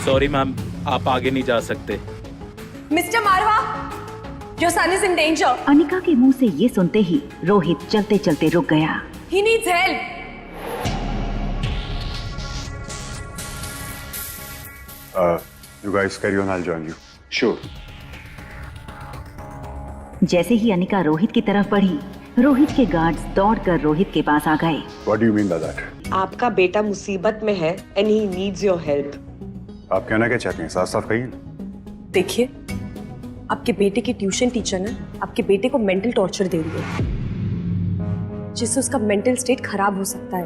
Sorry ma'am, आप आगे नहीं जा सकते। Mister Marwah, your son is in danger. Anika के मुंह से ये सुनते ही रोहित चलते चलते रुक गया। He needs help. You guys carry on, I'll join you. Sure. जैसे ही अनिका रोहित की तरफ बढ़ी, रोहित के गार्ड्स दौड़कर रोहित के पास आ गए। What do you mean by that? आपका बेटा मुसीबत में है and he needs your help. आप कहना क्या चाहते हैं? साफ साफ कहिए। देखिए, आपके बेटे की ट्यूशन टीचर ने आपके बेटे को मेंटल टॉर्चर दे रही है, जिससे उसका मेंटल स्टेट खराब हो सकता है।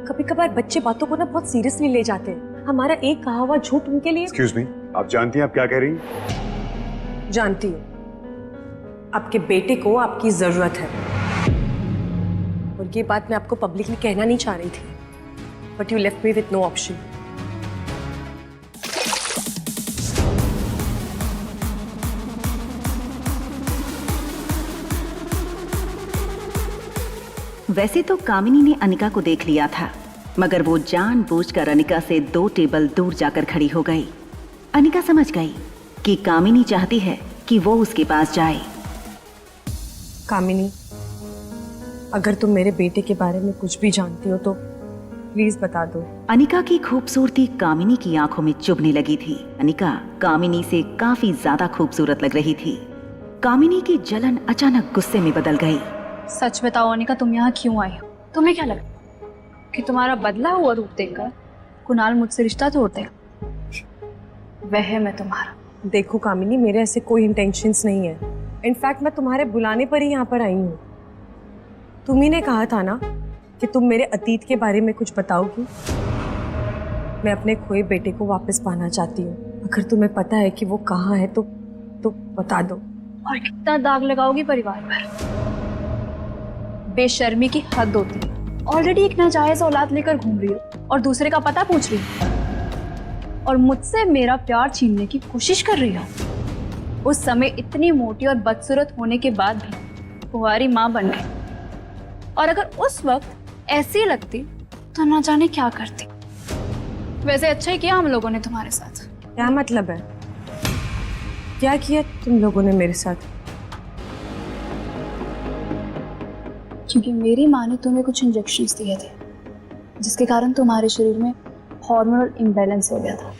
कभी कभार बच्चे बातों को ना बहुत सीरियसली ले जाते हैं। हमारा एक कहा हुआ झूठ उनके लिए। Excuse me, आप जानती हैं आप क्या कह रही हैं? जानती हूँ, आपके बेटे को आपकी जरूरत है, और ये बात मैं आपको पब्लिकली कहना नहीं चाह रही थी, but you left me with no option. वैसे तो कामिनी ने अनिका को देख लिया था, मगर वो जानबूझकर अनिका से 2 टेबल दूर जाकर खड़ी हो गई। अनिका समझ गई कि कामिनी चाहती है कि वो उसके पास जाए। कामिनी, अगर तुम मेरे बेटे के बारे में कुछ भी जानती हो तो प्लीज बता दो। अनिका की खूबसूरती कामिनी की आंखों में चुभने लगी थी। अनिका कामिनी से काफी ज्यादा खूबसूरत लग रही थी। कामिनी की जलन अचानक गुस्से में बदल गई। सच बताओ अनिका, तुम यहाँ क्यों आई हो? तुम्हें क्या लगता कि तुम्हारा बदला हुआ रूप देखकर कुणाल मुझसे रिश्ता तोड़ देगा? वह मैं तुम्हारा। देखो कामिनी, मेरे ऐसे कोई इंटेंशंस नहीं है। इनफैक्ट मैं तुम्हारे बुलाने पर ही यहाँ पर आई हूँ। तुम्ही ने कहा था ना कि तुम मेरे अतीत के बारे में कुछ बताओगी। मैं अपने खोए बेटे को वापस पाना चाहती हूँ। अगर तुम्हें पता है कि वो कहाँ है तो बता दो। और कितना दाग लगाओगी परिवार पर? बेशर्मी की हद होती है। ऑलरेडी एक नाजायज औलाद लेकर घूम रही हो और दूसरे का पता पूछ रही हो, और मुझसे मेरा प्यार छीनने की कोशिश कर रही हो। उस समय इतनी मोटी और बदसूरत होने के बाद भी कुंवारी माँ बन गई, और अगर उस वक्त ऐसी लगती तो ना जाने क्या करती। वैसे अच्छा ही किया हम लोगों ने तुम्हारे साथ। क्या मतलब है? क्या किया तुम लोगों ने मेरे साथ? क्योंकि मेरी माँ ने तुम्हें कुछ इंजेक्शंस दिए थे, जिसके कारण तुम्हारे शरीर में हार्मोनल इम्बैलेंस हो गया था,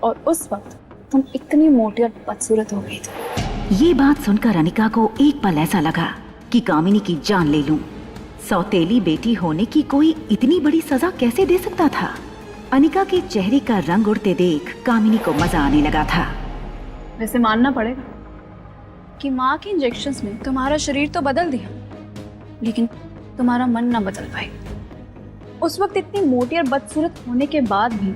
और उस वक्त तुम इतनी मोटी और बदसूरत हो गई थी। ये बात सुनकर अनिका को एक पल ऐसा लगा कि कामिनी की जान ले लूं। सौतेली बेटी होने की कोई इतनी बड़ी सजा कैसे दे सकता था? अनिका के चेहरे का रंग उड़ते देख कामिनी को मजा आने लगा था। वैसे मानना पड़ेगा कि माँ के इंजेक्शंस ने तुम्हारा शरीर तो बदल दिया, लेकिन तुम्हारा मन ना बदल पाई। उस वक्त इतनी मोटी और बदसूरत होने के बाद भी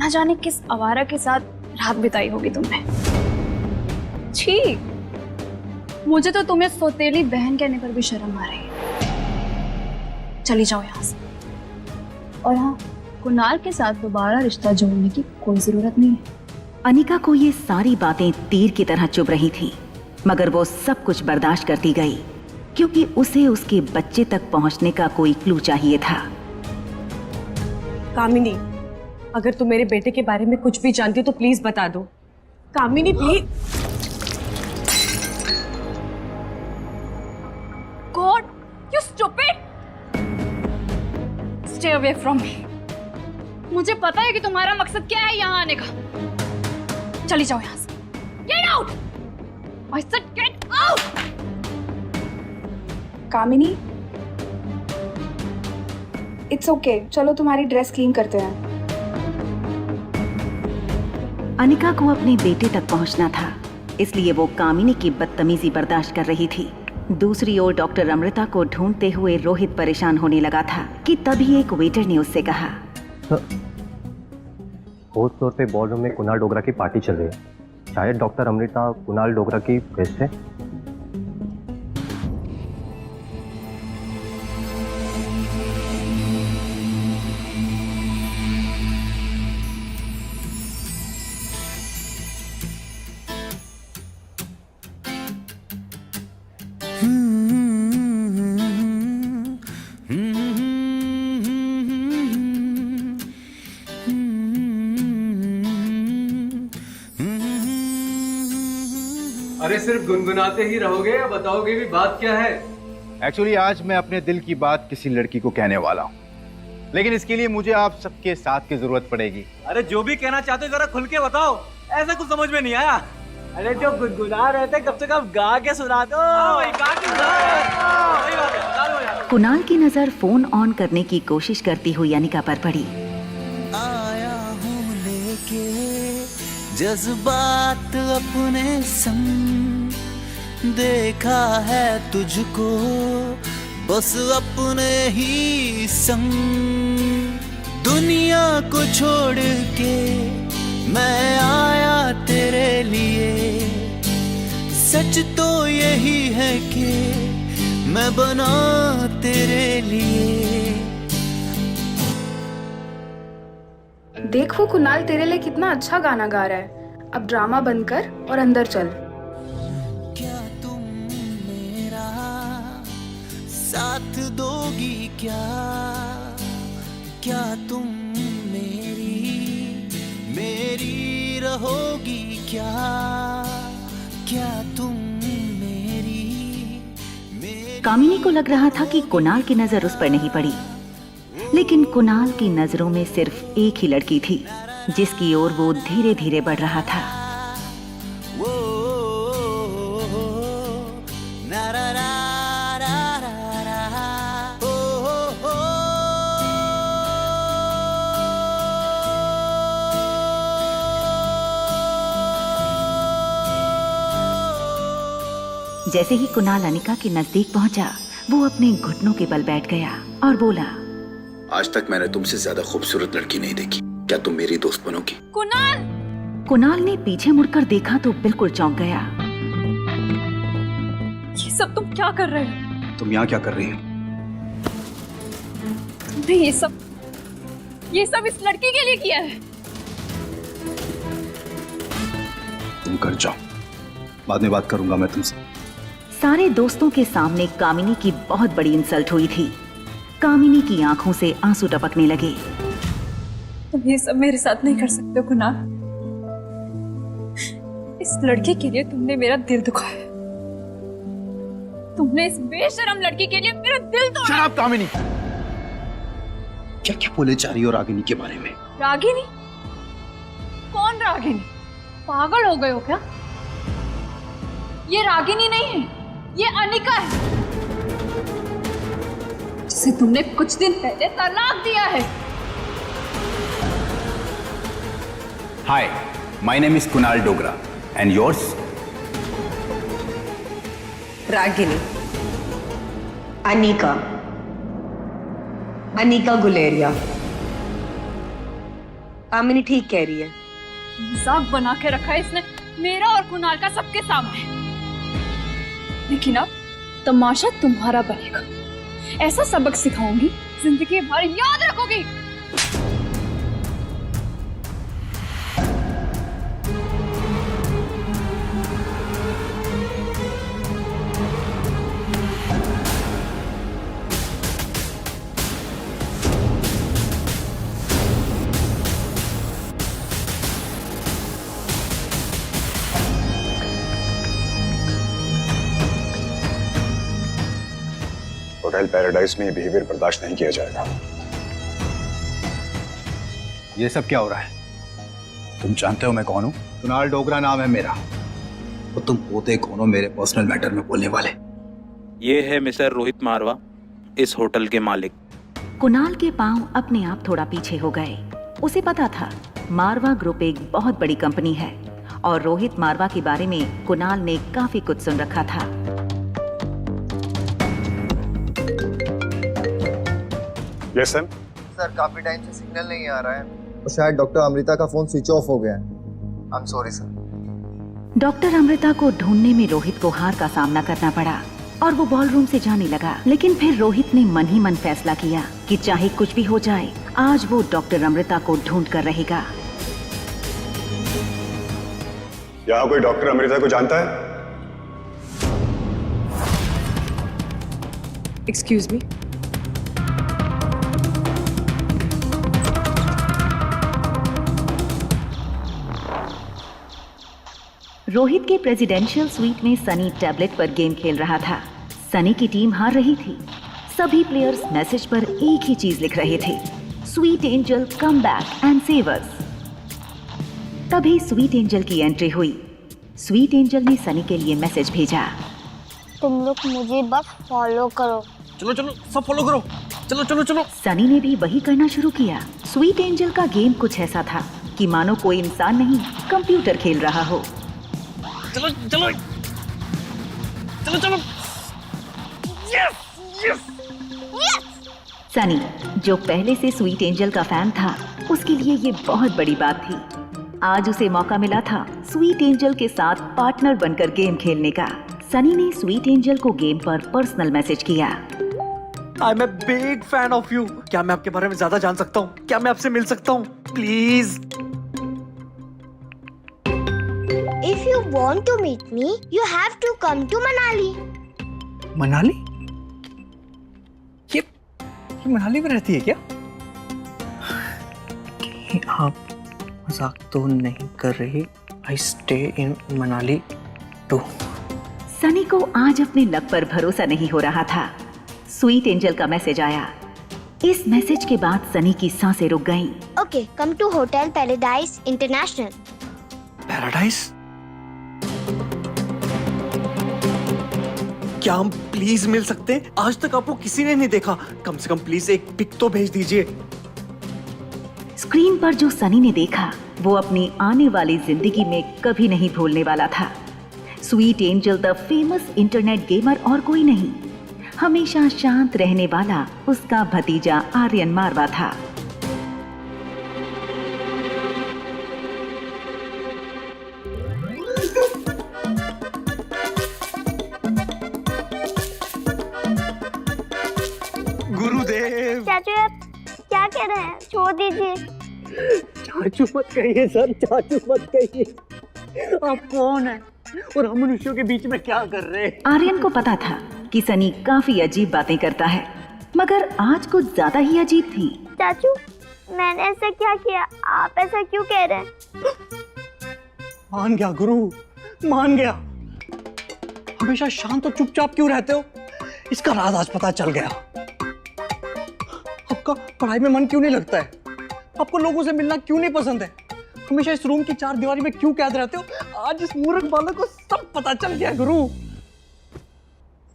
ना जाने किस आवारा के साथ रात बिताई होगी तुमने। छी, मुझे तो तुम्हें सौतेली बहन कहने पर भी शर्म आ रही है। चली जाओ यहाँ से। और हाँ, कुणाल के साथ दोबारा रिश्ता जोड़ने की कोई जरूरत नहीं है। अनिका को ये सारी बातें तीर की तरह चुभ रही थी, मगर वो सब कुछ बर्दाश्त करती गई, क्योंकि उसे उसके बच्चे तक पहुंचने का कोई क्लू चाहिए था। कामिनी, अगर तुम मेरे बेटे के बारे में कुछ भी जानती हो तो प्लीज बता दो। Kamini please. God, you stupid! Stay away from me. मुझे पता है कि तुम्हारा मकसद क्या है यहाँ आने का। चली जाओ यहाँ से। Get out! I said get out! Kamini, it's okay, चलो तुम्हारी ड्रेस क्लीन करते हैं। अनिका को अपने बेटे तक पहुंचना था, इसलिए वो कामिनी की बदतमीजी बर्दाश्त कर रही थी। दूसरी ओर डॉक्टर अमृता को ढूंढते हुए रोहित परेशान होने लगा था कि तभी एक वेटर ने उससे कहा, फोर्थ फ्लोर पे बॉलरूम में कुणाल डोगरा की पार्टी चल रही है। शायद डॉक्टर अमृता कुणाल डोगरा की गेस्ट है। अरे सिर्फ गुनगुनाते ही रहोगे या बताओगे भी बात क्या है? एक्चुअली आज मैं अपने दिल की बात किसी लड़की को कहने वाला हूँ, लेकिन इसके लिए मुझे आप सबके साथ की जरूरत पड़ेगी। अरे जो भी कहना चाहते हो जरा खुल के बताओ, ऐसा कुछ समझ में नहीं आया। अरे जो गुनगुना रहे थे कब से कब गा के सुना दो। गा के कुणाल की नजर फोन ऑन करने की कोशिश करती हुई अनिका पर पड़ी। आया हूँ लेके जज्बात अपने संग, देखा है तुझको बस अपने ही संग, दुनिया को छोड़ के मैं आया तेरे लिए, सच तो यही है कि मैं बना तेरे लिए। देख वो कुणाल तेरे लिए कितना अच्छा गाना गा रहा है। अब ड्रामा बंद कर और अंदर चल। क्या तुम मेरा साथ दोगी क्या? क्या तुम मेरी रहोगी क्या? क्या तुम कामिनी को लग रहा था कि कुणाल की नजर उस पर नहीं पड़ी, लेकिन कुणाल की नजरों में सिर्फ एक ही लड़की थी जिसकी ओर वो धीरे धीरे बढ़ रहा था। जैसे ही कुणाल अनिका के नजदीक पहुंचा, वो अपने घुटनों के बल बैठ गया और बोला, आज तक मैंने तुमसे ज्यादा खूबसूरत लड़की नहीं देखी, क्या तुम मेरी दोस्त बनोगी? कुणाल! कुणाल ने पीछे मुड़कर देखा तो बिल्कुल चौंक गया। ये सब तुम क्या कर रहे हो? तुम यहाँ क्या कर रही हो? तुमने ये सब इस लड़की के लिए किया है। तुम कर जाओ, बाद में बात करूंगा मैं तुमसे। सारे दोस्तों के सामने कामिनी की बहुत बड़ी इंसल्ट हुई थी। कामिनी की आंखों से आंसू टपकने लगे। तुम ये सब मेरे साथ नहीं कर सकते हो कुणाल। इस लड़की के लिए तुमने मेरा दिल दुखाया। तुमने इस बेशरम लड़की के लिए मेरा दिल तोड़ा। शट अप कामिनी! क्या क्या बोले जा रही हो रागिनी के बारे में? रागिनी? कौन रागिनी? पागल हो गए हो क्या? ये रागिनी नहीं है, ये अनिका है, जिसे तुमने कुछ दिन पहले तलाक दिया है। Hi, my name is Kunal Dogra and yours? Ragini, Anika Guleria. Kamini ठीक कह रही है। मजाक बना के रखा है इसने मेरा और कुणाल का सबके सामने, लेकिन अब तमाशा तुम्हारा बनेगा। ऐसा सबक सिखाऊंगी जिंदगी भर याद रखोगी। होटल पैराडाइज में बिहेवियर बर्दाश्त नहीं किया जाएगा। ये सब क्या हो रहा है? तुम जानते हो मैं कौन हूँ? कुणाल डोगरा नाम है मेरा। तो तुम पोते कौन हो मेरे पर्सनल मैटर में बोलने वाले? ये है मिस्टर रोहित मारवा, इस होटल के मालिक। कुणाल के पांव अपने आप थोड़ा पीछे हो गए। उसे पता था मारवा ग्रुप एक बहुत बड़ी कंपनी है और रोहित मारवा के बारे में कुणाल ने काफी कुछ सुन रखा था। Yes sir. सर काफी टाइम से सिग्नल नहीं आ रहा है और शायद डॉक्टर अमृता का फोन स्विच ऑफ हो गया है। I am sorry sir. Doctor Amrita को ढूंढने में रोहित को हार का सामना करना पड़ा और वो बॉलरूम से जाने लगा। लेकिन फिर रोहित ने मन ही मन फैसला किया कि चाहे कुछ भी हो जाए, आज वो डॉक्टर अमृता को ढूंढ कर रहेगा। यहाँ कोई डॉक्टर अमृता को जानता है? Excuse me. रोहित के प्रेसिडेंशियल स्वीट में सनी टैबलेट पर गेम खेल रहा था। सनी की टीम हार रही थी। सभी प्लेयर्स मैसेज पर एक ही चीज लिख रहे थे, sweet angel come back and save us. तभी स्वीट एंजल की एंट्री हुई। स्वीट एंजल ने सनी के लिए मैसेज भेजा, तुम लोग मुझे बस फॉलो करो। चलो चलो सब फॉलो करो, चलो चलो चलो। सनी ने भी वही करना शुरू किया। स्वीट एंजल का गेम कुछ ऐसा था कि मानो कोई इंसान नहीं कंप्यूटर खेल रहा हो। चलो चलो चलो चलो। Yes yes yes. सनी, जो पहले से स्वीट एंजल का फैन था, उसके लिए ये बहुत बड़ी बात थी। आज उसे मौका मिला था स्वीट एंजल के साथ पार्टनर बनकर गेम खेलने का। सनी ने स्वीट एंजल को गेम पर पर्सनल मैसेज किया, I am a big fan of you. क्या मैं आपके बारे में ज्यादा जान सकता हूँ? क्या मैं आपसे मिल सकता हूँ please? If you want to meet me, you have to come to Manali. Manali? ये मनाली में रहती है क्या? आप मजाक तो नहीं कर रही? I stay in Manali too. Sunny को आज अपने लक पर भरोसा नहीं हो रहा था। स्वीट एंजल का मैसेज आया। इस मैसेज के बाद सनी की सांसें रुक गईं। Okay, come to Hotel Paradise International. Paradise? क्या हम प्लीज मिल सकते हैं? आज तक आपको किसी ने नहीं देखा। कम से कम प्लीज एक पिक तो भेज दीजिए। स्क्रीन पर जो सनी ने देखा, वो अपनी आने वाली जिंदगी में कभी नहीं भूलने वाला था। Sweet angel the famous internet gamer और कोई नहीं, हमेशा शांत रहने वाला उसका भतीजा आर्यन मारवा था। गुरुदेव। चाचू आप क्या कह रहे हैं? छोड़ दीजिए। चाचू मत कहिए सर, चाचू मत कहिए। आप कौन है और हम मनुष्यों के बीच में क्या कर रहे हैं? आर्यन को पता था कि सनी काफी अजीब बातें करता है, मगर आज कुछ ज्यादा ही अजीब थी। चाचू मैंने ऐसा क्या किया? आप ऐसा क्यों कह रहे हैं? मान गया गुरु, मान गया। हमेशा शांत और चुपचाप क्यों रहते हो? इसका राज आज पता चल गया। आपका पढ़ाई में मन क्यों नहीं लगता है? आपको लोगों से मिलना क्यों नहीं पसंद है? हमेशा इस रूम की चार दीवारी में क्यों कैद रहते हो? आज इस मूर्ख बालक को सब पता चल गया गुरु।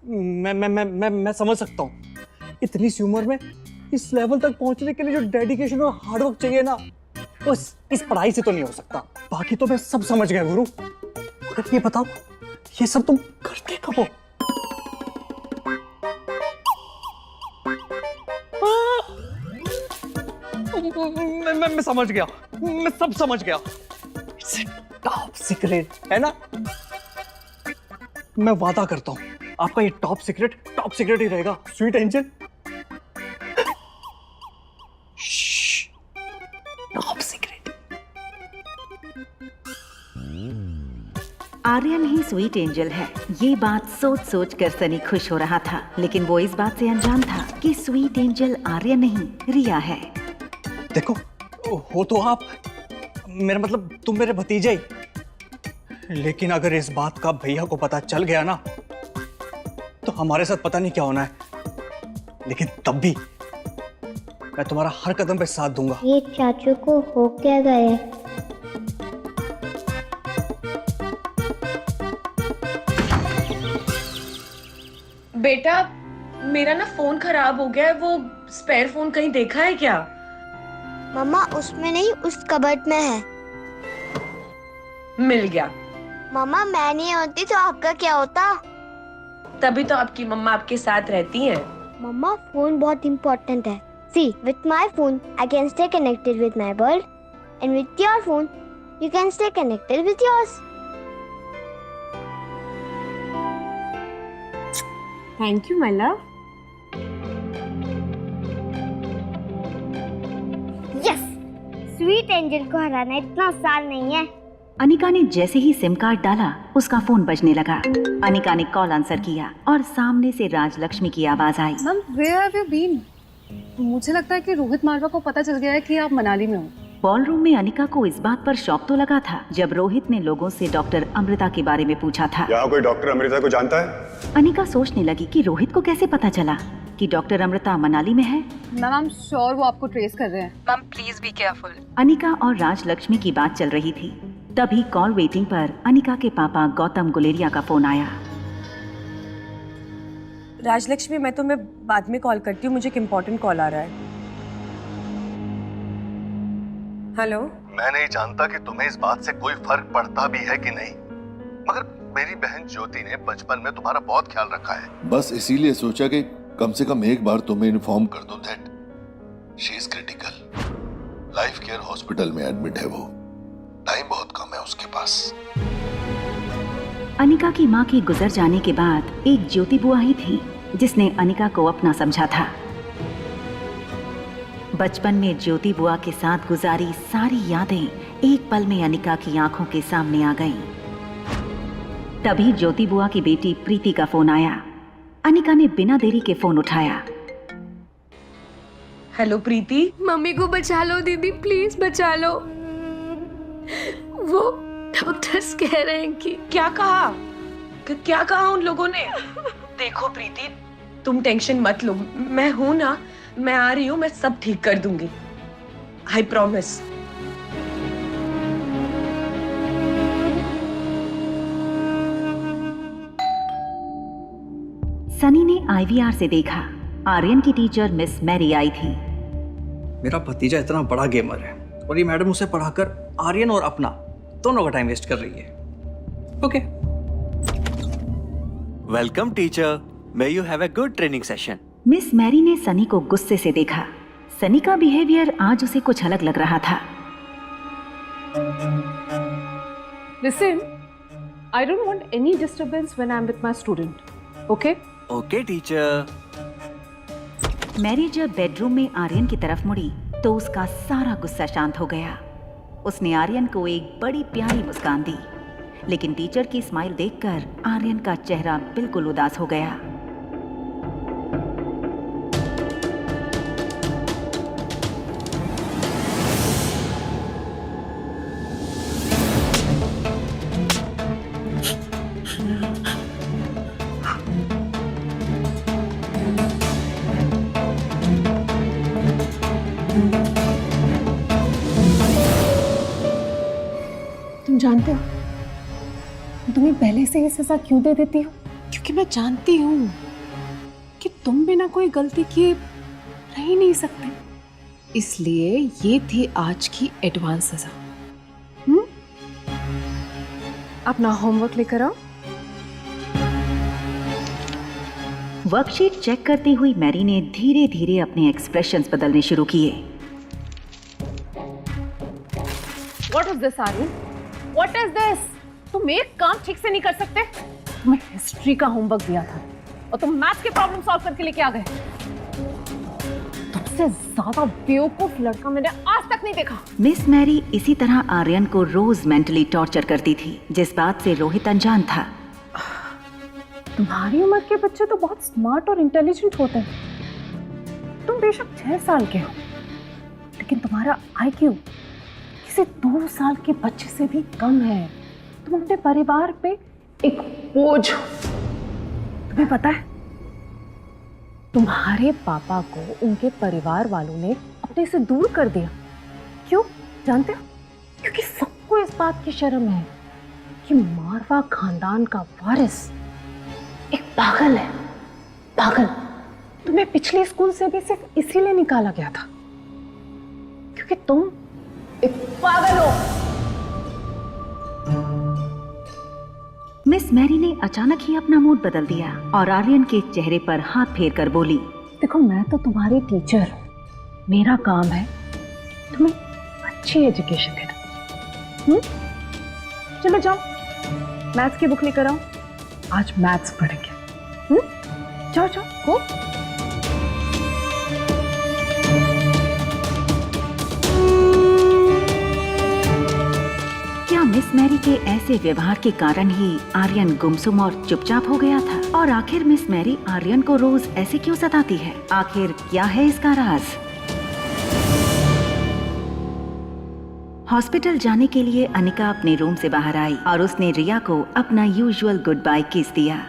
मैं समझ सकता हूँ। इतनी सी उम्र में इस लेवल तक पहुंचने के लिए जो डेडिकेशन और हार्डवर्क चाहिए ना, वो इस पढ़ाई से तो नहीं हो सकता। बाकी तो मैं सब समझ गया गुरु। मगर ये बताओ, ये सब तुम करते कब हो? मैं समझ गया, मैं सब समझ गया। इट्स टॉप सीक्रेट है ना? मैं वादा करता हूँ आपका ये टॉप सीक्रेट ही रहेगा sweet angel. Top secret. Aryan ही स्वीट एंजल है, ये बात सोच सोच कर सनी खुश हो रहा था। लेकिन वो इस बात से अनजान था कि स्वीट एंजल आर्यन नहीं, रिया है। देखो, हो तो आप, मेरा मतलब तुम मेरे भतीजे ही। लेकिन अगर इस बात का भैया को पता चल गया ना, तो हमारे साथ पता नहीं क्या होना है। लेकिन तब भी मैं तुम्हारा हर कदम पे साथ दूंगा। ये चाचू को हो क्या गए? बेटा मेरा ना फोन खराब हो गया है, वो स्पेयर फोन कहीं देखा है क्या? मम्मा उसमें नहीं, उस कबर्ड में है। मिल गया। मम्मा मैं नहीं होती तो आपका क्या होता? तभी तो आपकी मम्मा आपके साथ रहती हैं। मम्मा फोन बहुत इम्पोर्टेंट है। See, with my phone I can stay connected with my world, and with your phone you can stay connected with yours. Thank you, my love. Yes, sweet angel को हराना इतना आसान नहीं है। अनिका ने जैसे ही सिम कार्ड डाला, उसका फोन बजने लगा। अनिका ने कॉल आंसर किया और सामने से राजलक्ष्मी की आवाज आई। Mom, where have you been? मुझे लगता है कि रोहित मारवा को पता चल गया है कि आप मनाली में हो। बॉलरूम में अनिका को इस बात पर शौक तो लगा था जब रोहित ने लोगों से डॉक्टर अमृता के बारे में पूछा था। यहाँ कोई डॉक्टर अमृता को जानता है? अनिका सोचने लगी कि रोहित को कैसे पता चला कि डॉक्टर अमृता मनाली में है। मैम आई एम श्योर वो आपको ट्रेस कर रहे हैं। Ma'am please be careful. Anika और राजलक्ष्मी की बात चल रही थी, तभी कॉल वेटिंग पर अनिका के पापा गौतम गुलेरिया का फोन आया। राजलक्ष्मी, मैं तुम्हें बाद में कॉल करती हूँ, मुझे एक इम्पोर्टेंट कॉल आ रहा है। हेलो। मैं नहीं जानता कि तुम्हें इस बात से कोई फर्क पड़ता भी है कि नहीं, मगर मेरी बहन ज्योति ने बचपन में तुम्हारा बहुत ख्याल रखा है। बस इसीलिए सोचा कि कम से कम एक बार तुम्हें इन्फॉर्म कर दूं that she is critical. Life care hospital में एडमिट है वो, टाइम बहुत कम है उसके पास। अनिका की मां के गुजर जाने के बाद एक ज्योति बुआ ही थी जिसने अनिका को अपना समझा था। बचपन में ज्योति बुआ के साथ गुजारी सारी यादें एक पल में अनिका की आंखों के सामने आ गईं। तभी ज्योति बुआ की बेटी प्रीति का फोन आया। अनिका ने बिना देरी के फोन उठाया। हेलो प्रीति। मम्मी को बचा लो दीदी, प्लीज बचा लो। वो डॉक्टर्स कह रहे हैं कि क्या कहा? क्या कहा उन लोगों ने? देखो प्रीति, तुम टेंशन मत लो, मैं हूं ना, मैं आ रही हूँ, मैं सब ठीक कर दूंगी, आई प्रॉमिस। सनी ने आईवीआर से देखा आर्यन की टीचर मिस मैरी आई थी। मेरा भतीजा इतना बड़ा गेमर है और ये मैडम उसे पढ़ाकर आर्यन और अपना दोनों का टाइम वेस्ट कर रही है। Okay. Welcome teacher, may you have a good training session. Miss Mary ने सनी को गुस्से से देखा। सनी का बिहेवियर आज उसे कुछ अलग लग रहा था। Listen, I don't want any disturbance when I'm with my student. Okay? Okay teacher. Mary जब बेडरूम में आर्यन की तरफ मुड़ी तो उसका सारा गुस्सा शांत हो गया। उसने आर्यन को एक बड़ी प्यारी मुस्कान दी, लेकिन टीचर की स्माइल देखकर आर्यन का चेहरा बिल्कुल उदास हो गया। तुम जानते हो मैं तुम्हें पहले से ही सजा क्यों दे देती हूँ? क्योंकि मैं जानती हूँ कि तुम बिना कोई गलती किए रह ही नहीं सकते, इसलिए ये थी आज की एडवांस सजा। अपना होमवर्क लेकर आओ। वर्कशीट चेक करती हुई मैरी ने धीरे धीरे अपने एक्सप्रेशंस बदलने शुरू किए। What is this, Aryan? What is this? तुम एक काम ठीक से नहीं कर सकते? तुम्हें हिस्ट्री का होमवर्क दिया था और तुम मैथ्स के प्रॉब्लम सॉल्व करके लेके आ गए। तुमसे ज्यादा बेवकूफ लड़का मैंने आज तक नहीं देखा। मिस मैरी इसी तरह आर्यन को रोज मेंटली टॉर्चर करती थी, जिस बात से रोहित अनजान था। तुम्हारी उम्र के बच्चे तो बहुत स्मार्ट और इंटेलिजेंट होते हैं। तुम बेशक 6 साल के हो, लेकिन तुम्हारा IQ किसी 2 साल के बच्चे से भी कम है। तुम अपने परिवार पे एक बोझ हो। तुम्हें पता है, तुम्हारे पापा को उनके परिवार वालों ने अपने से दूर कर दिया। क्यों जानते हो? क्योंकि सबको इस बात की शर्म है कि मारवा खानदान का वारिस एक पागल है। पागल। तुम्हें पिछले स्कूल से भी सिर्फ इसीलिए निकाला गया था क्योंकि तुम एक पागल हो। मिस मैरी ने अचानक ही अपना मूड बदल दिया और आर्यन के चेहरे पर हाथ फेर कर बोली, देखो मैं तो तुम्हारी टीचर हूँ, मेरा काम है तुम्हें अच्छी एजुकेशन देना। चलो जाओ मैथ्स की बुक लेकर आओ, आज मैथ्स पढ़ेंगे। जाओ जाओ हो। क्या मिस मैरी के ऐसे व्यवहार के कारण ही आर्यन गुमसुम और चुपचाप हो गया था? और आखिर मिस मैरी आर्यन को रोज ऐसे क्यों सताती है? आखिर क्या है इसका राज? हॉस्पिटल जाने के लिए अनिका अपने रूम से बाहर आई और उसने रिया को अपना यूजुअल गुड बाय किस दिया।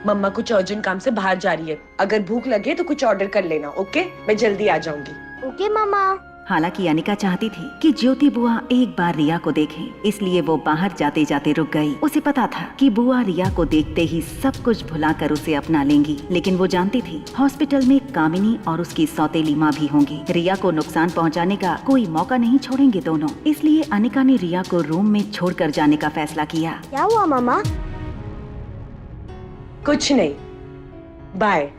मम्मा कुछ अर्जेंट काम से बाहर जा रही है, अगर भूख लगे तो कुछ ऑर्डर कर लेना, ओके? मैं जल्दी आ जाऊंगी। ओके मामा। हालांकि अनिका चाहती थी कि ज्योति बुआ एक बार रिया को देखे, इसलिए वो बाहर जाते जाते रुक गई। उसे पता था कि बुआ रिया को देखते ही सब कुछ भुलाकर उसे अपना लेंगी, लेकिन वो जानती थी हॉस्पिटल में कामिनी और उसकी सौतेली माँ भी होंगी। रिया को नुकसान पहुँचाने का कोई मौका नहीं छोड़ेंगे दोनों, इसलिए अनिका ने रिया को रूम में छोड़कर जाने का फैसला किया। क्या हुआ मामा? कुछ नहीं, बाय।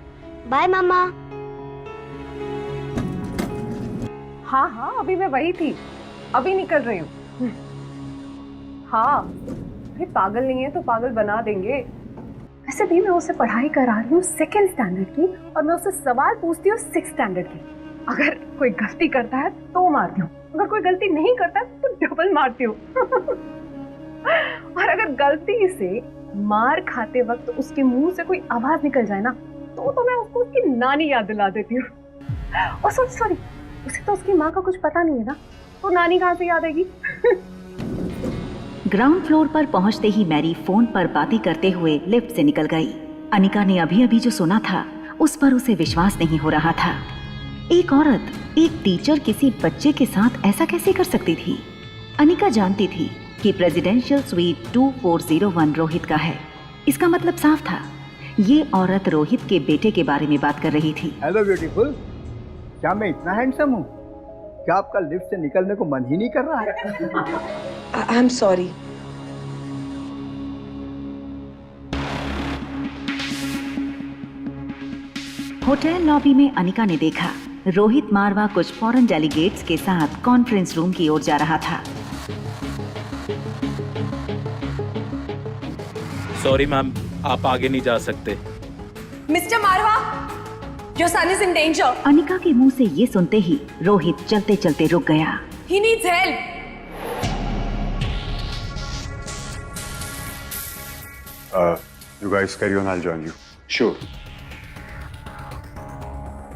बाय मामा। हाँ हाँ, अभी मैं वही थी, अभी निकल रही हूँ। हाँ, अरे पागल नहीं है तो पागल बना देंगे। वैसे भी मैं उसे पढ़ाई करा रही हूँ 2nd स्टैंडर्ड की, और मैं उससे सवाल पूछती हूँ 6th स्टैंडर्ड की। अगर कोई गलती करता है तो मारती हूँ, अगर कोई गलती नहीं करता है तो डबल मारती हूँ। और अगर गलती से मार खाते वक्त उसके मुंह से कोई आवाज निकल जाए ना, तो मैं उसको उसकी नानी याद दिला देती हूँ। और सॉरी, उसे तो उसकी माँ का कुछ पता नहीं है ना, तो नानी कहाँ से याद आएगी? ग्राउंड फ्लोर पर पहुंचते ही मैरी फोन पर बातें करते हुए लिफ्ट से निकल गई। अनिका ने अभी अभी जो सुना था उस पर उसे विश्वास नहीं हो रहा था। एक औरत, एक टीचर किसी बच्चे के साथ ऐसा कैसे कर सकती थी? अनिका जानती थी कि प्रेसिडेंशियल स्वीट 2401 रोहित का है। इसका मतलब साफ था, ये औरत रोहित के बेटे के बारे में बात कर रही थी। हेलो ब्यूटीफुल, क्या मैं इतना हैंडसम हूँ? क्या आपका लिफ्ट से निकलने को मन ही नहीं कर रहा है? I am sorry. Hotel lobby में अनिका ने देखा रोहित मारवा कुछ फॉरेन डेलीगेट्स के साथ कॉन्फ्रेंस रूम की ओर जा रहा था। सॉरी मैम, आप आगे नहीं जा सकते। Mister Marwah, your son is in danger. Anika के मुंह से ये सुनते ही रोहित चलते चलते रुक गया। He needs help. You guys carry on, I'll join you. Sure.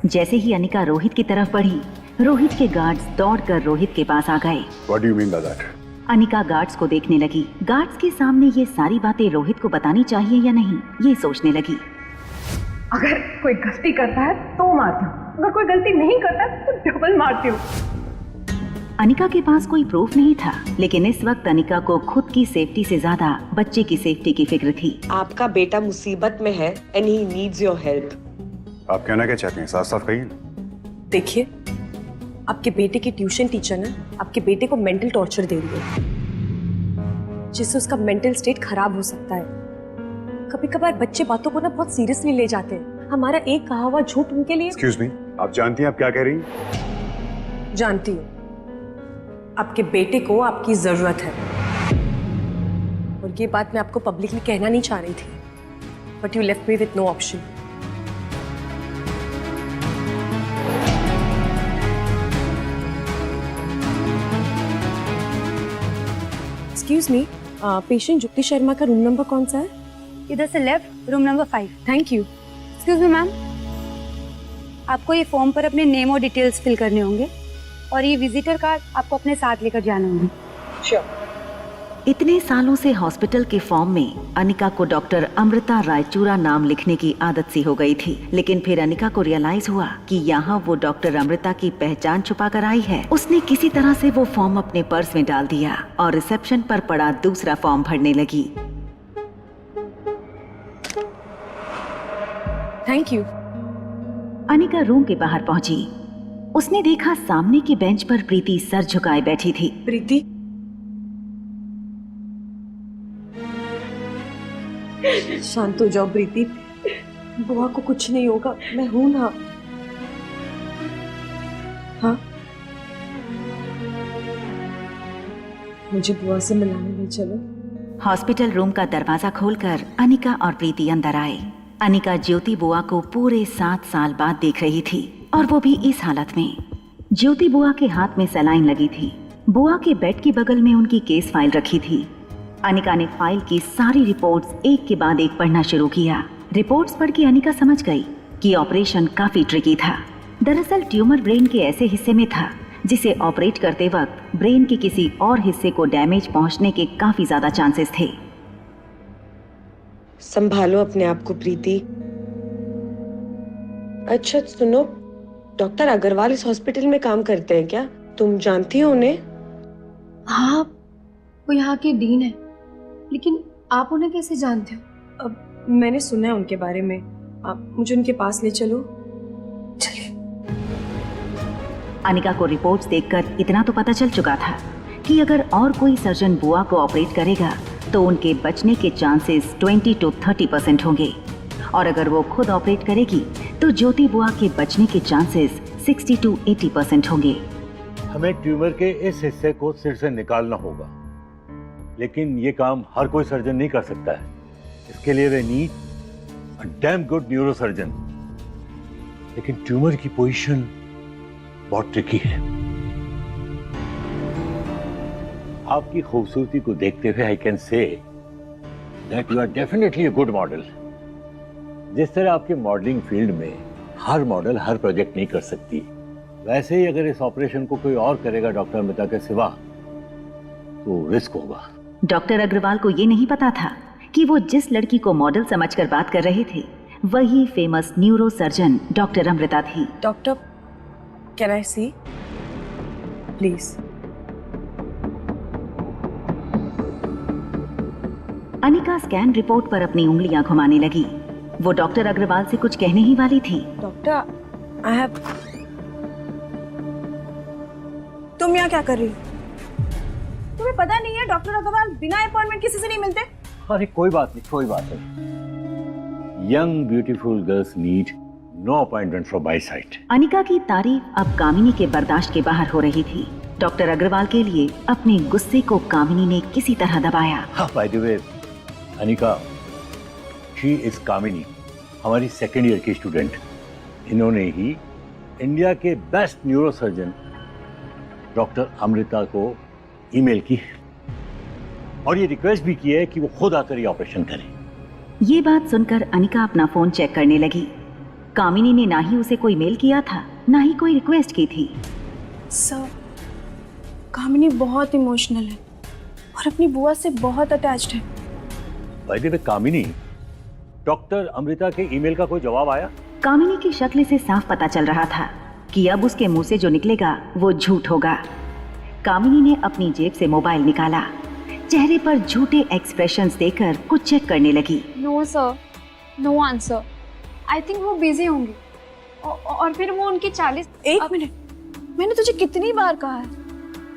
जैसे ही अनिका रोहित की तरफ बढ़ी, रोहित के गार्ड्स दौड़कर रोहित के पास आ गए। What do you mean by that? Anika guards को देखने लगी। गार्ड्स के सामने ये सारी बातें रोहित को बतानी चाहिए या नहीं, ये सोचने लगी। अगर कोई गलती करता है तो मारती हूँ, अगर कोई गलती नहीं करता तो डबल मारती हूँ। अनिका के पास कोई प्रूफ नहीं था, लेकिन इस वक्त अनिका को खुद की सेफ्टी से ज्यादा बच्चे की सेफ्टी की फिक्र थी। आपका बेटा मुसीबत में है and he needs your help. आप कहना क्या चाहते हैं? साफ साफ कहिए। देखिए, आपके बेटे की ट्यूशन टीचर ने आपके बेटे को मेंटल टॉर्चर दे रही है, जिससे उसका मेंटल स्टेट खराब हो सकता है। कभी कभार बच्चे बातों को ना बहुत सीरियसली ले जाते हैं। हमारा एक कहा हुआ झूठ उनके लिए। Excuse me, आप जानती हैं आप क्या कह रही हैं? जानती हूँ, आपके बेटे को आपकी जरूरत है, और ये बात मैं आपको पब्लिकली कहना नहीं चाह रही थी, but you left me with no option. Excuse me, patient Jukti Sharma का रूम नंबर कौन सा है? इधर से left, room number 5। Thank you. Excuse me ma'am, आपको ये फॉर्म पर अपने नेम और डिटेल्स फिल करने होंगे, और ये विजिटर कार्ड आपको अपने साथ लेकर जाना होंगे। श्योर। इतने सालों से हॉस्पिटल के फॉर्म में अनिका को डॉक्टर अमृता रायचूरा नाम लिखने की आदत सी हो गई थी, लेकिन फिर अनिका को रियलाइज हुआ कि यहाँ वो डॉक्टर अमृता की पहचान छुपा कर आई है। उसने किसी तरह से वो फॉर्म अपने पर्स में डाल दिया और रिसेप्शन पर पड़ा दूसरा फॉर्म भरने लगी। Thank you. अनिका रूम के बाहर पहुंची। उसने देखा सामने की बेंच पर प्रीति सर झुकाए बैठी थी। प्रीति, शांत हो जाओ प्रीति, बुआ को कुछ नहीं होगा, मैं हूं ना। हाँ, मुझे बुआ से मिलाने ले चलो। हॉस्पिटल रूम का दरवाजा खोलकर अनिका और प्रीति अंदर आए। अनिका ज्योति बुआ को पूरे 7 साल बाद देख रही थी, और वो भी इस हालत में। ज्योति बुआ के हाथ में सलाइन लगी थी। बुआ के बेड के बगल में उनकी केस फाइल रखी थी। अनिका ने फाइल की सारी रिपोर्ट्स एक के बाद एक पढ़ना शुरू किया। रिपोर्ट्स पढ़ के अनिका समझ गई कि ऑपरेशन काफी ट्रिकी था। दरअसल ट्यूमर ब्रेन के ऐसे हिस्से में था जिसे ऑपरेट करते वक्त ब्रेन के किसी और हिस्से को डैमेज पहुंचने के काफी ज्यादा चांसेस थे। संभालो अपने आप को प्रीति। अच्छा सुनो, डॉक्टर अग्रवाल इस हॉस्पिटल में काम करते हैं क्या? तुम जानती हो उन्हें? हाँ, वो यहाँ के डीन है। लेकिन आप उन्हें कैसे जानते हो? अब मैंने सुना है उनके बारे में। आप मुझे उनके पास ले चलो। चलिए। अनिका को रिपोर्ट्स देखकर इतना तो पता चल चुका था कि अगर और कोई सर्जन बुआ को ऑपरेट करेगा तो उनके बचने के चांसेस 20 to 30% होंगे, और अगर वो खुद ऑपरेट करेगी तो ज्योति बुआ के बचने के चांसेस 60 to 80% होंगे। हमें ट्यूमर के इस हिस्से को सिर से निकालना होगा, लेकिन ये काम हर कोई सर्जन नहीं कर सकता है। इसके लिए we need a damn good neuro surgeon. लेकिन ट्यूमर की पोजीशन बहुत ट्रिकी है। आपकी खूबसूरती को देखते हुए I can say that you are definitely a good model. जिस तरह आपके मॉडलिंग फील्ड में हर मॉडल हर प्रोजेक्ट नहीं कर सकती, वैसे ही अगर इस ऑपरेशन को कोई और करेगा डॉक्टर अमृता के सिवा तो रिस्क होगा। डॉक्टर अग्रवाल को ये नहीं पता था कि वो जिस लड़की को मॉडल समझकर बात कर रहे थे वही famous neuro surgeon doctor Amrita थी। Doctor, can I see please? Anika scan report पर अपनी उंगलियां घुमाने लगी। वो डॉक्टर अग्रवाल से कुछ कहने ही वाली थी। Doctor, I have. तुम यहाँ क्या कर रही हो? तुम्हें पता नहीं है डॉक्टर अग्रवाल बिना अपॉइंटमेंट किसी से नहीं मिलते? अरे कोई बात नहीं, कोई बात नहीं। Young beautiful girls need no appointment from my side. Anika की तारीफ अब कामिनी के बर्दाश्त के बाहर हो रही थी। डॉक्टर अग्रवाल के लिए अपने गुस्से को कामिनी ने किसी तरह दबाया। By the way Anika, she is Kamini, हमारी सेकेंड ईयर की स्टूडेंट। इन्होंने ही इंडिया के best neuro surgeon doctor Amrita को ईमेल की और ये रिक्वेस्ट भी की है कि वो खुद आकर ये ऑपरेशन करें। ये बात सुनकर अनिका अपना फोन चेक करने लगी। कामिनी ने ना ही उसे कोई मेल किया था, ना ही कोई रिक्वेस्ट की थी। सर, कामिनी बहुत इमोशनल है और अपनी बुआ से बहुत अटैच्ड है। By the way Kamini, doctor Amrita के ईमेल का कोई जवाब आया? कामिनी की शक्ल से साफ पता चल रहा था कि अब उसके मुंह से जो निकलेगा वो झूठ होगा। कामिनी ने अपनी जेब से मोबाइल निकाला, चेहरे पर झूठे एक्सप्रेशंस देकर कुछ चेक करने लगी। No sir, no answer. I think वो बिजी होंगी और फिर वो उनकी 40। एक मिनट, मैंने तुझे कितनी बार कहा है,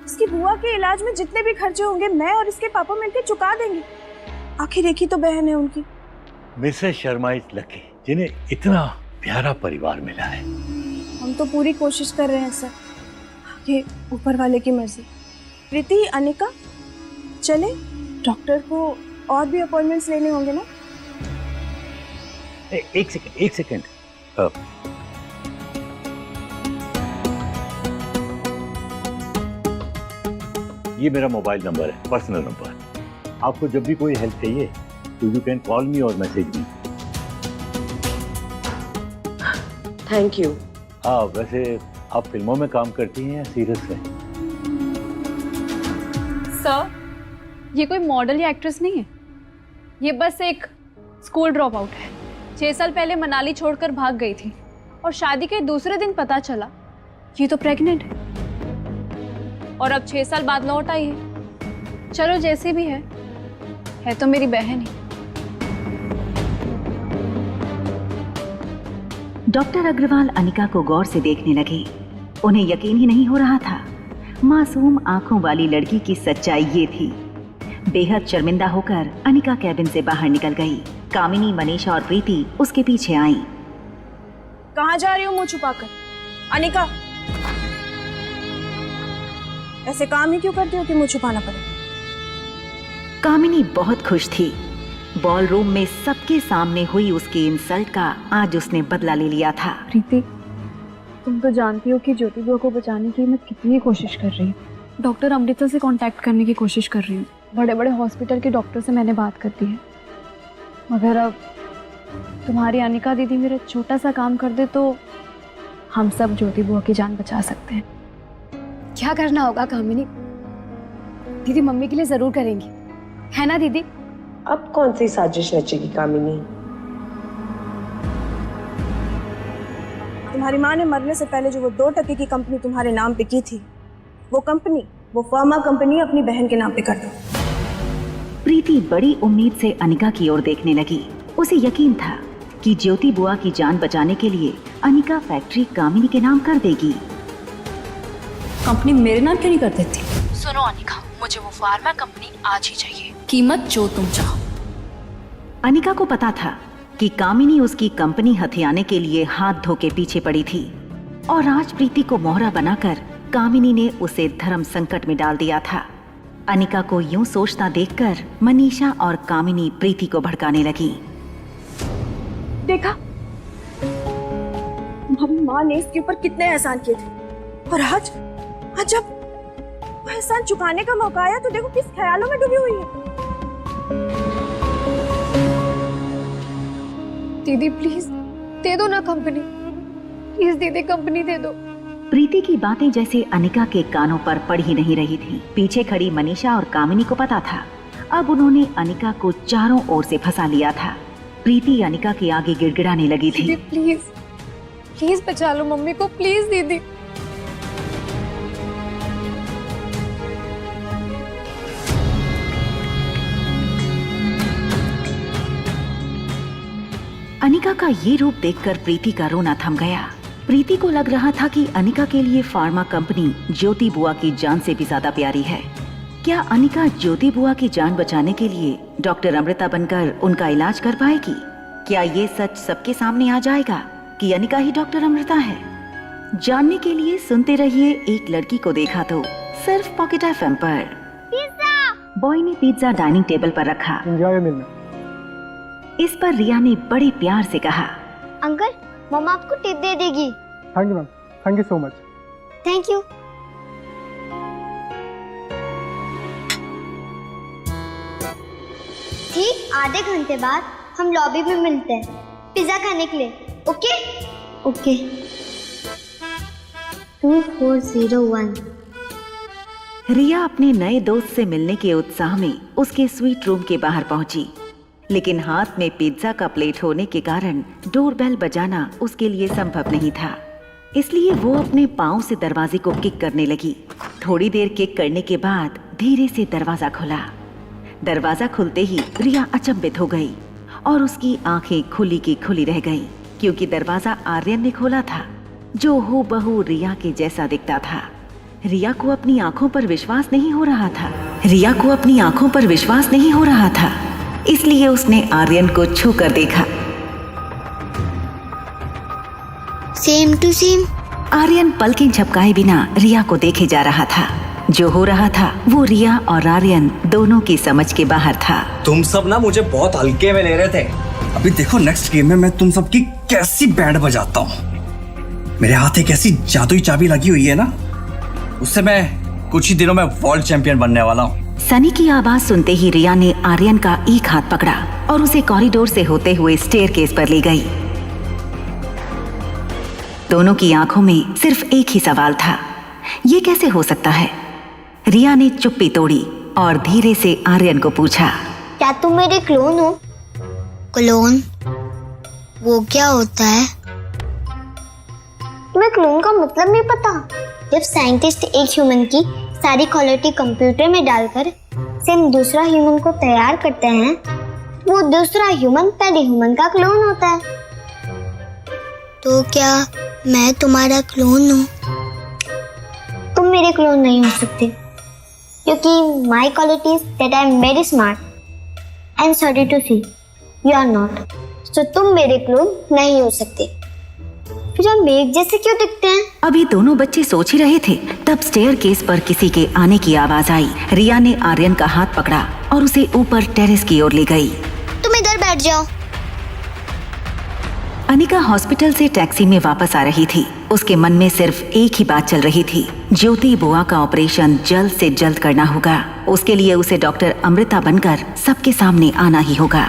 इसकी बुआ के इलाज में जितने भी खर्चे होंगे मैं और इसके पापा मिलकर चुका देंगे। आखिर एक ही तो बहन है उनकी। मिसेस शर्मा इज लकी जिन्हें इतना प्यारा परिवार मिला है। हम तो पूरी कोशिश कर रहे हैं सर, ये ऊपर वाले की मर्जी। प्रीति, अनिका, चले, डॉक्टर को और भी अपॉइंटमेंट्स लेने होंगे ना? एक सेकंड। ये मेरा मोबाइल नंबर है, पर्सनल नंबर। आपको जब भी कोई हेल्प चाहिए तो यू कैन कॉल मी और मैसेज मी। Thank you. हाँ, वैसे आप फिल्मों में काम करती हैं या सीरियल्स में? सर, ये कोई मॉडल या एक्ट्रेस नहीं है, ये बस एक स्कूल ड्रॉप आउट है। 6 साल पहले मनाली छोड़कर भाग गई थी और शादी के दूसरे दिन पता चला ये तो प्रेग्नेंट है और अब 6 साल बाद लौट आई है। चलो जैसे भी है तो मेरी बहन ही। डॉक्टर अग्रवाल अनिका को गौर से देखने लगे। उन्हें यकीन ही नहीं हो रहा था। मासूम आंखों वाली लड़की की सच्चाई ये थी। बेहद शर्मिंदा होकर अनिका कैबिन से बाहर निकल गई। कामिनी, मनीषा और प्रीति उसके पीछे आईं। कहाँ जा रही हो मुंह छुपाकर? अनिका, ऐसे काम ही क्यों करती हो कि मुंह छुपाना पड़े? कामिनी बहुत खुश थी। बॉल रूम में सबके सामने हुई उसकी इंसल्ट का आज उसने बदला ले लिया था। प्रीति, तुम तो जानती हो कि ज्योति बुआ को बचाने की मैं कितनी कोशिश कर रही हूँ। डॉक्टर अमृता से कांटेक्ट करने की कोशिश कर रही हूँ। बड़े बड़े हॉस्पिटल के डॉक्टर से मैंने बात कर दी है, मगर अब तुम्हारी अनिका दीदी मेरा छोटा सा काम कर दे तो हम सब ज्योति बुआ की जान बचा सकते हैं। क्या करना होगा कामिनी, दीदी मम्मी के लिए जरूर करेंगी, है ना दीदी? अब कौन सी साजिश रचेगी कामिनी? तुम्हारी माँ ने मरने से पहले जो वो 2% की कंपनी तुम्हारे नाम पे की थी, वो कंपनी, वो फार्मा कंपनी अपनी बहन के नाम पे कर दो। प्रीति बड़ी उम्मीद से अनिका की ओर देखने लगी। उसे यकीन था कि ज्योति बुआ की जान बचाने के लिए अनिका फैक्ट्री कामिनी के नाम कर देगी। कंपनी मेरे नाम क्यों नहीं कर देती? सुनो अनिका, मुझे वो फार्मा कंपनी आज ही चाहिए, कीमत जो तुम चाहो। अनिका को पता था कि कामिनी उसकी कंपनी हथियाने के लिए हाथ धो के पीछे पड़ी थी और आज प्रीति को मोहरा बनाकर कामिनी ने उसे धर्म संकट में डाल दिया था। अनिका को यूं सोचता देखकर मनीषा और कामिनी प्रीति को भड़काने लगी। देखा, तुम्हारी माँ ने इसके ऊपर कितने एहसान किए थे, और आज जब वो एहसान चुकाने का मौका आया तो देखो किस ख्यालों में डूबी हुई है। दीदी प्लीज दे दो ना कंपनी, प्लीज दीदी कंपनी दे दो। प्रीति की बातें जैसे अनिका के कानों पर पड़ ही नहीं रही थी। पीछे खड़ी मनीषा और कामिनी को पता था अब उन्होंने अनिका को चारों ओर से फंसा लिया था। प्रीति अनिका के आगे गिड़गिड़ाने लगी थी। दीदी प्लीज प्लीज बचा लो मम्मी को, प्लीज दीदी। अनिका का ये रूप देखकर प्रीति का रोना थम गया। प्रीति को लग रहा था कि अनिका के लिए फार्मा कंपनी ज्योति बुआ की जान से भी ज्यादा प्यारी है। क्या अनिका ज्योति बुआ की जान बचाने के लिए डॉक्टर अमृता बनकर उनका इलाज कर पाएगी? क्या ये सच सबके सामने आ जाएगा कि अनिका ही डॉक्टर अमृता है? जानने के लिए सुनते रहिए एक लड़की को देखा तो, सिर्फ पॉकेट FM पर। बॉय ने पिज्जा डाइनिंग टेबल पर रखा। इस पर रिया ने बड़े प्यार से कहा, अंकल मम्मा आपको टिप दे देगी। Thank you ma'am, thank you so much. Thank you. ठीक आधे घंटे बाद हम लॉबी में मिलते हैं पिज्जा खाने के लिए। Okay okay. 2401। रिया अपने नए दोस्त से मिलने के उत्साह में उसके स्वीट रूम के बाहर पहुंची, लेकिन हाथ में पिज्जा का प्लेट होने के कारण डोरबेल बजाना उसके लिए संभव नहीं था। इसलिए वो अपने पाँव से दरवाजे को किक करने लगी। थोड़ी देर किक करने के बाद धीरे से दरवाजा खुला। दरवाजा खुलते ही रिया अचंभित हो गई और उसकी आंखें खुली की खुली रह गईं, क्योंकि दरवाजा आर्यन ने खोला था, जो हूबहू रिया के जैसा दिखता था। रिया को अपनी आंखों पर विश्वास नहीं हो रहा था। रिया को अपनी आंखों पर विश्वास नहीं हो रहा था, इसलिए उसने आर्यन को छू कर देखा। Same to same. आर्यन पलकें झपकाए बिना रिया को देखे जा रहा था। जो हो रहा था वो रिया और आर्यन दोनों की समझ के बाहर था। तुम सब ना मुझे बहुत हल्के में ले रहे थे। अभी देखो नेक्स्ट गेम में मैं तुम सबकी कैसी बैंड बजाता हूँ। मेरे हाथ एक ऐसी जादुई चाबी लगी हुई है ना, उससे मैं कुछ ही दिनों में वर्ल्ड चैंपियन बनने वाला हूँ। सनी की आवाज सुनते ही रिया ने आर्यन का एक हाथ पकड़ा और उसे कॉरिडोर से होते हुए स्टेयरकेस पर ले गई। दोनों की आंखों में सिर्फ एक ही सवाल था, ये कैसे हो सकता है? रिया ने चुप्पी तोड़ी और धीरे से आर्यन को पूछा, क्या तुम मेरे क्लोन हो? क्लोन? वो क्या होता है? तुम्हें क्लोन का मतलब नहीं पता? जब साइंटिस्ट एक ह्यूमन की सारी क्वालिटी कंप्यूटर में डालकर सेम दूसरा ह्यूमन को तैयार करते हैं, वो दूसरा ह्यूमन पहले ह्यूमन का क्लोन होता है। तो क्या मैं तुम्हारा क्लोन हूँ? तुम मेरे क्लोन नहीं हो सकते, क्योंकि my qualities that I am very smart. I am sorry to see you are not. तो तुम मेरे क्लोन नहीं हो सकते। फिर हम एक जैसे क्यों दिखते हैं? अभी दोनों बच्चे सोच ही रहे थे, तब स्टेयरकेस पर किसी के आने की आवाज आई। रिया ने आर्यन का हाथ पकड़ा और उसे ऊपर टेरेस की ओर ले गई। तुम इधर बैठ जाओ। अनिका हॉस्पिटल से टैक्सी में वापस आ रही थी। उसके मन में सिर्फ एक ही बात चल रही थी, ज्योति बुआ का ऑपरेशन जल्द से जल्द करना होगा। उसके लिए उसे डॉक्टर अमृता बनकर सबके सामने आना ही होगा।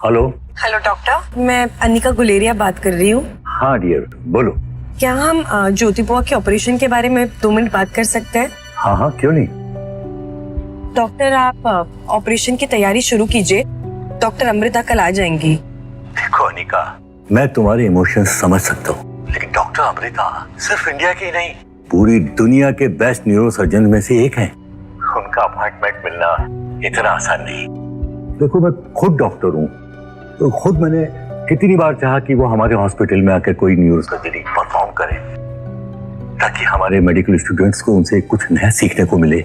हेलो। हेलो डॉक्टर, मैं अनिका गुलेरिया बात कर रही हूँ। हाँ डियर, बोलो। क्या हम ज्योति बुआ के ऑपरेशन के बारे में 2 मिनट बात कर सकते हैं? हाँ हाँ, क्यों नहीं। डॉक्टर, आप ऑपरेशन की तैयारी शुरू कीजिए। डॉक्टर अमृता कल आ जाएंगी। देखो अनिका, मैं तुम्हारे इमोशंस समझ सकता हूँ, लेकिन डॉक्टर अमृता सिर्फ इंडिया की नहीं, पूरी दुनिया के बेस्ट न्यूरो सर्जन में से एक हैं। उनका अपॉइंटमेंट मिलना इतना आसान नहीं। देखो, मैं खुद डॉक्टर हूँ, तो खुद मैंने कितनी बार चाहा कि वो हमारे हॉस्पिटल में आकर कोई न्यूरो सर्जरी परफॉर्म करे, ताकि हमारे मेडिकल स्टूडेंट्स को उनसे कुछ नया सीखने को मिले।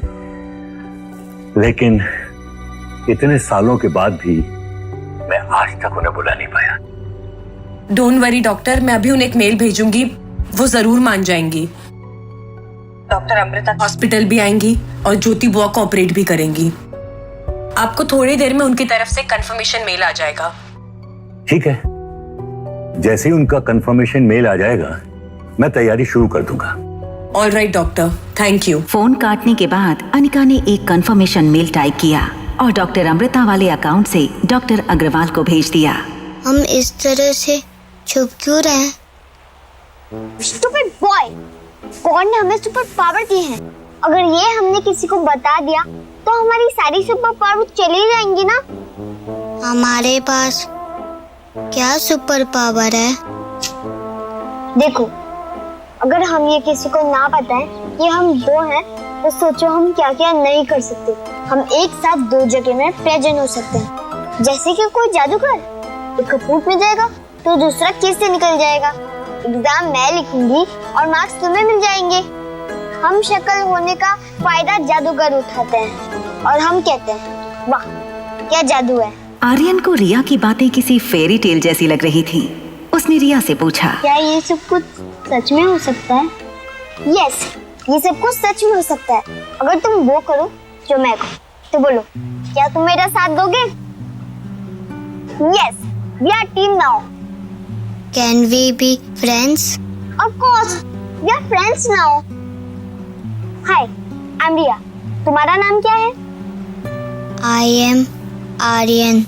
लेकिन इतने सालों के बाद भी मैं आज तक उन्हें बुला नहीं पाया। डोंट वरी डॉक्टर, मैं अभी उन्हें एक मेल भेजूंगी, वो जरूर मान जाएंगी। डॉक्टर अमृता हॉस्पिटल भी आएंगी और ज्योति बुआ को ऑपरेट भी करेंगी। आपको थोड़ी देर में उनकी तरफ से कंफर्मेशन मेल आ जाएगा। ठीक है, जैसे ही उनका कंफर्मेशन मेल आ जाएगा मैं तैयारी शुरू कर दूंगा। All right doctor, thank you. Phone काटने के बाद अनिका ने एक कंफर्मेशन मेल टाइप किया और डॉक्टर अमृता वाले अकाउंट से डॉक्टर अग्रवाल को भेज दिया। हम इस तरह से छुप क्यों रहे हैं? स्टूपिड बॉय, कौन ने हमें सुपर पावर दी है? अगर ये हमने किसी को बता दिया तो हमारी सारी सुपर पावर चली जाएंगी ना। हमारे पास क्या सुपर पावर है? देखो, अगर हम ये किसी को ना बताएं कि हम 2 हैं, तो सोचो हम क्या क्या नहीं कर सकते। हम एक साथ 2 जगह में प्रेजेंट हो सकते हैं। जैसे कि कोई जादूगर एक कपूट में जाएगा तो दूसरा केस से निकल जाएगा। एग्जाम मैं लिखूंगी और मार्क्स तुम्हें मिल जाएंगे। हम शक्ल होने का फायदा जादूगर उठाते हैं और हम कहते हैं वाह क्या जादू है। आर्यन को रिया की बातें किसी फेरी टेल जैसी लग रही थी। उसने रिया से पूछा, क्या ये सब कुछ सच में हो सकता है? यस, ये सब कुछ सच में हो सकता है अगर तुम वो करो जो मैं कहूँ। तो बोलो, क्या तुम मेरा साथ दोगे? Yes, we are team now. Can we be friends? Of course, we are friends now. Hi, I am Riya. तुम्हारा नाम क्या है? I am Aryan,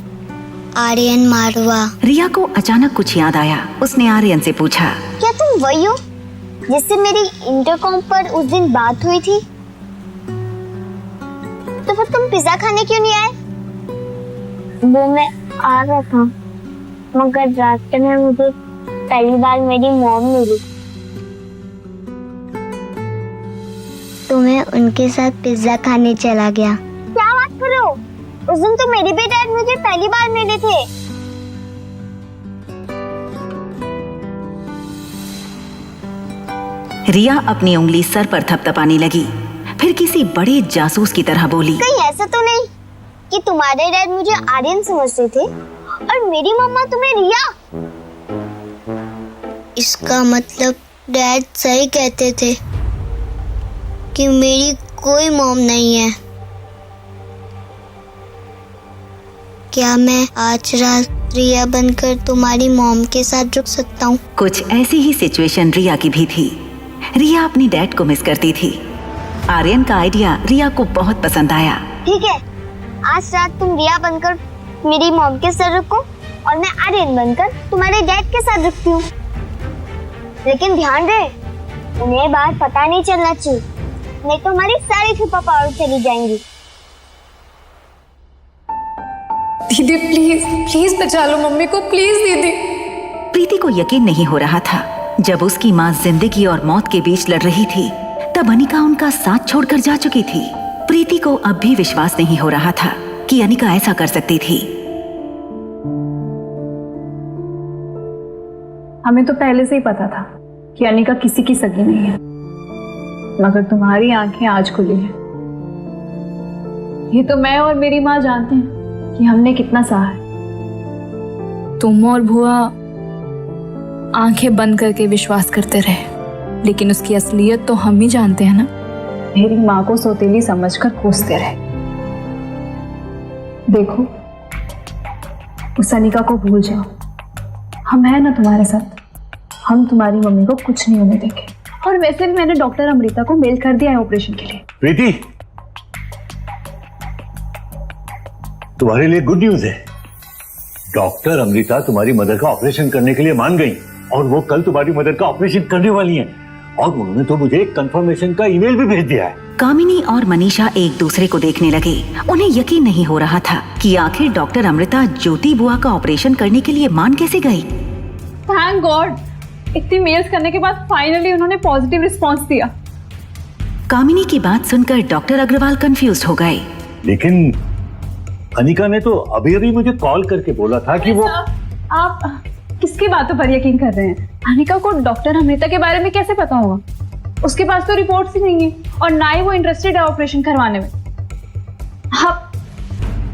Aryan Marwah. रिया को अचानक कुछ याद आया। उसने आर्यन से पूछा, क्या तुम वही हो जिससे मेरी इंटरकॉम पर उस दिन बात हुई थी? तो फिर तुम पिज्जा खाने क्यों नहीं आए? वो मैं आ रहा था, मगर रास्ते में मुझे पहली बार मेरी मॉम मिली, तो मैं उनके साथ पिज्जा खाने चला गया। क्या बात कर रहे हो? उस दिन तो मेरी भी डैड मुझे पहली बार मिले थे। रिया अपनी उंगली सर पर थपथपाने लगी, फिर किसी बड़े जासूस की तरह बोली, कहीं ऐसा तो नहीं कि तुम्हारे डैड मुझे आर्यन समझते थे और मेरी मम्मा तुम्हें रिया? इसका मतलब डैड सही कहते थे कि मेरी कोई मॉम नहीं है। क्या मैं आज रात रिया बनकर तुम्हारी मॉम के साथ रुक सकता हूँ? कुछ ऐसी ही सिचुएशन रिया की भी थी। रिया अपनी डैड को मिस करती थी। आर्यन का आइडिया रिया को बहुत पसंद आया। ठीक है, आज रात तुम रिया बनकर मेरी मॉम के साथ रुको और मैं आर्यन बनकर तुम्हारे डैड के साथ रुकती हूँ। लेकिन ध्यान रहे, उन्हें बात पता नहीं चलना चाहिए, नहीं तो हमारी सारी सुपर पावर चली जाएंगी। दीदी प्लीज प्लीज बचा लो मम्मी को, प्लीज दीदी। प्रीति को यकीन नहीं हो रहा था। जब उसकी माँ जिंदगी और मौत के बीच लड़ रही थी, तब अनिका उनका साथ छोड़कर जा चुकी थी। प्रीति को अब भी विश्वास नहीं हो रहा था कि अनिका ऐसा कर सकती थी। हमें तो पहले से ही पता था कि अनिका किसी की सगी नहीं है, मगर तुम्हारी आंखें आज खुली हैं। ये तो मैं और मेरी माँ जानते हैं कि हमने कितना सहा है। तुम और भुआ आंखें बंद करके विश्वास करते रहे, लेकिन उसकी असलियत तो हम ही जानते हैं ना। मेरी माँ को सौतेली समझकर कोसते रहे। देखो, उस अनिका को भूल जाओ। हम हैं ना तुम्हारे साथ। हम तुम्हारी मम्मी को कुछ नहीं होने देंगे। और वैसे भी मैंने डॉक्टर अमृता को मेल कर दिया है ऑपरेशन के लिए। प्रीति, तुम्हारे लिए गुड न्यूज है। डॉक्टर अमृता तुम्हारी मदर का ऑपरेशन करने के लिए मान गई। और वो कल तुम्हारी मदर का ऑपरेशन करने वाली हैं। और उन्होंने तो मुझे कंफर्मेशन का ईमेल भी भेज दिया है। कामिनी और मनीषा एक दूसरे को देखने लगे। उन्हें यकीन नहीं हो रहा था कि आखिर डॉक्टर अमृता ज्योति बुआ का ऑपरेशन करने के लिए मान कैसे गई। थैंक गॉड, इतनी मेल्स करने के बाद फाइनली उन्होंने पॉजिटिव रिस्पांस दिया। कामिनी की बात सुनकर डॉक्टर अग्रवाल कंफ्यूज हो गए। लेकिन अनिका ने तो अभी अभी मुझे कॉल करके बोला था कि वो। आप किसकी बातों पर यकीन कर रहे हैं? अनिका को डॉक्टर अमृता के बारे में कैसे पता होगा? उसके पास तो रिपोर्ट्स ही नहीं है और ना ही वो इंटरेस्टेड है ऑपरेशन करवाने में।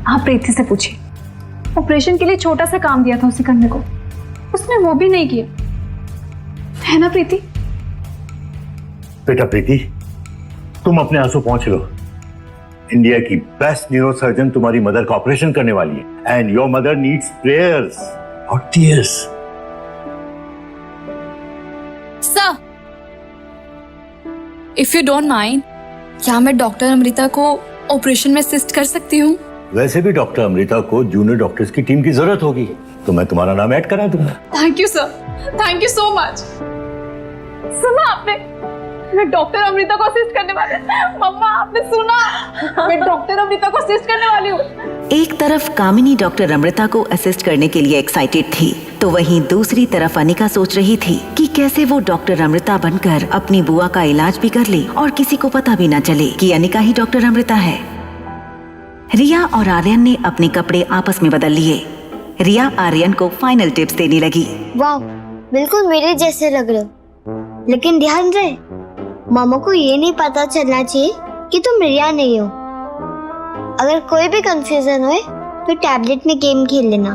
आप प्रीति से पूछिए, ऑपरेशन के लिए छोटा सा काम दिया था उसे करने को, उसने वो भी नहीं किया, है ना प्रीति? बेटा प्रीति, तुम अपने आंसू पहुंच लो। इंडिया की बेस्ट न्यूरोसर्जन तुम्हारी मदर का ऑपरेशन करने वाली है and your mother needs prayers और tears. Sir, if you don't mind, क्या मैं डॉक्टर अमृता को ऑपरेशन में असिस्ट कर सकती हूँ? वैसे भी डॉक्टर अमृता को जूनियर डॉक्टर्स की टीम की जरूरत होगी, तो मैं तुम्हारा नाम ऐड करा दूंगा। Thank you sir, thank you so much. सुना आपने? मैं डॉक्टर अमृता को असिस्ट करने वाली। मम्मा आपने सुना? मैं डॉक्टर अमृता को असिस्ट करने वाली हूँ। एक तरफ कामिनी डॉक्टर अमृता को असिस्ट करने के लिए एक्साइटेड थी, तो वहीं दूसरी तरफ अनिका सोच रही थी कि कैसे वो डॉक्टर अमृता बनकर अपनी बुआ का इलाज भी कर ले और किसी को पता भी न चले कि अनिका ही डॉक्टर अमृता है। रिया और आर्यन ने अपने कपड़े आपस में बदल लिए। रिया आर्यन को फाइनल टिप्स देने लगी। वाह, बिल्कुल मेरे जैसे लग रहे हो, लेकिन ध्यान रहे मामा को ये नहीं पता चलना चाहिए कि तुम रिया नहीं हो। अगर कोई भी कंफ्यूजन होए तो टैबलेट में गेम खेल लेना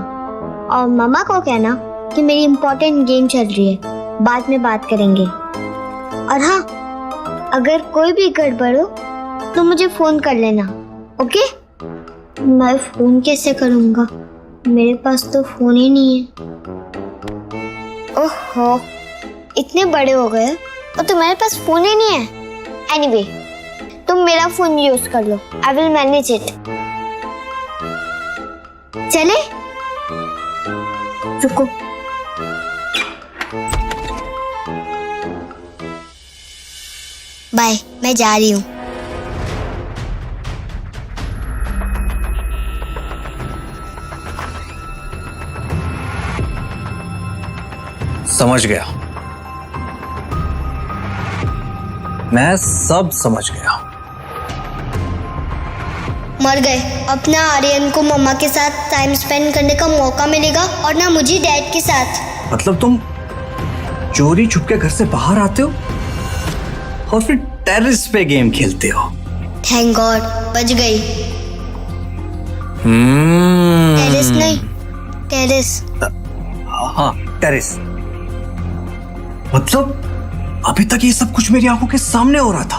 और मामा को कहना कि मेरी इम्पोर्टेंट गेम चल रही है, बाद में बात करेंगे। और हाँ, अगर कोई भी गड़बड़ हो तो मुझे फोन कर लेना, ओके? मैं फोन कैसे करूँगा, मेरे पास तो फोन ही नहीं है। ओहो, इतने बड़े हो गए और तुम्हारे पास फोन ही नहीं है। एनीवे, तुम मेरा फोन यूज कर लो, आई विल मैनेज इट। चले? रुको, बाय, मैं जा रही हूँ। समझ गया, मैं सब समझ गया। मर गए। अपना आर्यन को मम्मा के साथ टाइम स्पेंड करने का मौका मिलेगा और ना मुझे डैड के साथ। मतलब तुम चोरी छुप के घर से बाहर आते हो और फिर टेरेस पे गेम खेलते हो। थैंक गॉड, बच गई। टेरेस नहीं, टेरेस। हाँ, टेरेस। मतलब अभी तक ये सब कुछ मेरी आंखों के सामने हो रहा था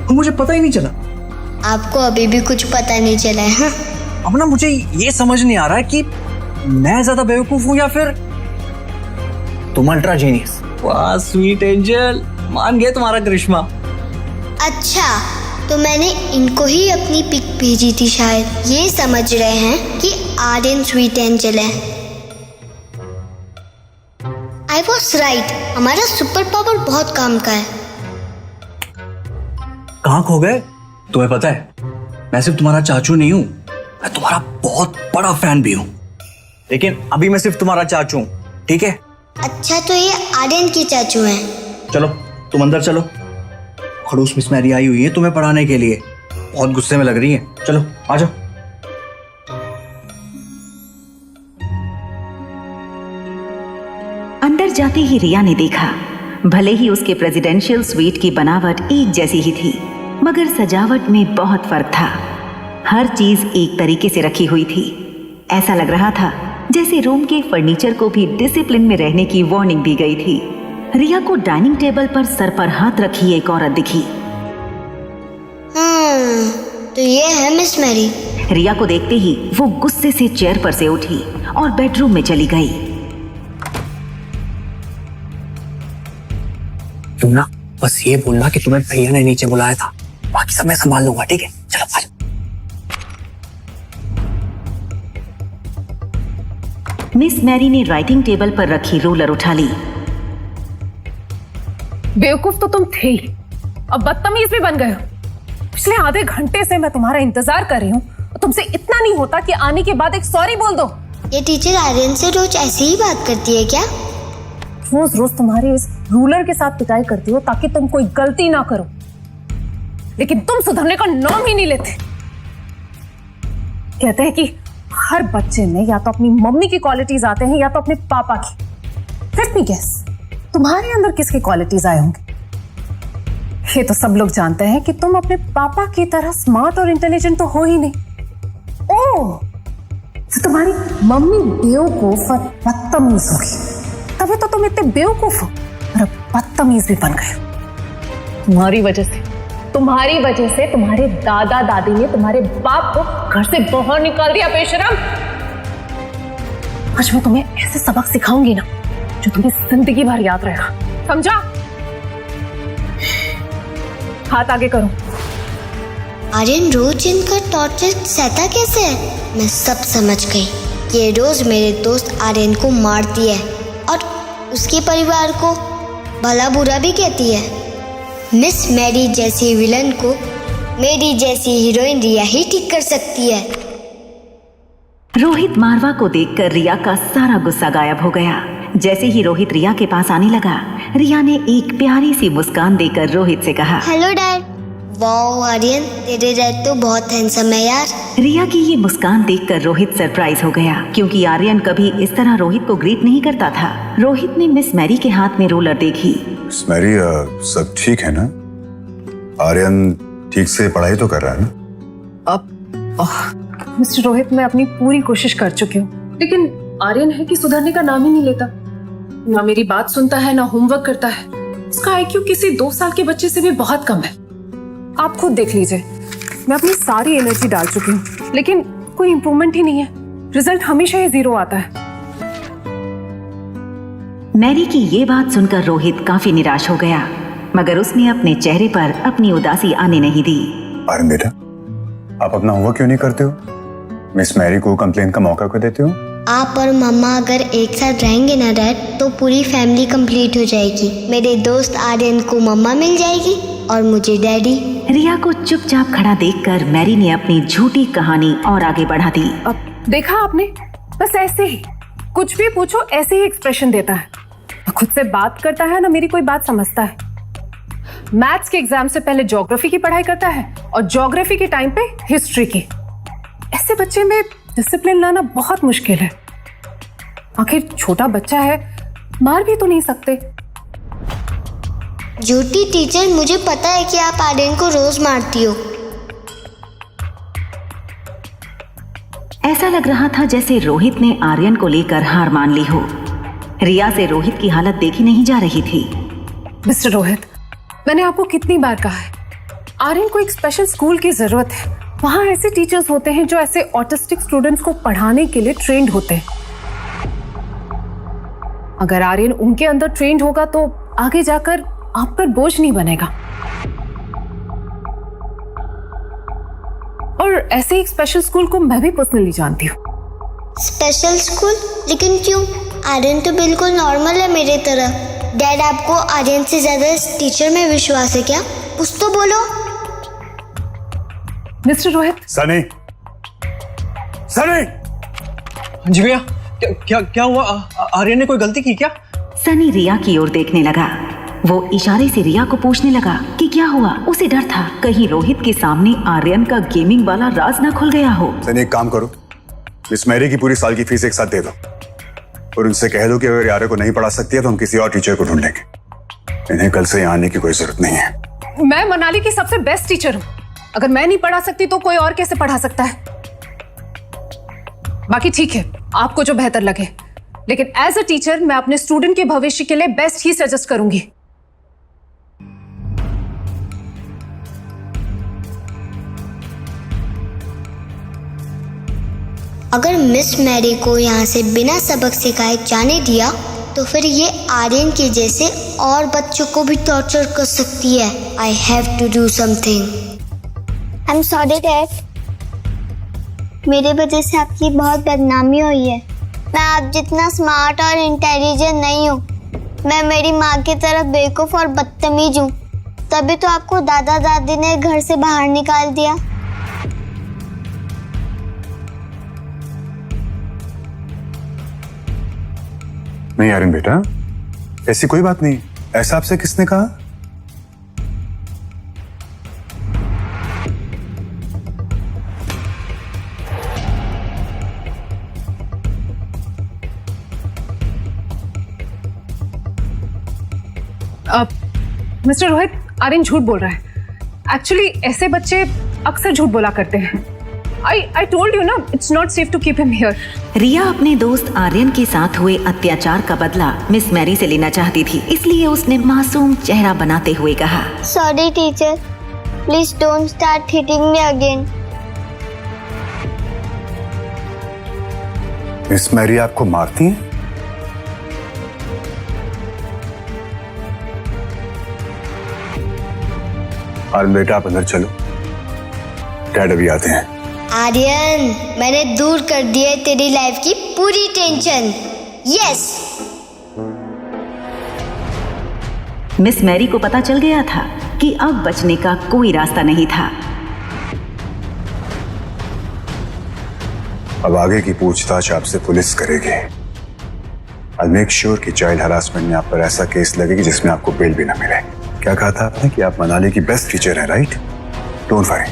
और मुझे पता ही नहीं चला। आपको अभी भी कुछ पता नहीं चला है? हाँ? अब ना मुझे ये समझ नहीं आ रहा है कि मैं ज्यादा बेवकूफ हूं या फिर तुम अल्ट्रा जीनियस। वाह स्वीट एंजल, मान गए तुम्हारा करिश्मा। अच्छा, तो मैंने इनको ही अपनी पिक भेजी थी, शायद ये समझ रहे हैं कि आर्यन स्वीट एंजल है। I was right, हमारा सुपर पावर बहुत काम का है। कहाँ खो गए? तुम्हें पता है, मैं सिर्फ तुम्हारा चाचू नहीं हूँ, मैं तुम्हारा बहुत बड़ा फैन भी हूँ। लेकिन अभी मैं सिर्फ तुम्हारा चाचू हूँ, ठीक है? अच्छा, तो ये आर्यन की चाचू हैं। चलो तुम अंदर चलो, खड़ूस मिस मैरी आई हुई है तुम्हें पढ़ाने के लिए, बहुत गुस्से में लग रही है। चलो आ जाओ। अंदर जाते ही रिया ने देखा, भले ही उसके प्रेसिडेंशियल स्वीट की बनावट एक जैसी ही थी, मगर सजावट में बहुत फर्क था। हर चीज एक तरीके से रखी हुई थी। ऐसा लग रहा था जैसे रूम के फर्नीचर को भी डिसिप्लिन में रहने की वार्निंग दी गई थी। रिया को डाइनिंग टेबल पर सर पर हाथ रखी एक औरत दिखी। तो ये है मिस मैरी। रिया को देखते ही वो गुस्से से चेयर पर से उठी और बेडरूम में चली गई। तुम ना बस ये बोलना कि तुम्हें भैया ने नीचे बुलाया था, बाकी सब मैं संभाल लूंगा, ठीक है? चलो आ जाओ। मिस मैरी ने राइटिंग टेबल पर रखी रूलर उठा ली। बेवकूफ तो तुम थे ही, अब बदतमीज भी बन गए हो। पिछले आधे घंटे से मैं तुम्हारा इंतजार कर रही हूँ, तुमसे इतना नहीं होता कि आने के बाद एक सॉरी बोल दो। ये टीचर आर्यन से रोज ऐसी ही बात करती है क्या? रोज रोज तुम्हारे इस रूलर के साथ पिटाई करती हो ताकि तुम कोई गलती ना करो, लेकिन तुम सुधरने का नाम ही नहीं लेते। कहते हैं कि हर बच्चे में या तो अपनी मम्मी की क्वालिटीज आते हैं या तो अपने पापा की। लेट मी गेस, तुम्हारे अंदर किसकी क्वालिटीज आए होंगे? ये तो सब लोग जानते हैं कि तुम अपने पापा की तरह स्मार्ट और इंटेलिजेंट तो हो ही नहीं। ओह, तो तुम्हारी मम्मी बेवकूफ और बदतमीज होगी, तभी तो तुम इतने बेवकूफ हो और अब बदतमीज भी बन गए। तुम्हारी वजह से तुम्हारे दादा दादी ने तुम्हारे बाप को घर से बाहर निकाल दिया। बेशरम, आज मैं तुम्हें ऐसे सबक सिखाऊंगी ना जो तुम्हें जिंदगी भर याद रहेगा, समझा? हाथ आगे करो। आर्यन रोज इनका टॉर्चर सहता कैसे है? मैं सब समझ गई। ये रोज मेरे दोस्त आर्यन को मारती है और उसके परिवार को भला बुरा भी कहती है। मिस मैरी जैसी विलन को मेरी जैसी हीरोइन रिया ही ठीक कर सकती है। रोहित मारवा को देखकर रिया का सारा गुस्सा गायब हो गया। जैसे ही रोहित रिया के पास आने लगा, रिया ने एक प्यारी सी मुस्कान देकर रोहित से कहा, हेलो डैड। वाओ आर्यन, तेरे डैड तो बहुत हैंडसम है यार। रिया की ये मुस्कान देखकर रोहित सरप्राइज हो गया, क्योंकि आर्यन कभी इस तरह रोहित को ग्रीट नहीं करता था। रोहित ने मिस मैरी के हाथ में रूलर देखी। मिस मैरी, सब ठीक है ना? आर्यन ठीक से पढ़ाई तो कर रहा है ना? अब मिस्टर रोहित, मैं अपनी पूरी कोशिश कर चुकी हूँ, लेकिन आर्यन है कि सुधरने का नाम ही नहीं लेता। ना मेरी बात सुनता है, ना होमवर्क करता है। उसका आईक्यू किसी 2 साल के बच्चे से भी बहुत कम है। आप खुद देख लीजिए, मैं अपनी सारी एनर्जी डाल चुकी हूँ, लेकिन कोई इंप्रूवमेंट ही नहीं है। रिजल्ट हमेशा ही 0 आता है। मैरी की ये बात सुनकर रोहित काफी निराश हो गया, मगर उसने अपने चेहरे पर अपनी उदासी आने नहीं दी। आर्यन बेटा, आप अपना होमवर्क क्यों नहीं करते हो? मिस मैरी को कंप्लेन का मौका क्यों देते हो? आप और मम्मा अगर एक साथ रहेंगे ना डैड, तो पूरी फैमिली कंप्लीट हो जाएगी। मेरे दोस्त आर्यन को मम्मा मिल जाएगी और मुझे डैडी। रिया को चुपचाप खड़ा देखकर मैरी ने अपनी झूठी कहानी और आगे बढ़ा दी। अब देखा आपने, बस ऐसे ही कुछ भी पूछो ऐसे ही एक्सप्रेशन देता है। खुद से बात करता है ना मेरी कोई बात समझता है। मैथ्स के एग्जाम से पहले ज्योग्राफी की पढ़ाई करता है और ज्योग्राफी के टाइम पे हिस्ट्री की। ऐसे बच्चे में डिसिप्लिन लाना बहुत मुश्किल है। आखिर छोटा बच्चा है, मार भी तो नहीं सकते। झूठी टीचर, मुझे पता है कि आप आर्यन को रोज मारती हो। ऐसा लग रहा था जैसे रोहित ने आर्यन को लेकर हार मान ली हो। रिया से रोहित की हालत देखी नहीं जा रही थी। मिस्टर रोहित, मैंने आपको कितनी बार कहा है, आर्यन को एक स्पेशल स्कूल की जरूरत है। वहाँ ऐसे टीचर्स होते हैं जो ऐसे ऑटिस्टिक स्टूडेंट्स को पढ़ाने के लिए ट्रेंड होते हैं। अगर आर्यन उनके अंदर ट्रेंड होगा तो आगे जाकर आप पर बोझ नहीं बनेगा। और ऐसे एक स्पेशल स्कूल को मैं भी पर्सनली जानती हूँ। Special school? लेकिन क्यों? आर्यन तो बिल्कुल नॉर्मल है मेरे तरह। डैड, आपको आर्यन से ज्यादा इस टीचर में विश्वास है क्या? कुछ तो बोलो। मिस्टर रोहित। सनी, जी भैया, क्या हुआ? आर्यन ने कोई गलती की क्या? सनी रिया की ओर देखने लगा। वो इशारे से रिया को पूछने लगा कि क्या हुआ। उसे डर था कहीं रोहित के सामने आर्यन का गेमिंग वाला राज ना खुल गया हो। सनी, एक काम करो, मिस मैरी की पूरी साल की फीस एक साथ दे दो और उनसे कह दो कि अगर यारे को नहीं पढ़ा सकती है तो हम किसी और टीचर को ढूंढ लेंगे। इन्हें कल से यहाँ आने की कोई जरूरत नहीं है। मैं मनाली की सबसे बेस्ट टीचर हूँ। अगर मैं नहीं पढ़ा सकती तो कोई और कैसे पढ़ा सकता है? बाकी ठीक है, आपको जो बेहतर लगे, लेकिन एज अ टीचर मैं अपने स्टूडेंट के भविष्य के लिए बेस्ट ही सजेस्ट करूंगी। अगर मिस मैरी को यहाँ से बिना सबक सिखाए जाने दिया तो फिर ये आर्यन के जैसे और बच्चों को भी टॉर्चर कर सकती है। I have to do something. I am sorry dad, मेरे वजह से आपकी बहुत बदनामी हुई है। मैं आप जितना स्मार्ट और इंटेलिजेंट नहीं हूँ। मैं मेरी माँ की तरह बेवकूफ और बदतमीज हूँ। तभी तो आपको दादा दादी ने घर से बाहर निकाल दिया। नहीं आर्यन बेटा, ऐसी कोई बात नहीं। ऐसा आपसे किसने कहा? मिस्टर रोहित, आर्यन झूठ बोल रहा है। एक्चुअली ऐसे बच्चे अक्सर झूठ बोला करते हैं। I told you ना, it's not safe to keep him here. रिया अपने दोस्त आर्यन के साथ हुए अत्याचार का बदला मिस मैरी से लेना चाहती थी, इसलिए उसने मासूम चेहरा बनाते हुए कहा, sorry teacher, please don't start hitting me again. Miss Mary आपको मारती हैं? आर्यन बेटा, आप अंदर चलो, डैड अभी आते हैं। आर्यन, मैंने दूर कर दी है तेरी लाइफ की पूरी टेंशन। यस। मिस मैरी को पता चल गया था कि अब बचने का कोई रास्ता नहीं था। अब आगे की पूछताछ आपसे पुलिस करेगी। I'll make sure कि चाइल्ड हरासमेंट में आप पर ऐसा केस लगेगी जिसमें आपको बेल भी ना मिले। क्या कहा था आपने कि आप मनाली की बेस्ट टीचर हैं, राइट? डोंट वरी,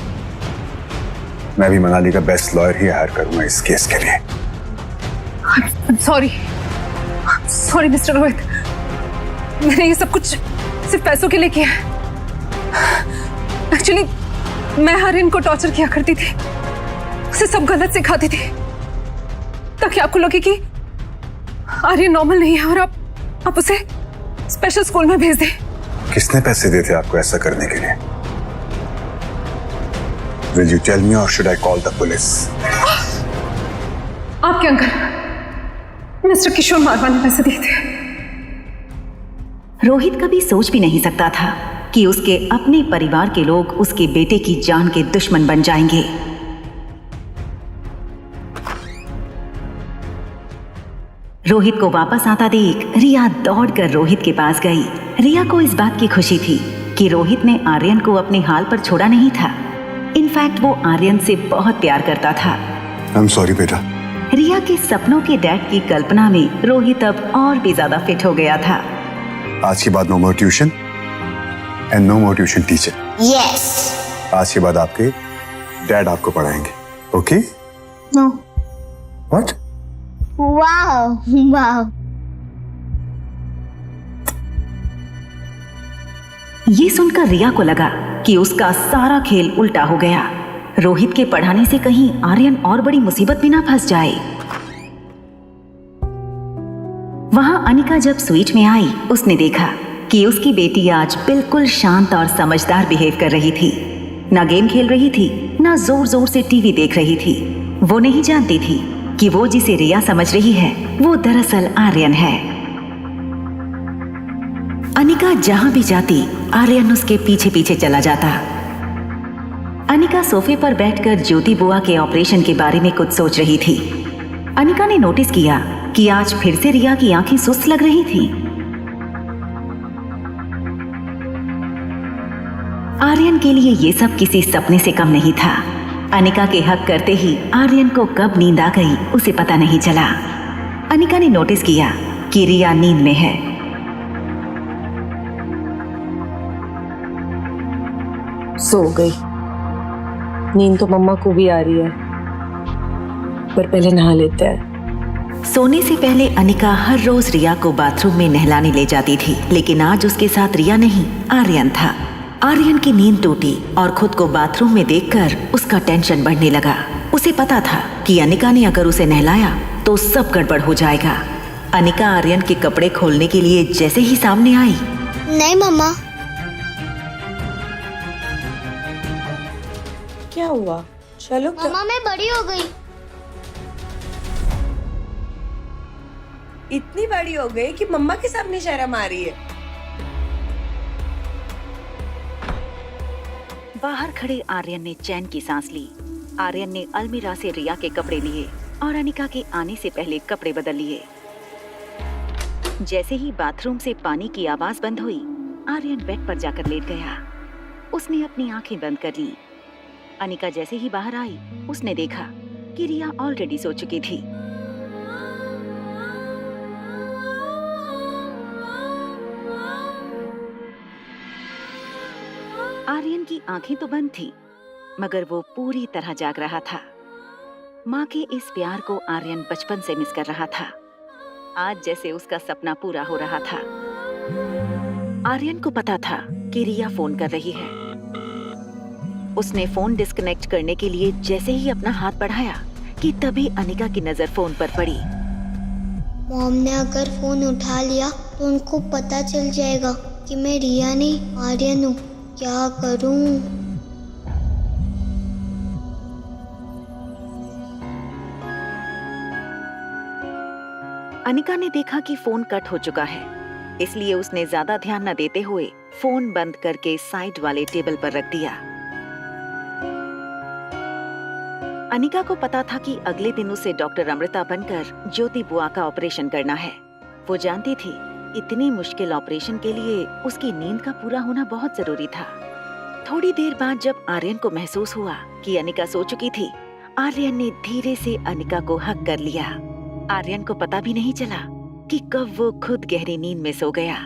मैं भी मनाली का बेस्ट लॉयर ही हायर करूंगा इस केस के लिए। सॉरी मिस्टर रोहित, मैंने ये सब कुछ सिर्फ पैसों के लिए किया है। एक्चुअली मैं आर्यन को टॉर्चर किया करती थी, उसे सब गलत सिखाती थी, ताकि आपको लगे कि आर्यन नॉर्मल नहीं है और आप उसे स्पेशल स्कूल में भेज दें। किसने पैसे दिए थे आपको ऐसा करने के लिए? Will you tell me or should I call the police? आपके अंकल मिस्टर किशोर मारवा ने पैसे दिए थे। रोहित कभी सोच भी नहीं सकता था कि उसके अपने परिवार के लोग उसके बेटे की जान के दुश्मन बन जाएंगे। रोहित को वापस आता देख रिया दौड़कर रोहित के पास गई। रिया को इस बात की खुशी थी कि रोहित ने आर्यन को अपने हाल पर छोड़ा नहीं था। इनफैक्ट वो आर्यन से बहुत प्यार करता था। I'm sorry बेटा। रिया के सपनों के डैड की कल्पना में रोहित अब और भी ज्यादा फिट हो गया था। आज के बाद no more tuition and no more tuition teacher. Yes. आज के बाद आपके डैड आपको पढ़ाएंगे, okay? No. What? Wow wow. ये सुनकर रिया को लगा कि उसका सारा खेल उल्टा हो गया। रोहित के पढ़ाने से कहीं आर्यन और बड़ी मुसीबत में ना फंस जाए। वहां अनिका जब स्वीट में आई, उसने देखा कि उसकी बेटी आज बिल्कुल शांत और समझदार बिहेव कर रही थी। ना गेम खेल रही थी, ना जोर जोर से टीवी देख रही थी। वो नहीं जानती थी कि वो जिसे रिया समझ रही है वो दरअसल आर्यन है। अनिका जहां भी जाती, आर्यन उसके पीछे पीछे चला जाता। अनिका सोफे पर बैठकर ज्योति बुआ के ऑपरेशन के बारे में कुछ सोच रही थी। अनिका ने नोटिस किया कि आज फिर से रिया की आंखें सुस्त लग रही थी। आर्यन के लिए ये सब किसी सपने से कम नहीं था। अनिका के हक करते ही आर्यन को कब नींद आ गई उसे पता नहीं चला। अनिका ने नोटिस किया कि रिया नींद में है। सो गई। नींद तो मम्मा को भी आ रही है, पर पहले नहा लेते हैं। सोने से पहले अनिका हर रोज रिया को बाथरूम में नहलाने ले जाती थी, लेकिन आज उसके साथ रिया नहीं, आर्यन था। आर्यन की नींद टूटी और खुद को बाथरूम में देखकर उसका टेंशन बढ़ने लगा। उसे पता था कि अनिका ने अगर उसे नहलाया तो सब गड़बड़ हो जाएगा। अनिका आर्यन के कपड़े खोलने के लिए जैसे ही सामने आई, नहीं मम्मा। क्या हुआ? चलो मम्मा मैं बड़ी हो गई। इतनी बड़ी हो गई कि मम्मा के सामने शर्म आ रही है। बाहर खड़े आर्यन ने चैन की सांस ली। आर्यन ने अलमीरा से रिया के कपड़े लिए और अनिका के आने से पहले कपड़े बदल लिए। जैसे ही बाथरूम से पानी की आवाज बंद हुई, आर्यन बेड पर जाकर लेट गया। उसने अपनी आंखें बंद कर ली। अनिका जैसे ही बाहर आई, उसने देखा कि रिया ऑलरेडी सो चुकी थी। आर्यन की आंखें तो बंद थी, मगर वो पूरी तरह जाग रहा था। माँ के इस प्यार को आर्यन बचपन से मिस कर रहा था। आज जैसे उसका सपना पूरा हो रहा था। आर्यन को पता था कि रिया फोन कर रही है। उसने फोन डिस्कनेक्ट करने के लिए जैसे ही अपना हाथ बढ़ाया कि तभी अनिका की नजर फोन पर पड़ी। मॉम ने अगर फोन उठा लिया तो उनको पता चल जाएगा कि मैं रिया नहीं आर्यन हूँ। क्या करूँ? अनिका ने देखा कि फोन कट हो चुका है, इसलिए उसने ज्यादा ध्यान न देते हुए फोन बंद करके साइड वाले टेबल पर रख दिया। अनिका को पता था कि अगले दिन उसे डॉक्टर अमृता बनकर ज्योति बुआ का ऑपरेशन करना है। वो जानती थी इतनी मुश्किल ऑपरेशन के लिए उसकी नींद का पूरा होना बहुत जरूरी था। थोड़ी देर बाद जब आर्यन को महसूस हुआ कि अनिका सो चुकी थी, आर्यन ने धीरे से अनिका को हक कर लिया। आर्यन को पता भी नहीं चला कि कब वो खुद गहरी नींद में सो गया।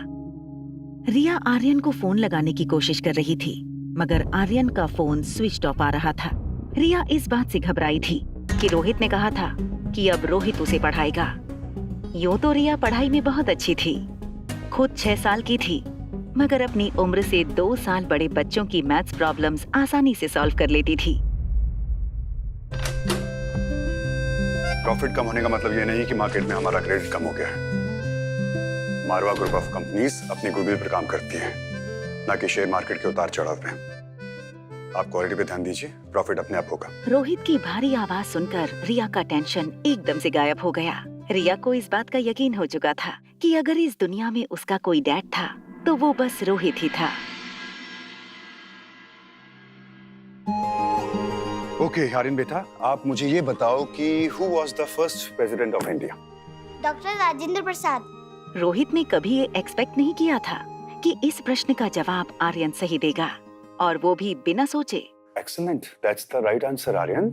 रिया आर्यन को फोन लगाने की कोशिश कर रही थी, मगर आर्यन का फोन स्विच ऑफ आ रहा था। रिया इस बात से घबराई थी कि रोहित ने कहा था कि अब रोहित उसे पढ़ाएगा। यूं तो रिया पढ़ाई में बहुत अच्छी थी, खुद 6 साल की थी, मगर अपनी उम्र से 2 साल बड़े बच्चों की मैथ्स प्रॉब्लम्स आसानी से सॉल्व कर लेती थी। प्रॉफिट कम होने का मतलब ये नहीं कि मार्केट में हमारा क्रेडिट कम हो गया है। मारवा ग्रुप ऑफ कंपनीज अपनी गुडविल पर काम करती हैं, ना कि शेयर मार्केट के उतार चढ़ाव पे। आप क्वालिटी पे ध्यान दीजिए, प्रॉफिट अपने आप होगा। रोहित की भारी आवाज सुनकर रिया का टेंशन एकदम से गायब हो गया। रिया को इस बात का यकीन हो चुका था कि अगर इस दुनिया में उसका कोई डैड था तो वो बस रोहित ही था। ओके आर्यन बेटा, आप मुझे ये बताओ कि who was the first president of India? Doctor Rajendra Prasad. Rohit ने कभी ये एक्सपेक्ट नहीं किया था कि इस प्रश्न का जवाब आर्यन सही देगा, और वो भी बिना सोचे। Excellent, that's the right answer Aryan.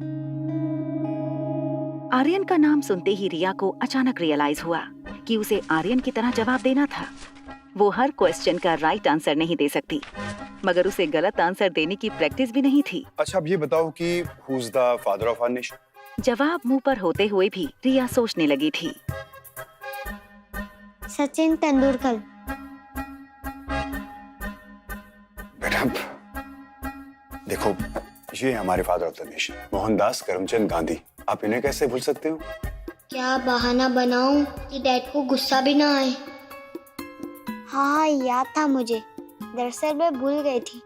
Aryan का नाम सुनते ही रिया को अचानक रियलाइज हुआ कि उसे आर्यन की तरह जवाब देना था। वो हर क्वेश्चन का राइट आंसर नहीं दे सकती, मगर उसे गलत आंसर देने की प्रैक्टिस भी नहीं थी। अच्छा, अब ये बताओ कि who is the father of our nation? जवाब मुंह पर होते हुए भी रिया सोचने लगी थी। सचिन तेंदुलकर। बेटा देखो, ये हमारे father of the nation Mohandas Karamchand Gandhi. आप इन्हें कैसे भूल सकते हो? क्या बहाना बनाऊं कि डैड को गुस्सा भी ना आए? हाँ, याद था मुझे, दरअसल मैं भूल गई थी।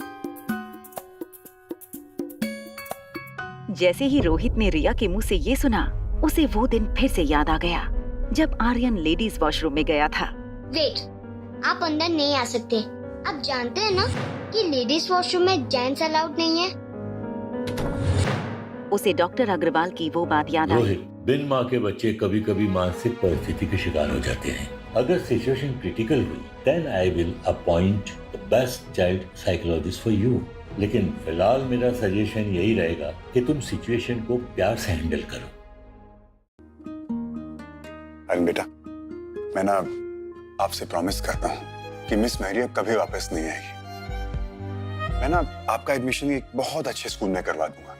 जैसे ही रोहित ने रिया के मुंह से ये सुना, उसे वो दिन फिर से याद आ गया जब आर्यन लेडीज वॉशरूम में गया था। वेट, आप अंदर नहीं आ सकते। आप जानते हैं ना कि लेडीज वॉशरूम में जेंट्स अलाउड नहीं है। उसे डॉक्टर अग्रवाल की वो बात याद आई। बिन माँ के बच्चे कभी कभी मानसिक परिस्थिति के शिकार हो जाते हैं। अगर सिचुएशन क्रिटिकल हुई, then I will appoint the best child psychologist for you. लेकिन फिलहाल मेरा सजेशन यही रहेगा कि तुम सिचुएशन को प्यार से हैंडल करो। अरे बेटा, मैं ना आपसे प्रॉमिस करता हूँ कि मिस मैरी अब कभी वापस नहीं आएगी। मैं ना आपका एडमिशन एक बहुत अच्छे स्कूल में करवा दूंगा,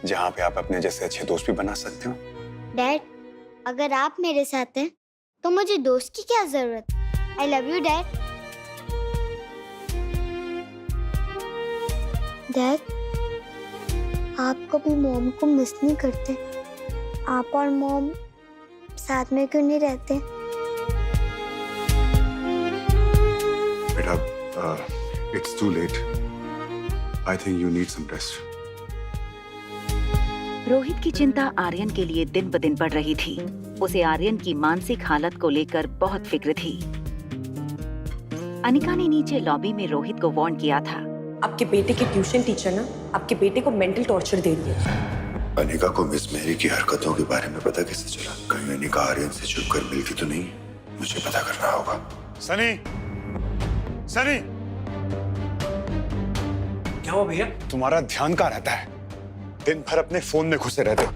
जहाँ पे आप अपने जैसे अच्छे दोस्त भी बना सकते हो। डैड, अगर आप मेरे साथ हैं तो मुझे दोस्त की क्या जरूरत? I love you dad. Dad, आप कभी मॉम को मिस नहीं करते? आप और मॉम साथ में क्यों नहीं रहते? बेटा, it's too late. I think you need some rest. Rohit की चिंता आर्यन के लिए दिन ब दिन बढ़ रही थी। उसे आर्यन की मानसिक हालत को लेकर बहुत फिक्र थी। अनिका ने नीचे लॉबी में रोहित को वार्न किया था। आपके बेटे के ट्यूशन टीचर ना आपके बेटे को मेंटल टॉर्चर दे रही है। अनिका को मिस मेहरी की हरकतों के बारे में पता कैसे चला? कहीं अनिका आर्यन से छुप कर मिलती तो नहीं? मुझे पता करना होगा। सनी, सनी, क्या हुआ भैया? तुम्हारा ध्यान कहाँ रहता है? दिन भर अपने फोन में घुसे रहते हो।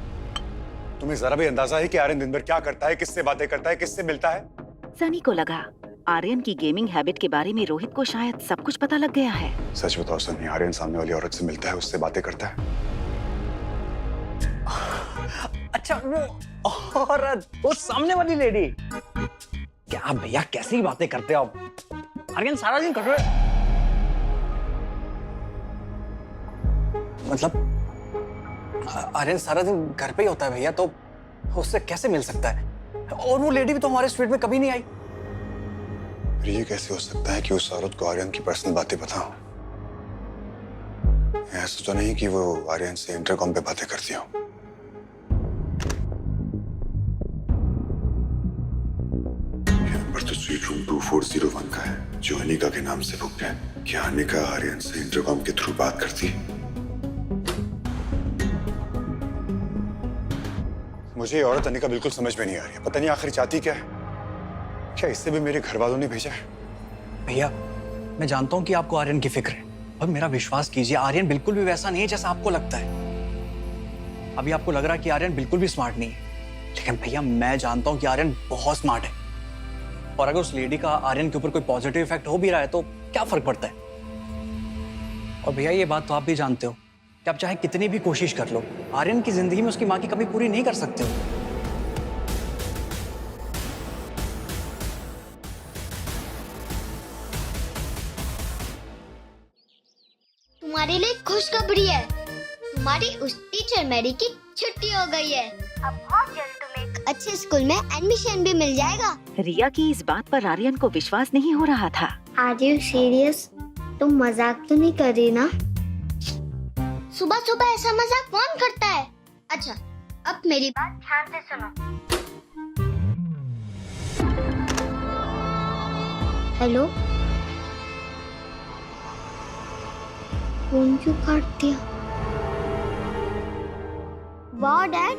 तुम्हें जरा भी अंदाजा है कि आर्यन दिन भर क्या करता है, किससे बातें करता है, किससे मिलता है? सनी को लगा आर्यन की गेमिंग हैबिट के बारे में रोहित को शायद सब कुछ पता लग गया है। सच बताओ सनी, आर्यन सामने वाली औरत से मिलता है, उससे बातें करता है? अच्छा, वो औरत, वो सामने वाली लेडी। क्या भैया कैसी बातें करते हो आप? आर्यन सारा दिन कर रहे, मतलब आर्यन सारा दिन घर पे ही होता है भैया, तो उससे कैसे मिल सकता है? और वो लेडी भी तो हमारे स्ट्रीट में कभी नहीं आई। ये कैसे हो सकता है कि उस औरत को आर्यन की पर्सनल बातें पता हो? ऐसा तो नहीं कि वो आर्यन से इंटरकॉम पे बातें करती हो। ये नंबर तो स्वीट रूम 2401 का है, जो अनिका के नाम से बुक है। क्या अनिका आर्यन से इंटरकॉम के थ्रू बात करती है? मुझे ये औरत अनिका बिल्कुल समझ में नहीं आ रही है। पता नहीं आखिर चाहती क्या है। क्या इससे भी मेरे घर वालों ने भेजा है? भैया मैं जानता हूँ कि आपको आर्यन की फिक्र है, और मेरा विश्वास कीजिए आर्यन बिल्कुल भी वैसा नहीं है जैसा आपको लगता है। अभी आपको लग रहा है कि आर्यन बिल्कुल भी स्मार्ट नहीं है, लेकिन भैया मैं जानता हूँ कि आर्यन बहुत स्मार्ट है। और अगर उस लेडी का आर्यन के ऊपर कोई पॉजिटिव इफेक्ट हो भी रहा है तो क्या फर्क पड़ता है? और भैया ये बात तो आप भी जानते हो कि आप चाहे कितनी भी कोशिश कर लो, आर्यन की जिंदगी में उसकी माँ की कमी पूरी नहीं कर सकते हो। तुम्हारे लिए खुशखबरी है, तुम्हारी उस टीचर मैरी की छुट्टी हो गई है। अब बहुत जल्द तुम्हें एक अच्छे स्कूल में एडमिशन भी मिल जाएगा। रिया की इस बात पर आर्यन को विश्वास नहीं हो रहा था। Are you serious? तुम मजाक तो नहीं कर रही ना? सुबह सुबह ऐसा मजाक कौन करता है? अच्छा अब मेरी बात ध्यान से सुनो। हेलो, फोन क्यों काट दिया? वाह डैड,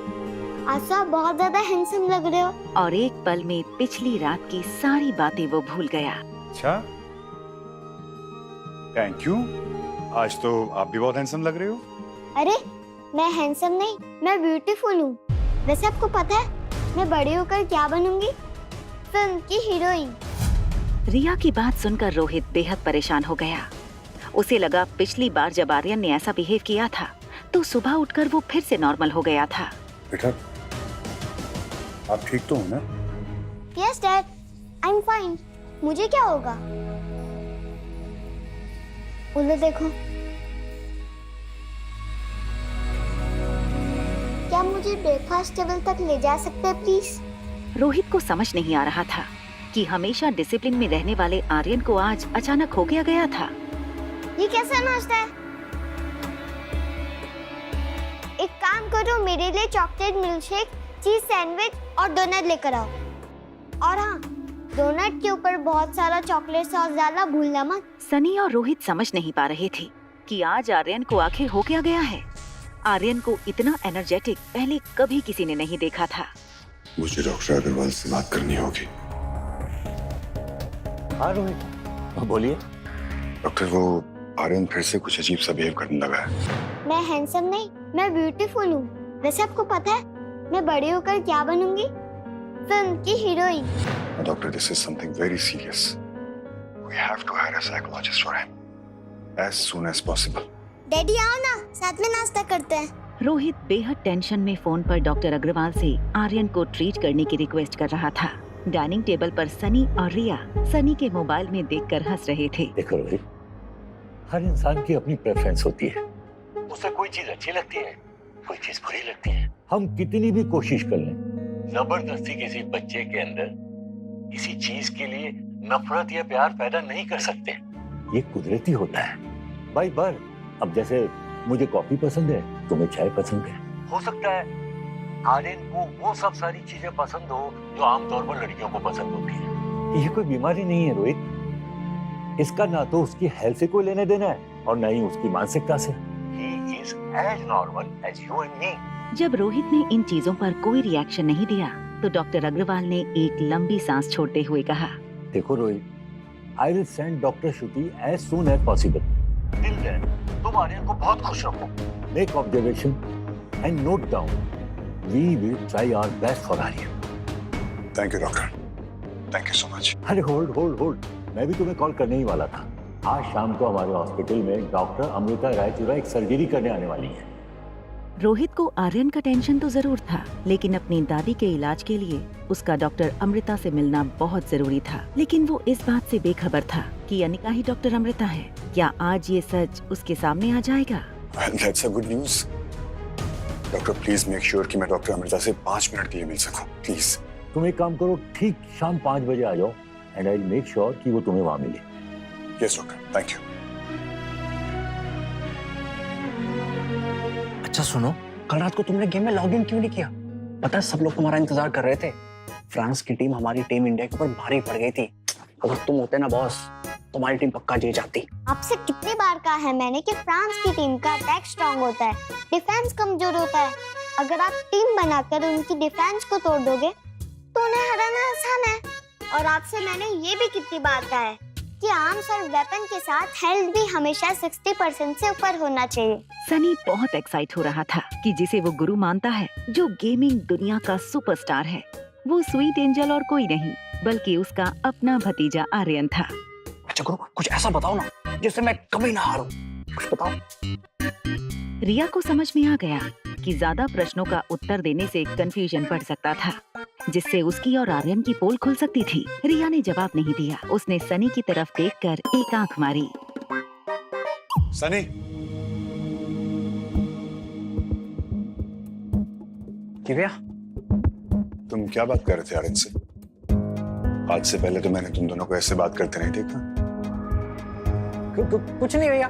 आज आप बहुत ज्यादा हैंडसम लग रहे हो। और एक पल में पिछली रात की सारी बातें वो भूल गया। अच्छा, थैंक यू। आज तो आप भी बहुत हैंडसम लग रहे हो। अरे मैं हैंडसम नहीं, मैं ब्यूटीफुल हूँ। वैसे आपको पता है मैं बड़ी होकर क्या बनूंगी? फिल्म की हीरोइन। रिया की बात सुनकर रोहित बेहद परेशान हो गया। उसे लगा पिछली बार जब आर्यन ने ऐसा बिहेव किया था तो सुबह उठकर वो फिर से नॉर्मल हो गया था। बेटा आप ठीक तो हो ना? Yes dad, I am fine. मुझे क्या होगा? उधर देखो। क्या मुझे ब्रेकफास्ट टेबल तक ले जा सकते हैं प्लीज? रोहित को समझ नहीं आ रहा था कि हमेशा डिसिप्लिन में रहने वाले आर्यन को आज अचानक हो गया था। ये कैसा नाश्ता है? एक काम करो, मेरे लिए चॉकलेट मिल्कशेक, चीज सैंडविच और डोनट लेकर आओ। और हाँ, डोनट के ऊपर बहुत सारा चॉकलेट सॉस डालना भूलना मत। सनी और रोहित समझ नहीं पा रहे थे कि आज आर्यन को आखिर हो क्या गया है। आर्यन को इतना एनर्जेटिक पहले कभी किसी ने नहीं देखा था। मुझे डॉक्टर अग्रवाल से बात करनी होगी। हाँ रोहित, बोलिए। डॉक्टर, वो आर्यन फिर से कुछ अजीब सा बिहेव करने लगा है। मैं हैंडसम नहीं, मैं ब्यूटीफुल हूँ। वैसे आपको पता है मैं बड़ी होकर क्या बनूंगी? फिल्म की heroine. Doctor, this is something very serious. We have to hire a psychologist for him as soon as possible. Daddy आओ ना, साथ में नाश्ता करते हैं। रोहित बेहद टेंशन में फोन पर डॉक्टर अग्रवाल से आर्यन को ट्रीट करने की रिक्वेस्ट कर रहा था। डाइनिंग टेबल पर सनी और रिया सनी के मोबाइल में देखकर हंस रहे थे। देखो रोहित, हर इंसान की अपनी प्रेफरेंस होती है। उसे कोई चीज अच्छी लगती है, कोई चीज बुरी लगती है। हम कितनी भी कोशिश कर लें, जबरदस्ती किसी बच्चे के अंदर किसी चीज के लिए नफरत या प्यार पैदा नहीं कर सकते। ये कुदरती होता है बाय बर्थ। अब जैसे मुझे कॉफी पसंद है, तुम्हें चाय पसंद है। हो सकता है आर्यन को वो सब सारी चीजें पसंद हो जो आमतौर पर लड़कियों को पसंद होती है। ये कोई बीमारी नहीं है रोहित। इसका ना तो उसकी हेल्थ से कोई लेने देना है और ना ही उसकी मानसिकता से। He is as normal as you and me. जब रोहित ने इन चीजों पर कोई रिएक्शन नहीं दिया तो डॉक्टर अग्रवाल ने एक लंबी सांस छोड़ते हुए कहा, देखो Rohit, I will send doctor Shruti as soon as possible. Till then तुम आर्यन को बहुत खुश रखो, make observation and note down. We will try our best for Aryan. Thank you doctor, thank you so much. अरे होल्ड, मैं भी तुम्हें कॉल करने ही वाला था। आज शाम को हमारे हॉस्पिटल में डॉक्टर अमृता रायचूरा एक सर्जरी करने आने वाली है। रोहित को आर्यन का टेंशन तो जरूर था, लेकिन अपनी दादी के इलाज के लिए उसका डॉक्टर अमृता से मिलना बहुत जरूरी था। लेकिन वो इस बात से बेखबर था कि अनिका ही डॉक्टर अमृता है। क्या आज ये सच उसके सामने आ जाएगा? That's a good news. Doctor please make sure कि मैं डॉक्टर अमृता से 5 मिनट के लिए मिल सकूं, प्लीज। तुम एक काम करो, ठीक शाम 5 बजे आ जाओ and I will make sure कि वो तुम्हें वहाँ मिले। Yes doctor, thank you. अच्छा सुनो, कल रात को तुमने गेम में लॉग इन क्यों नहीं किया? पता है सब लोग तुम्हारा इंतजार कर रहे थे। फ्रांस की टीम हमारी टीम इंडिया के ऊपर भारी पड़ गई थी। अगर तुम होते ना बॉस, तुम्हारी टीम पक्का जीत जाती। आपसे कितनी बार कहा है मैंने कि फ्रांस की टीम का अटैक स्ट्रांग होता है, डिफेंस कमजोर होता है। अगर आप टीम बनाकर उनकी डिफेंस को तोड़ दोगे तो उन्हें हराना आसान है। और आपसे मैंने ये भी कितनी बार कहा है कि आर्म्स और वेपन के साथ हेल्थ भी हमेशा 60% से ऊपर होना चाहिए। सनी बहुत एक्साइट हो रहा था कि जिसे वो गुरु मानता है, जो गेमिंग दुनिया का सुपरस्टार है, वो स्वीट एंजल और कोई नहीं बल्कि उसका अपना भतीजा आर्यन था। अच्छा गुरु, कुछ ऐसा बताओ ना जिससे मैं कभी ना हारूं, कुछ बताओ। रिया को समझ में आ गया कि ज्यादा प्रश्नों का उत्तर देने से कंफ्यूजन बढ़ सकता था, जिससे उसकी और आर्यन की पोल खुल सकती थी। रिया ने जवाब नहीं दिया। उसने सनी की तरफ देखकर एक आंख मारी। सनी, दिव्या, तुम क्या बात कर रहे थे आर्यन से? आज से पहले तो मैंने तुम दोनों को ऐसे बात करते नहीं देखा। कुछ नहीं भैया,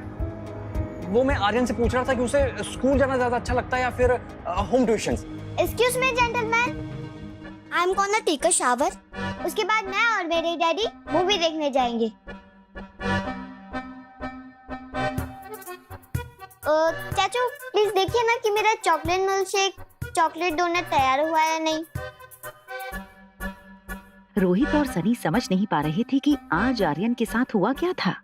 वो मैं आर्यन से पूछ रहा था कि उसे स्कूल जाना ज्यादा अच्छा लगता है या फिर home tuitions. Excuse me, gentlemen. I'm gonna take a shower. उसके बाद मैं और मेरे डैडी मूवी देखने जाएंगे। चाचू प्लीज देखिए ना कि मेरा chocolate milk shake, chocolate donut तैयार हुआ है या नहीं। रोहित और सनी समझ नहीं पा रहे थे कि आज आर्यन के साथ हुआ क्या था।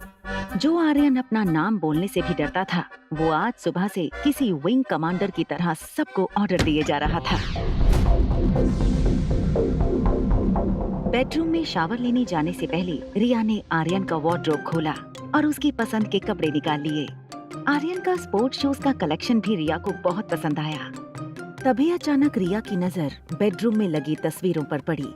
जो आर्यन अपना नाम बोलने से भी डरता था, वो आज सुबह से किसी विंग कमांडर की तरह सबको ऑर्डर दिए जा रहा था। बेडरूम में शावर लेने जाने से पहले रिया ने आर्यन का वार्डरोब खोला और उसकी पसंद के कपड़े निकाल लिए। आर्यन का स्पोर्ट्स शूज का कलेक्शन भी रिया को बहुत पसंद आया। तभी अचानक रिया की नजर बेडरूम में लगी तस्वीरों पर पड़ी।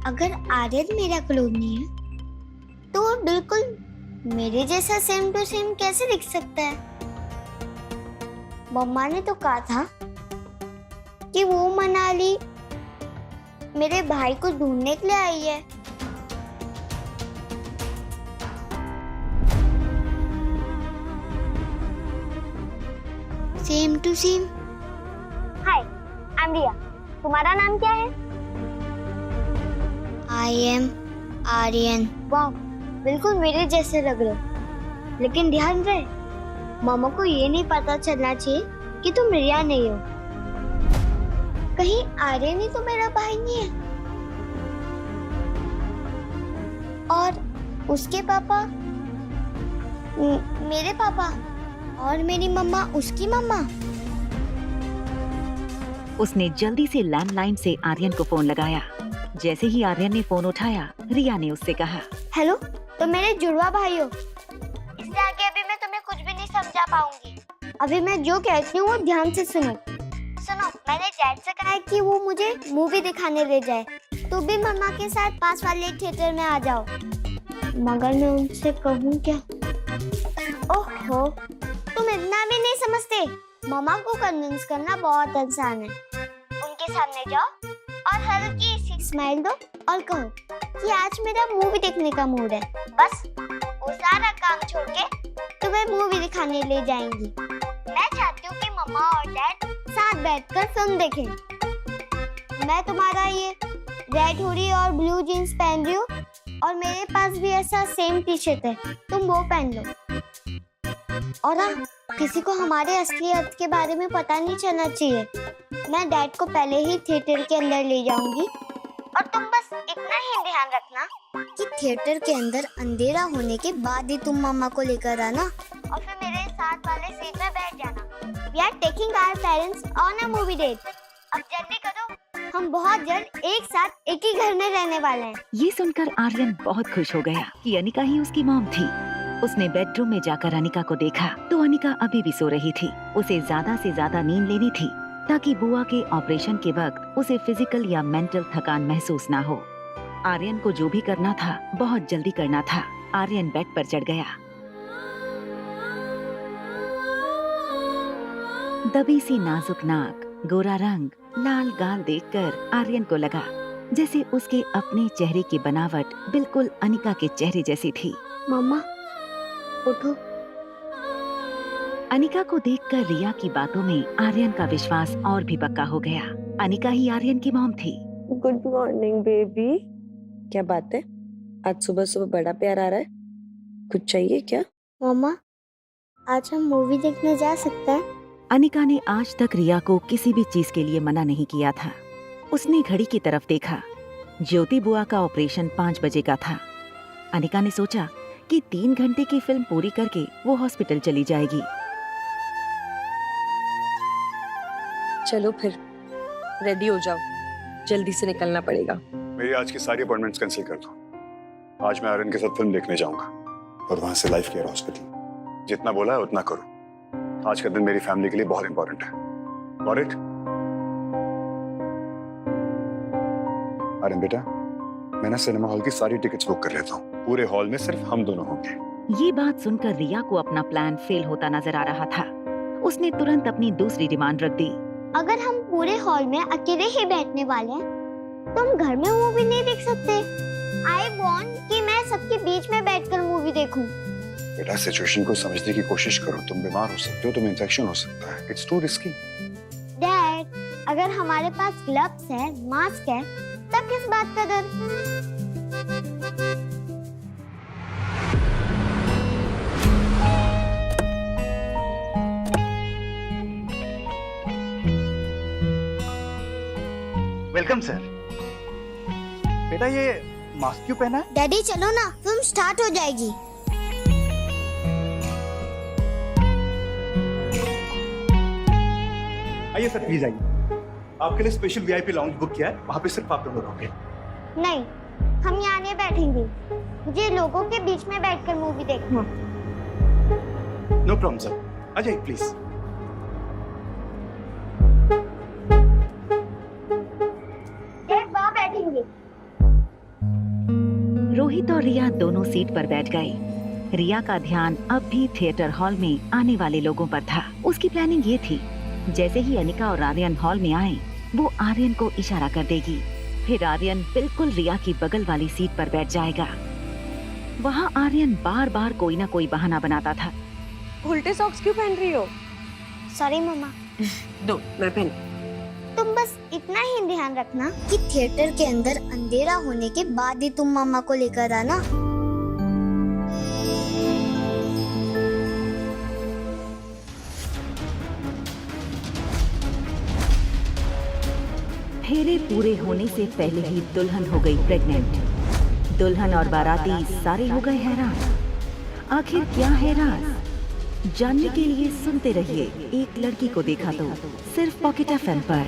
अगर आर्यन मेरा क्लोन नहीं है तो वो बिल्कुल मेरे जैसा सेम टू सेम कैसे दिख सकता है? मम्मा ने तो कहा था कि वो मनाली मेरे भाई को ढूंढने के लिए आई है। Same to same. Hi, I am Riya. तुम्हारा नाम क्या है? I am Aryan. वाह, बिल्कुल मेरे जैसे लग रहे हो। लेकिन ध्यान रहे, मामा को ये नहीं पता चलना चाहिए कि तुम रिया नहीं हो। कहीं आर्यन ही तो मेरा भाई नहीं है। और उसके पापा मेरे पापा और मेरी मम्मा उसकी मम्मा। उसने जल्दी से लैंडलाइन से आर्यन को फोन लगाया। जैसे ही आर्यन ने फोन उठाया, रिया ने उससे कहा, हेलो, तो मेरे जुड़वा भाई हो। इससे आगे अभी मैं तुम्हें कुछ भी नहीं समझा पाऊंगी। अभी मैं जो कहती हूँ वो ध्यान से सुनो। मैंने डैड से कहा है कि वो मुझे मूवी दिखाने ले जाए। तू भी मम्मा के साथ पास वाले थिएटर में आ जाओ। मगर मैं उनसे कहूँ क्या? ओहो, तुम इतना भी नहीं समझते। मम्मा को कन्विंस करना बहुत आसान है। उनके सामने जाओ और हल्की सी स्माइल दो और कहो कि आज मेरा मूवी देखने का मूड है। बस वो सारा काम छोड़ के तुम्हें मूवी दिखाने ले जाएंगी। मैं चाहती हूँ कि मम्मा और डैड साथ बैठकर फिल्म देखें। मैं तुम्हारा ये रेड हुडी और ब्लू जीन्स पहन रही हूँ और मेरे पास भी ऐसा सेम टी शर्ट है, तुम वो पहन लो। और हाँ, किसी को हमारे असलियत के बारे में पता नहीं चलना चाहिए। मैं डैड को पहले ही थिएटर के अंदर ले जाऊंगी और तुम बस इतना ही ध्यान रखना कि थिएटर के अंदर अंधेरा होने के बाद ही तुम मम्मा को लेकर आना और फिर मेरे साथ वाले सीट में बैठ जाना। We are taking our parents on a movie date. अब जल्दी करो, हम बहुत जल्द एक साथ एक ही घर में रहने वाले हैं। ये सुनकर आर्यन बहुत खुश हो गया कि अनिका ही उसकी मॉम थी। उसने बेडरूम में जाकर अनिका को देखा तो अनिका अभी भी सो रही थी। उसे ज्यादा से ज्यादा नींद लेनी थी ताकि बुआ के ऑपरेशन के वक्त उसे फिजिकल या मेंटल थकान महसूस ना हो। आर्यन को जो भी करना था बहुत जल्दी करना था। आर्यन बेड पर चढ़ गया। दबी सी नाजुक नाक, गोरा रंग, लाल गाल देखकर आर्यन को लगा जैसे उसके अपने चेहरे की बनावट बिल्कुल अनिका के चेहरे जैसी थी। मम्मा, उठो। अनिका को देखकर रिया की बातों में आर्यन का विश्वास और भी पक्का हो गया। अनिका ही आर्यन की मॉम थी। Good morning baby. क्या बात है, आज सुबह सुबह बड़ा प्यार आ रहा है? कुछ चाहिए क्या? मम्मा, आज हम मूवी देखने जा सकते हैं? अनिका ने आज तक रिया को किसी भी चीज के लिए मना नहीं किया था। उसने घड़ी की तरफ देखा। ज्योति बुआ का ऑपरेशन 5 बजे का था। अनिका ने सोचा कि 3 घंटे की फिल्म पूरी करके वो हॉस्पिटल चली जाएगी। चलो फिर रेडी हो जाओ, जल्दी से निकलना पड़ेगा। मेरी आज की सारी अपॉइंटमेंट्स कैंसिल कर दो। आज मैं आर्यन के साथ फिल्म देखने जाऊंगा और वहां से लाइफ केयर हॉस्पिटल। जितना बोला है उतना करो। आज का दिन मेरी फैमिली के लिए बहुत इंपॉर्टेंट है। Got it? आर्यन बेटा, मैं ना सिनेमा हॉल की सारी टिकट्स बुक कर लेता हूँ। पूरे हॉल में सिर्फ हम दोनों होंगे। ये बात सुनकर रिया को अपना प्लान फेल होता नजर आ रहा था। उसने तुरंत अपनी दूसरी डिमांड रख दी। अगर हम पूरे हॉल में अकेले ही बैठने वाले हैं तो हम घर में मूवी नहीं देख सकते। आई वांट कि मैं सबके बीच में बैठकर मूवी देखूं। बेटा, सिचुएशन को समझने की कोशिश करो। तुम बीमार हो सकते हो, तुम्हें इंफेक्शन हो सकता है। It's to risky. डैड, अगर हमारे पास ग्लव्स है, मास्क है, तब किस बात का डर? Welcome sir. बेटा, ये मास्क क्यों पहना है? डैडी चलो ना, फिल्म स्टार्ट हो जाएगी। आइए सर, प्लीज आइए। आपके लिए स्पेशल वीआईपी लाउंज बुक किया है, वहाँ पे सिर्फ आप दोनों रहोगे। नहीं, हम यहाँ नहीं बैठेंगे। मुझे लोगों के बीच में बैठकर मूवी देखना। नो प्रॉब्लम सर, आ जाइए प्लीज। वहाँ बैठेंगे। रोहित और रिया दोनों सीट पर बैठ गए। रिया का ध्यान अब भी थिएटर हॉल में आने वाले लोगों पर था। उसकी प्लानिंग ये थी, जैसे ही अनिका और आर्यन हॉल में आए, वो आर्यन को इशारा कर देगी। फिर आर्यन बिल्कुल रिया की बगल वाली सीट पर बैठ जाएगा। वहाँ आर्यन बार बार कोई ना कोई बहाना बनाता था। उल्टे सॉक्स क्यों पहन रही हो? सॉरी मम्मा। दो, मैं पहन। तुम बस इतना ही ध्यान रखना कि थिएटर के अंदर अंधेरा होने के बाद ही तुम मम्मा को लेकर आना। फेरे पूरे होने से पहले ही दुल्हन हो गई प्रेग्नेंट। दुल्हन और बाराती सारे हो गए हैरान। आखिर क्या है राज? जानने के लिए सुनते रहिए एक लड़की को देखा तो, सिर्फ पॉकेट एफएम पर।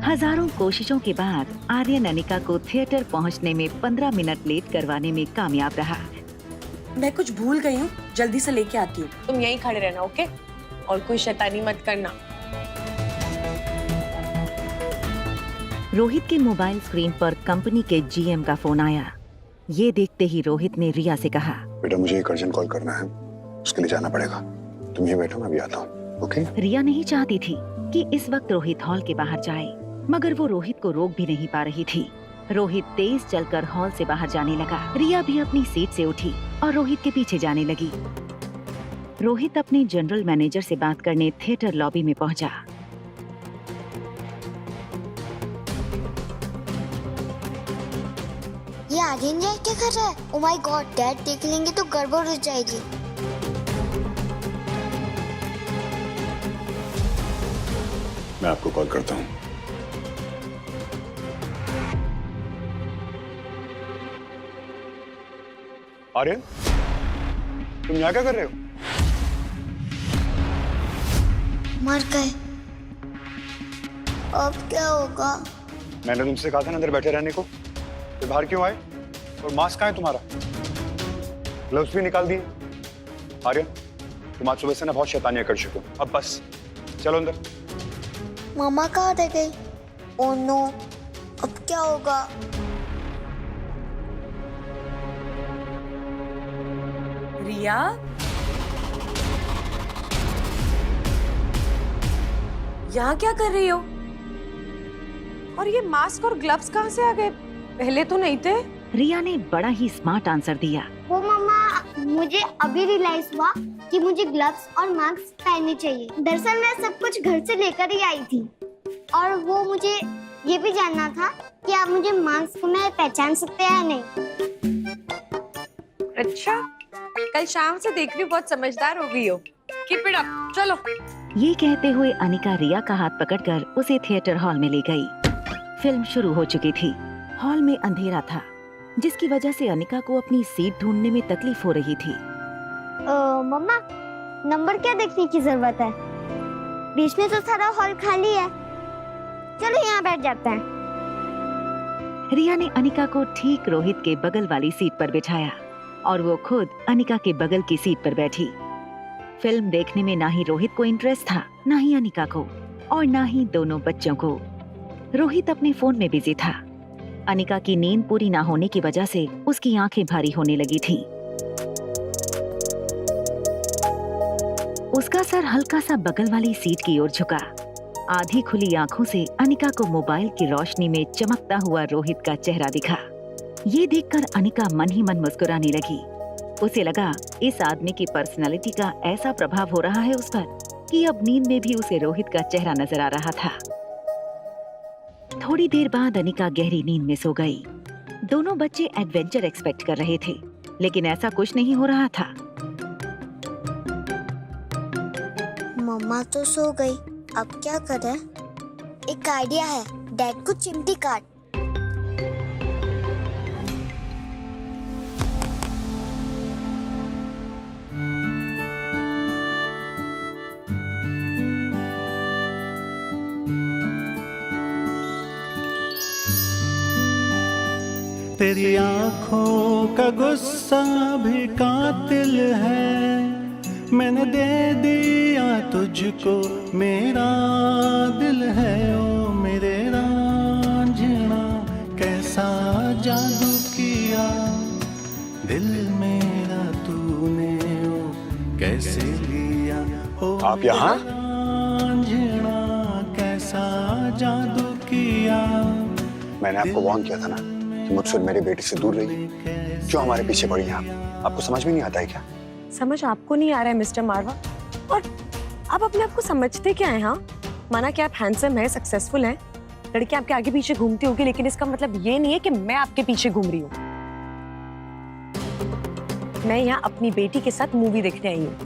हजारों कोशिशों के बाद आर्यन अनिका को थिएटर पहुंचने में 15 मिनट लेट करवाने में कामयाब रहा। मैं कुछ भूल गई हूँ, जल्दी से लेके आती हूँ। तुम यहीं खड़े रहना, ओके? और कोई शैतानी मत करना। रोहित के मोबाइल स्क्रीन पर कंपनी के जीएम का फोन आया। ये देखते ही रोहित ने रिया से कहा, बेटा मुझे एक अर्जेंट कॉल करना है, उसके लिए जाना पड़ेगा। तुम ये बैठो, मैं भी आता हूँ। ओके? रिया नहीं चाहती थी कि इस वक्त रोहित हॉल के बाहर जाए, मगर वो रोहित को रोक भी नहीं पा रही थी। रोहित तेज चलकर हॉल से बाहर जाने लगा। रिया भी अपनी सीट से उठी और रोहित के पीछे जाने लगी। रोहित अपने जनरल मैनेजर से बात करने थिएटर लॉबी में पहुंचा। ये आर्यन जाए क्या कर रहा है? ओ माय गॉड, डैड देख लेंगे तो गड़बड़ हो जाएगी। मैं आपको कॉल करता हूँ। आर्यन, तुम यहाँ क्या कर रहे हो? मर गए, अब क्या होगा? मैंने तुमसे कहा था ना अंदर बैठे रहने को, तो बाहर क्यों आए? और मास्क कहाँ है तुम्हारा? ग्लव्स भी निकाल दिए। आर्यन, तुम आज सुबह से ना बहुत शैतानियां कर चुके हो, अब बस चलो अंदर। मामा कहाँ रह गई? ओह नो, अब क्या होगा? रिया, यहाँ क्या कर रही हो? और ये मास्क और ग्लव्स कहाँ से आ गए? पहले तो नहीं थे। रिया ने बड़ा ही स्मार्ट आंसर दिया। वो मामा, मुझे अभी रियलाइज हुआ कि मुझे ग्लव्स और मास्क पहनने चाहिए। दरअसल मैं सब कुछ घर से लेकर ही आई थी, और वो मुझे ये भी जानना था कि आप मुझे मास्क में पहचान सकते हैं या नहीं। अच्छा, कल शाम से देख रही हूँ बहुत समझदार हो गई हो। कीप इट अप, चलो। ये कहते हुए अनिका रिया का हाथ पकड़कर उसे थिएटर हॉल में ले गई। फिल्म शुरू हो चुकी थी। हॉल में अंधेरा था, जिसकी वजह से अनिका को अपनी सीट ढूंढने में तकलीफ हो रही थी। मम्मा, नंबर क्या देखने की जरूरत है? बीच में तो सारा हॉल खाली है। चलो यहाँ बैठ जाते हैं। रिया ने अनिका को ठीक रोहित के बगल वाली सीट पर बिठाया और वो खुद अनिका के बगल की सीट पर बैठी। फिल्म देखने में ना ही रोहित को इंटरेस्ट था, ना ही अनिका को, और ना ही दोनों बच्चों को। रोहित अपने फोन में बिजी था। अनिका की नींद पूरी ना होने की वजह से उसकी आंखें भारी होने लगी थी। उसका सर हल्का सा बगल वाली सीट की ओर झुका। आधी खुली आंखों से अनिका को मोबाइल की रोशनी में चमकता हुआ रोहित का चेहरा दिखा। ये देखकर अनिका मन ही मन मुस्कुराने लगी। उसे लगा इस आदमी की पर्सनालिटी का ऐसा प्रभाव हो रहा है उस पर कि अब नींद में भी उसे रोहित का चेहरा नजर आ रहा था। थोड़ी देर बाद अनिका गहरी नींद में सो गई। दोनों बच्चे एडवेंचर एक्सपेक्ट कर रहे थे, लेकिन ऐसा कुछ नहीं हो रहा था। मम्मा तो सो गई, अब क्या करें? एक आइडिया है, डैड को चिमटी काट। तेरी आंखों का गुस्सा भी कातिल है, मैंने दे दिया तुझको मेरा दिल है। ओ मेरे रांझना, कैसा जादू किया दिल मेरा तूने, ओ कैसे लिया। ओ आप यहाँ? रांझना, कैसा जादू किया। मैंने आपको वार्न किया था ना कि मुझसे मेरे बेटे से दूर रहिए। क्यों हमारे पीछे पड़ी हैं आप? आपको समझ में नहीं आता है क्या? समझ आपको नहीं आ रहा है मिस्टर मारवा? और आप अपने आप को समझते क्या है? हाँ, माना कि आप हैंडसम है, सक्सेसफुल हैं, लड़के आपके आगे पीछे घूमती होगी, लेकिन इसका मतलब ये नहीं है कि मैं आपके पीछे घूम रही हूँ। मैं यहाँ अपनी बेटी के साथ मूवी देखने आई हूँ।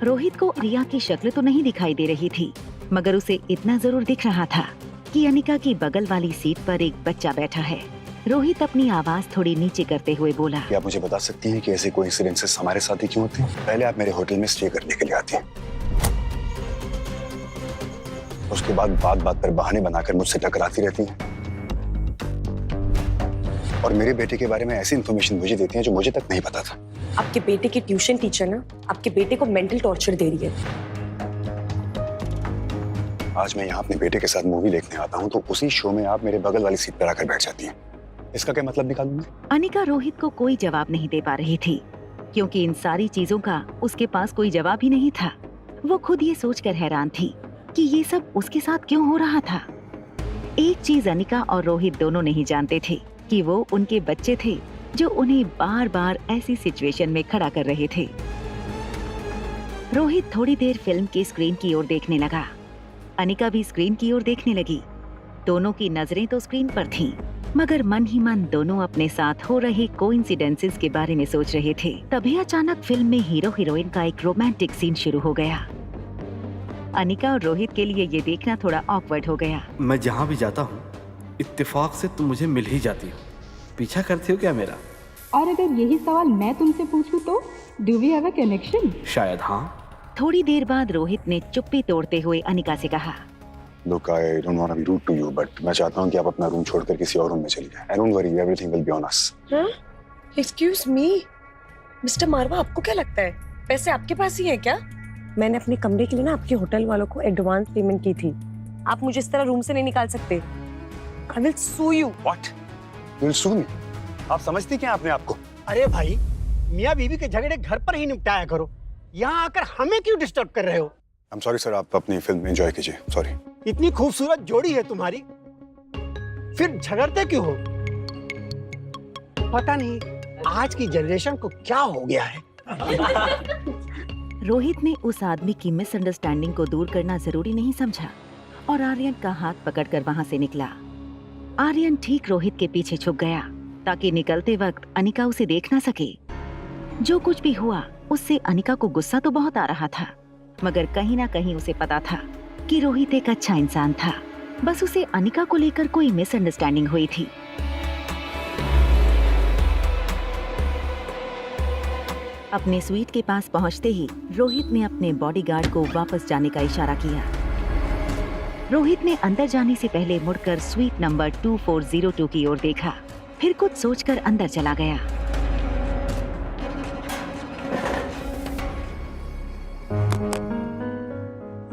रोहित को रिया की शक्ल तो नहीं दिखाई दे रही थी, मगर उसे इतना जरूर दिख रहा था कि अनिका की बगल वाली सीट पर एक बच्चा बैठा है। रोहित अपनी आवाज थोड़ी नीचे करते हुए बोला, क्या आप मुझे बता सकती हैं कि ऐसे कोइंसिडेंसेस हमारे साथ ही क्यों होते हैं? पहले आप मेरे होटल में स्टे करने के लिए आती हैं, उसके बाद बात बात पर बहाने बनाकर मुझसे टकराती रहती हैं, और मेरे बेटे के बारे में ऐसी इन्फॉर्मेशन मुझे देती हैं जो मुझे तक नहीं पता था। आपके बेटे की ट्यूशन टीचर ना आपके बेटे को मेंटल टॉर्चर दे रही है। आज मैं यहाँ अपने बेटे के साथ मूवी देखने आता हूँ तो उसी शो में आप मेरे बगल वाली सीट पर आकर बैठ जाती हैं। इसका क्या मतलब निकालूं मैं? अनिका रोहित को कोई जवाब नहीं दे पा रही थी, क्योंकि इन सारी चीजों का उसके पास कोई जवाब ही नहीं था। वो खुद ये सोचकर हैरान थी कि ये सब उसके साथ क्यों हो रहा था। एक चीज अनिका और रोहित दोनों नहीं जानते थे कि वो उनके बच्चे थे जो उन्हें बार बार ऐसी सिचुएशन में खड़ा कर रहे थे। रोहित थोड़ी देर फिल्म के स्क्रीन की ओर देखने लगा। अनिका भी स्क्रीन की ओर देखने लगी। दोनों की नजरें तो स्क्रीन पर थीं, मगर मन ही मन दोनों अपने साथ हो रहे कोइंसिडेंसेस के बारे में सोच रहे थे। तभी अचानक फिल्म में हीरो हीरोइन का एक रोमांटिक सीन शुरू हो गया। अनिका और रोहित के लिए ये देखना थोड़ा ऑकवर्ड हो गया। मैं जहाँ भी जाता हूँ इत्तेफाक से तुम मुझे मिल ही जाती हो। पीछा करती हो क्या मेरा? और अगर यही सवाल मैं तुमसे पूछूं तो do we have a connection? शायद हाँ। थोड़ी देर बाद रोहित ने चुप्पी तोड़ते हुए अनिका से कहा, Look, I don't want to be rude to you, but मैं चाहता हूँ कि आप अपना रूम छोड़कर किसी और रूम में चली जाएं। Don't worry, everything will be on us. Excuse me, mister Marwah, आपको क्या लगता है पैसे आपके पास ही है क्या? मैंने अपने कमरे के लिए ना आपके होटल वालों को एडवांस पेमेंट की थी। आप मुझे इस तरह रूम से नहीं निकाल सकते। I will sue you. What? You will sue me? आप समझती क्या अपने आप को? अरे भाई, मियाँ बीवी के झगड़े घर पर ही निपटाया करो। यहाँ आकर हमें क्यों डिस्टर्ब कर रहे हो? I'm sorry sir, आप अपनी फिल्म एंजॉय कीजिए। Sorry. इतनी खूबसूरत जोड़ी है तुम्हारी, फिर झगड़ते क्यों हो? पता नहीं आज की जनरेशन को क्या हो गया है। रोहित ने उस आदमी की मिसअंडरस्टैंडिंग को दूर करना जरूरी नहीं समझा और आर्यन का हाथ पकड़कर वहां से निकला। आर्यन ठीक रोहित के पीछे छुप गया ताकि निकलते वक्त अनिका उसे देख ना सके। जो कुछ भी हुआ उससे अनिका को गुस्सा तो बहुत आ रहा था, मगर कहीं ना कहीं उसे पता था कि रोहित एक अच्छा इंसान था। बस उसे अनिका को लेकर कोई मिसअंडरस्टैंडिंग हुई थी। अपने स्वीट के पास पहुंचते ही रोहित ने अपने बॉडीगार्ड को वापस जाने का इशारा किया। रोहित ने अंदर जाने से पहले मुड़कर स्वीट नंबर 2402 की ओर देखा, फिर कुछ सोचकर अंदर चला गया।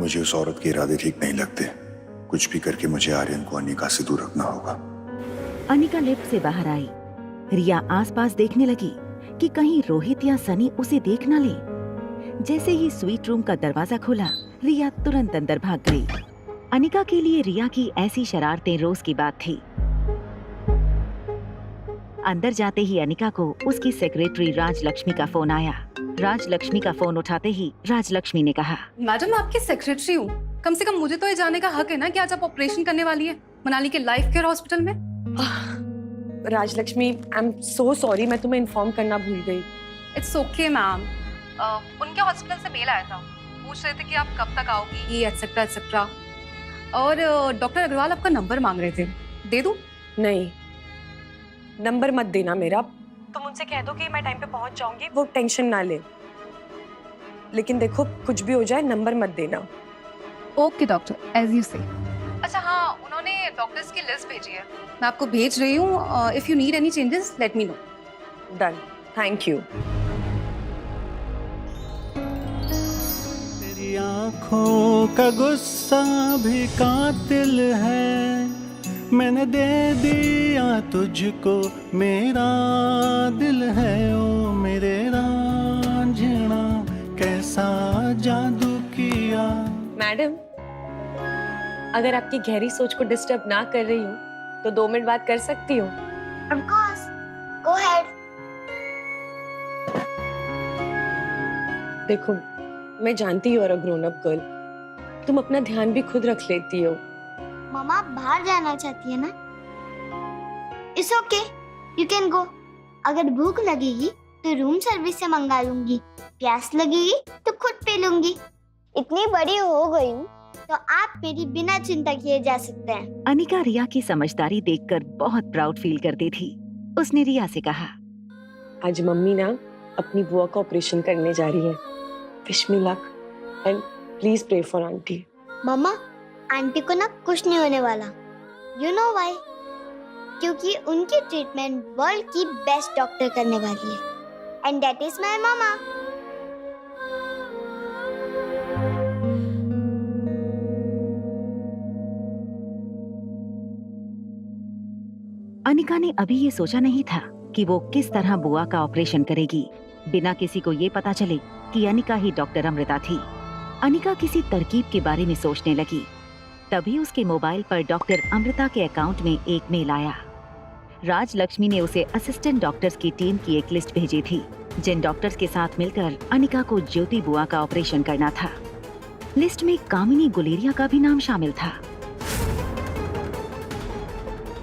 मुझे उस औरत के इरादे ठीक नहीं लगते। कुछ भी करके मुझे आर्यन को अनिका से दूर रखना होगा। अनिका लिफ्ट से बाहर आई। रिया आसपास देखने लगी कि कहीं रोहित या सनी उसे देख न ले। जैसे ही स्वीट रूम का दरवाजा खुला, रिया तुरंत अंदर भाग गई। अनिका के लिए रिया की ऐसी शरारतें रोज की बात थी। अंदर जाते ही अनिका को उसकी सेक्रेटरी राजलक्ष्मी का फोन आया। राजलक्ष्मी का फोन उठाते ही राजलक्ष्मी ने कहा, मैडम मैं आपकी सेक्रेटरी हूँ, कम से कम मुझे तो ये जानने का हक है ना कि आज आप ऑपरेशन करने वाली है मनाली के लाइफ केयर हॉस्पिटल में। Rajalakshmi, I am so sorry, मैं तुम्हें इन्फॉर्म करना भूल गई। It's okay ma'am. उनके हॉस्पिटल से मेल आया था, पूछ रहे थे कि आप कब तक आओगी एटसेट्रा एटसेट्रा। और डॉक्टर अग्रवाल आपका नंबर मांग रहे थे, दे दूं? नहीं, नंबर मत देना मेरा। तुम उनसे कह दो कि मैं टाइम पे पहुंच जाऊंगी, वो टेंशन ना ले। लेकिन देखो, कुछ भी हो जाए नंबर मत देना। ओके डॉक्टर, एज यू से। अच्छा हाँ, उन्होंने डॉक्टर्स की लिस्ट भेजी है, मैं आपको भेज रही हूँ। If you need any changes let me know. Done, thank you. तेरी आँखों का गुस्सा भी कातिल है, मैंने दे दिया तुझको मेरा दिल है। ओ मेरे रांझना कैसा जादू किया। मैडम, अगर आपकी गहरी सोच को डिस्टर्ब ना कर रही हूँ तो 2 मिनट बात कर सकती हूँ? Of course. Go ahead. देखो, मैं जानती हूँ, ग्रोन अप गर्ल, तुम अपना ध्यान भी खुद रख लेती हो। मम्मा बाहर जाना चाहती है ना? It's okay. You can go. अगर भूख लगेगी तो रूम सर्विस से मंगा लूंगी, प्यास लगेगी तो खुद पी लूंगी। इतनी बड़ी हो गई हूँ तो आप मेरी बिना चिंता किए जा सकते हैं। अनिका रिया की समझदारी देखकर बहुत प्राउड फील करती थी। उसने रिया से कहा, आज मम्मी ना अपनी बुआ का ऑपरेशन करने जा रही है। Wish me luck and please pray for aunty. Mamma, aunty को ना कुछ नहीं होने वाला। You know why? क्योंकि उनकी ट्रीटमेंट वर्ल्ड की बेस्ट डॉक्टर करने वाली है, and that is my mama. Anika ने अभी ये सोचा नहीं था कि वो किस तरह बुआ का ऑपरेशन करेगी बिना किसी को ये पता चले कि अनिका ही डॉक्टर अमृता थी। अनिका किसी तरकीब के बारे में सोचने लगी। तभी उसके मोबाइल पर डॉक्टर अमृता के अकाउंट में एक मेल आया। राजलक्ष्मी ने उसे असिस्टेंट डॉक्टर्स की टीम की एक लिस्ट भेजी थी, जिन डॉक्टर्स के साथ मिलकर अनिका को ज्योति बुआ का ऑपरेशन करना था। लिस्ट में कामिनी गुलेरिया का भी नाम शामिल था।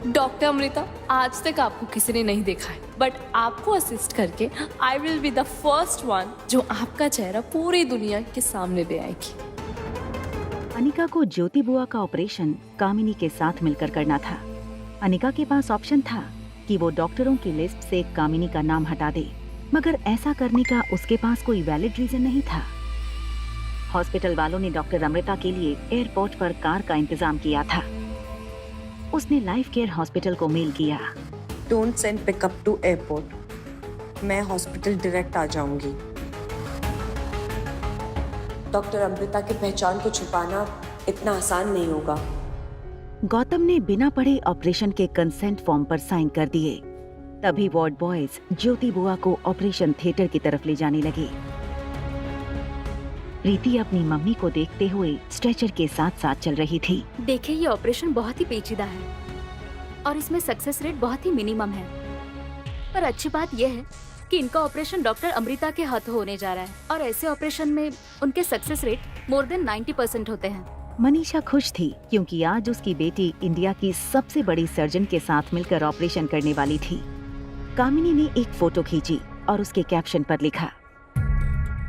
डॉक्टर अमृता, आज तक आपको किसी ने नहीं देखा है, बट आपको असिस्ट करके I will be the first one जो आपका चेहरा पूरी दुनिया के सामने ले आएगी। अनिका को ज्योति बुआ का ऑपरेशन कामिनी के साथ मिलकर करना था। अनिका के पास ऑप्शन था कि वो डॉक्टरों की लिस्ट से कामिनी का नाम हटा दे, मगर ऐसा करने का उसके पास कोई वैलिड रीजन नहीं था। हॉस्पिटल वालों ने डॉक्टर अमृता के लिए एयरपोर्ट पर कार का इंतजाम किया था। उसने लाइफ केयर हॉस्पिटल को मेल किया। Don't send pickup to airport, मैं हॉस्पिटल डायरेक्ट आ जाऊंगी। डॉक्टर अमृता की पहचान को छुपाना इतना आसान नहीं होगा। गौतम ने बिना पढ़े ऑपरेशन के कंसेंट फॉर्म पर साइन कर दिए। तभी वार्ड बॉयज ज्योति बुआ को ऑपरेशन थिएटर की तरफ ले जाने लगे। प्रीति अपनी मम्मी को देखते हुए स्ट्रेचर के साथ साथ चल रही थी। देखिए, ये ऑपरेशन बहुत ही पेचीदा है और इसमें सक्सेस रेट बहुत ही मिनिमम है, पर अच्छी बात यह है कि इनका ऑपरेशन डॉक्टर अमृता के हाथों होने जा रहा है और ऐसे ऑपरेशन में उनके सक्सेस रेट मोर देन 90% होते हैं। मनीषा खुश थी क्योंकि आज उसकी बेटी इंडिया की सबसे बड़ी सर्जन के साथ मिलकर ऑपरेशन करने वाली थी। कामिनी ने एक फोटो खींची और उसके कैप्शन पर लिखा,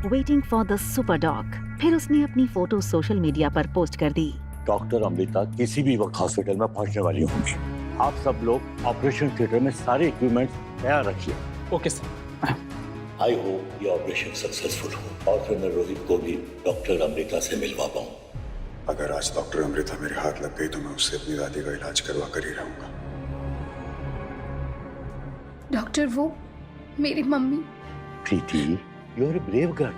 waiting for the super dog. फिर उसने अपनी फोटो सोशल मीडिया पर पोस्ट कर दी। डॉक्टर अमृता किसी भी वक्त हॉस्पिटल में पहुंचने वाली होंगी। आप सब लोग ऑपरेशन थिएटर में सारे इक्विपमेंट तैयार रखिए। Okay sir. आई होप ये ऑपरेशन सक्सेसफुल हो और फिर मैं रोहित को भी डॉक्टर अमृता से मिलवा पाऊँ। अगर आज डॉक्टर अमृता मेरे हाथ लग गई तो मैं उससे अपनी दादी का इलाज करवा कर ही रहूंगा। डॉक्टर, वो मेरी mummy. Preeti, you are a brave girl.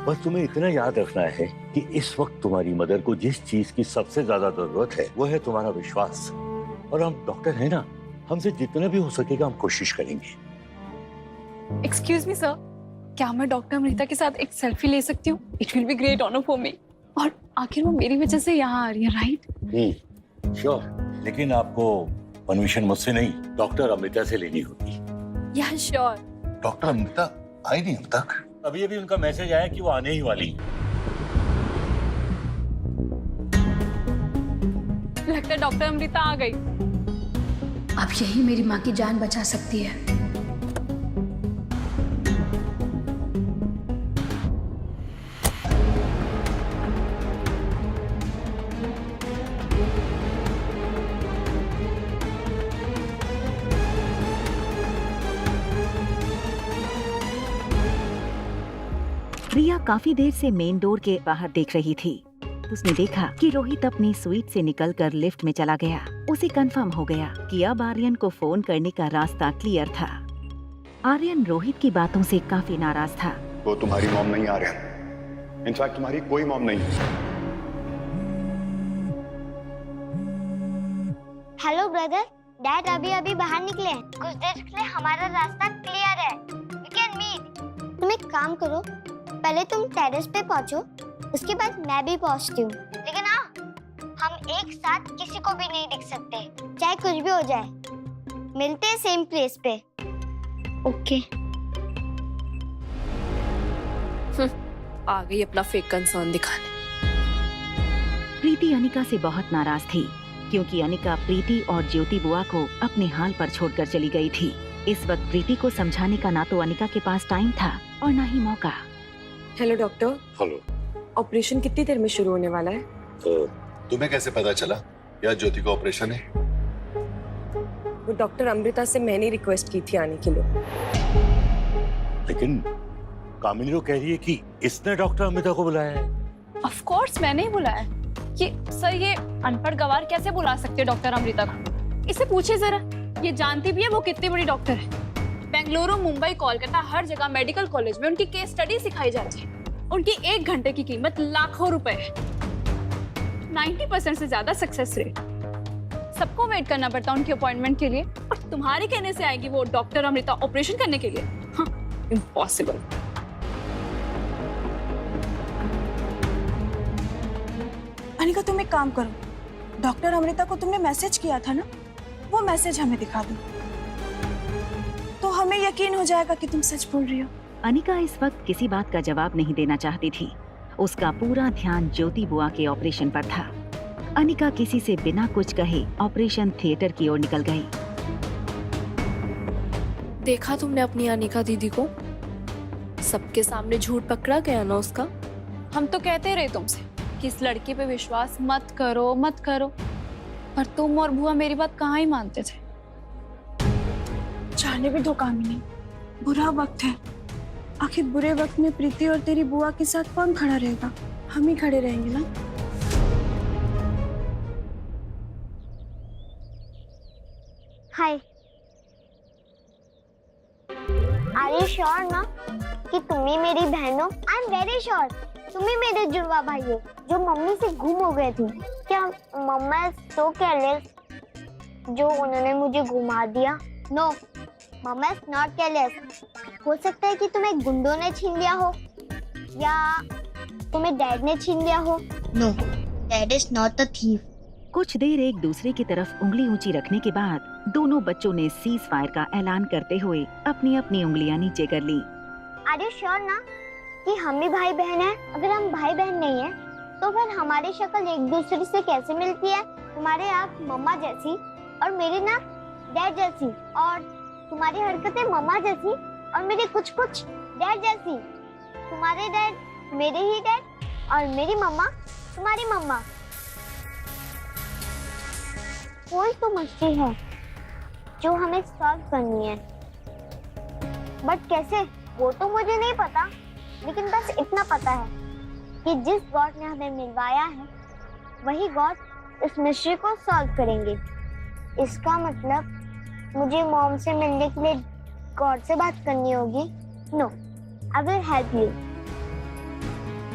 बस तुम्हें इतना याद रखना है कि इस वक्त तुम्हारी मदर को जिस चीज की सबसे ज्यादा जरूरत है वो है तुम्हारा विश्वास। और हम डॉक्टर हैं ना, हमसे जितना भी हो सकेगा हम कोशिश करेंगे। एक्सक्यूज मी सर, क्या मैं डॉक्टर अमृता के साथ एक सेल्फी ले सकती हूँ? It will be great honour for me. और आखिर वो मेरी वजह से यहाँ आ रही है, राइट? श्योर, लेकिन आपको परमिशन मुझसे नहीं, डॉक्टर अमृता से लेनी होगी। या श्योर। डॉक्टर अमृता आई नहीं अब तक। अभी उनका मैसेज आया कि वो आने ही वाली। लगता है डॉक्टर अमृता आ गई। अब यही मेरी माँ की जान बचा सकती है। प्रिया काफी देर से मेन डोर के बाहर देख रही थी। उसने देखा कि रोहित अपनी स्वीट से निकलकर लिफ्ट में चला गया। उसे कंफर्म हो गया कि अब आर्यन को फोन करने का रास्ता क्लियर था। आर्यन रोहित की बातों से काफी नाराज था। वो तुम्हारी मॉम नहीं आर्यन, इनफैक्ट तुम्हारी कोई मॉम नहीं। हेलो ब्रदर, डैड अभी अभी बाहर निकले हैं। कुछ देर के लिए हमारा रास्ता क्लियर है। We can meet. तुम एक काम करो, पहले तुम टेरेस पे पहुंचो, उसके बाद मैं भी पहुंचती हूँ। लेकिन हाँ, हम एक साथ किसी को भी नहीं दिख सकते, चाहे कुछ भी हो जाए। मिलते हैं सेम प्लेस पे। ओके। आ गई अपना फेक कंसर्न दिखाने। प्रीति अनिका से बहुत नाराज थी क्योंकि अनिका प्रीति और ज्योति बुआ को अपने हाल पर छोड़कर चली गई थी। इस वक्त प्रीति को समझाने का ना तो अनिका के पास टाइम था और ना ही मौका। Hello doctor. हेलो। ऑपरेशन कितनी देर में शुरू होने वाला है? तुम्हें कैसे पता चला या ज्योति का ऑपरेशन है? वो डॉक्टर अमृता से मैंने रिक्वेस्ट की थी आने के लिए। लेकिन कामिनी तो कह रही है कि इसने डॉक्टर अमृता को बुलाया है। ऑफ कोर्स मैंने ही बुलाया। ये सर, ये अनपढ़ गवार कैसे बुला सकते हैं डॉक्टर अमृता को? इसे पूछे जरा, ये जानती भी है वो कितनी बड़ी डॉक्टर है। बेंगलुरु, मुंबई, कोलकाता, हर जगह मेडिकल कॉलेज में उनकी केस स्टडी सिखाई जाती है। उनकी 1 घंटे की कीमत लाखों रुपए है। 90% से ज्यादा सक्सेस रेट। सबको वेट करना पड़ता है उनकी अपॉइंटमेंट के लिए, और तुम्हारे कहने से आएगी वो डॉक्टर अमृता ऑपरेशन करने के लिए? इम्पॉसिबल। अनिका, तुम एक काम करो, डॉक्टर अमृता को तुमने मैसेज किया था ना, वो मैसेज हमें दिखा दो, तो हमें यकीन हो जाएगा कि तुम सच बोल रही हो। अनिका इस वक्त किसी बात का जवाब नहीं देना चाहती थी। उसका पूरा ध्यान ज्योति बुआ के ऑपरेशन पर था। अनिका किसी से बिना कुछ कहे ऑपरेशन थिएटर की ओर निकल गई। देखा तुमने अपनी अनिका दीदी को? सबके सामने झूठ पकड़ा गया ना उसका। हम तो कहते रहे तुमसे कि इस लड़की पे विश्वास मत करो मत करो, पर तुम और बुआ मेरी बात कहाँ ही मानते थे। जाने भी दो कामिनी, बुरा वक्त है। आखिर बुरे वक्त में प्रीति और तेरी बुआ के साथ कौन खड़ा रहेगा? हम ही खड़े रहेंगे ना। हाय, आर यू श्योर ना कि तुम ही मेरी बहन हो? आई एम वेरी श्योर तुम ही मेरे जुड़वा भाई हो जो मम्मी से गुम हो गए थे। क्या मम्मा इज सो केयरलेस जो उन्होंने मुझे घुमा दिया? No, mamma is not careless. हो सकता है कि तुम्हें गुंडों ने छीन लिया हो या तुम्हें डैड ने छीन लिया हो। No, dad is not a thief. कुछ देर एक दूसरे की तरफ उंगली ऊंची रखने के बाद दोनों बच्चों ने सीज फायर का ऐलान करते हुए अपनी अपनी उंगलियां नीचे कर ली। आर यू श्योर ना कि हम भी भाई बहन हैं? अगर हम भाई बहन नहीं हैं, तो फिर हमारी शक्ल एक दूसरे से कैसे मिलती है? तुम्हारे आँख मम्मा जैसी और मेरी ना डैड जैसी, और तुम्हारी हरकतें मम्मा जैसी और मेरी कुछ कुछ डैड जैसी। तुम्हारे डैड मेरे ही डैड और मेरी मम्मा तुम्हारी मम्मा। कोई तो मस्ती है जो हमें सॉल्व करनी है, बट कैसे वो तो मुझे नहीं पता, लेकिन बस इतना पता है कि जिस गॉड ने हमें मिलवाया है वही गॉड इस मिस्ट्री को सॉल्व करेंगे। इसका मतलब मुझे मॉम से मिलने के लिए गॉड से बात करनी होगी। No, I will help you.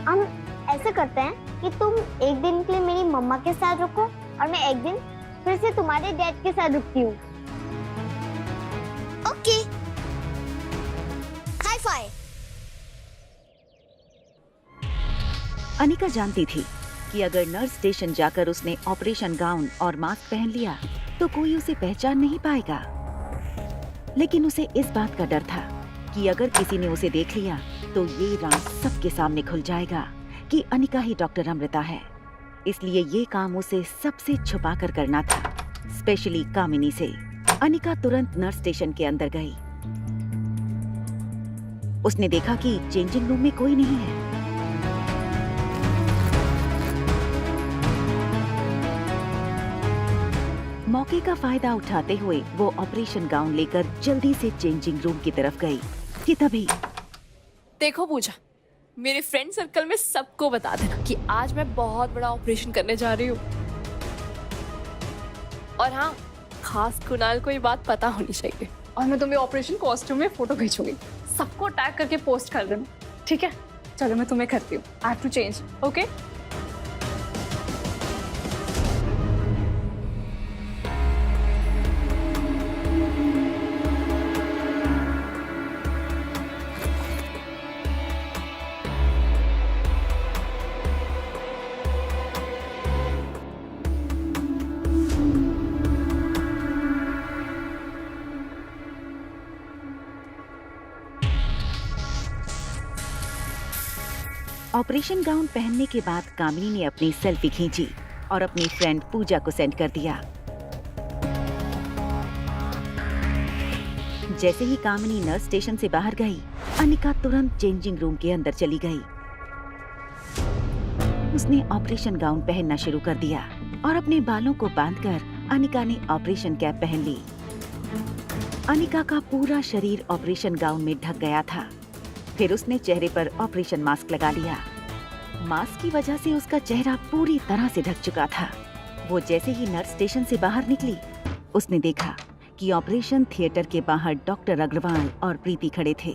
हम ऐसे करते हैं कि तुम एक दिन के लिए मेरी मम्मा के साथ रुको और मैं एक दिन फिर से तुम्हारे डैड के साथ रुकती हूँ। Okay, high five. अनिका जानती थी कि अगर नर्स स्टेशन जाकर उसने ऑपरेशन गाउन और मास्क पहन लिया तो कोई उसे पहचान नहीं पाएगा, लेकिन उसे इस बात का डर था कि अगर किसी ने उसे देख लिया तो ये राज सबके सामने खुल जाएगा कि अनिका ही डॉक्टर अमृता है। इसलिए ये काम उसे सबसे छुपा कर करना था, स्पेशली कामिनी से। अनिका तुरंत नर्स स्टेशन के अंदर गई। उसने देखा कि चेंजिंग रूम में कोई नहीं है। मौके का फायदा उठाते हुए वो ऑपरेशन गाउन लेकर जल्दी से चेंजिंग रूम की तरफ गई कि तभी देखो पूजा, मेरे फ्रेंड सर्कल में सबको बता देना कि आज मैं बहुत बड़ा ऑपरेशन करने जा रही हूँ। और हाँ, खास कुणाल को ये बात पता होनी चाहिए। और मैं तुम्हें ऑपरेशन कॉस्ट्यूम में फोटो खींचूंगी, सबको टैग करके पोस्ट कर देना, ठीक है? चलो मैं तुम्हें करती हूँ। I have to change, okay? Operation gown पहनने के बाद कामिनी ने अपनी सेल्फी खींची और अपनी फ्रेंड पूजा को सेंड कर दिया। जैसे ही कामिनी नर्स स्टेशन से बाहर गई, अनिका तुरंत चेंजिंग रूम के अंदर चली गई। उसने ऑपरेशन गाउन पहनना शुरू कर दिया और अपने बालों को बांधकर अनिका ने ऑपरेशन कैप पहन ली। अनिका का पूरा शरीर ऑपरेशन गाउन में ढक गया था। फिर उसने चेहरे पर ऑपरेशन मास्क लगा लिया। मास्क की वजह से उसका चेहरा पूरी तरह से ढक चुका था। वो जैसे ही नर्स स्टेशन से बाहर निकली, उसने देखा कि ऑपरेशन थिएटर के बाहर डॉक्टर अग्रवाल और प्रीति खड़े थे।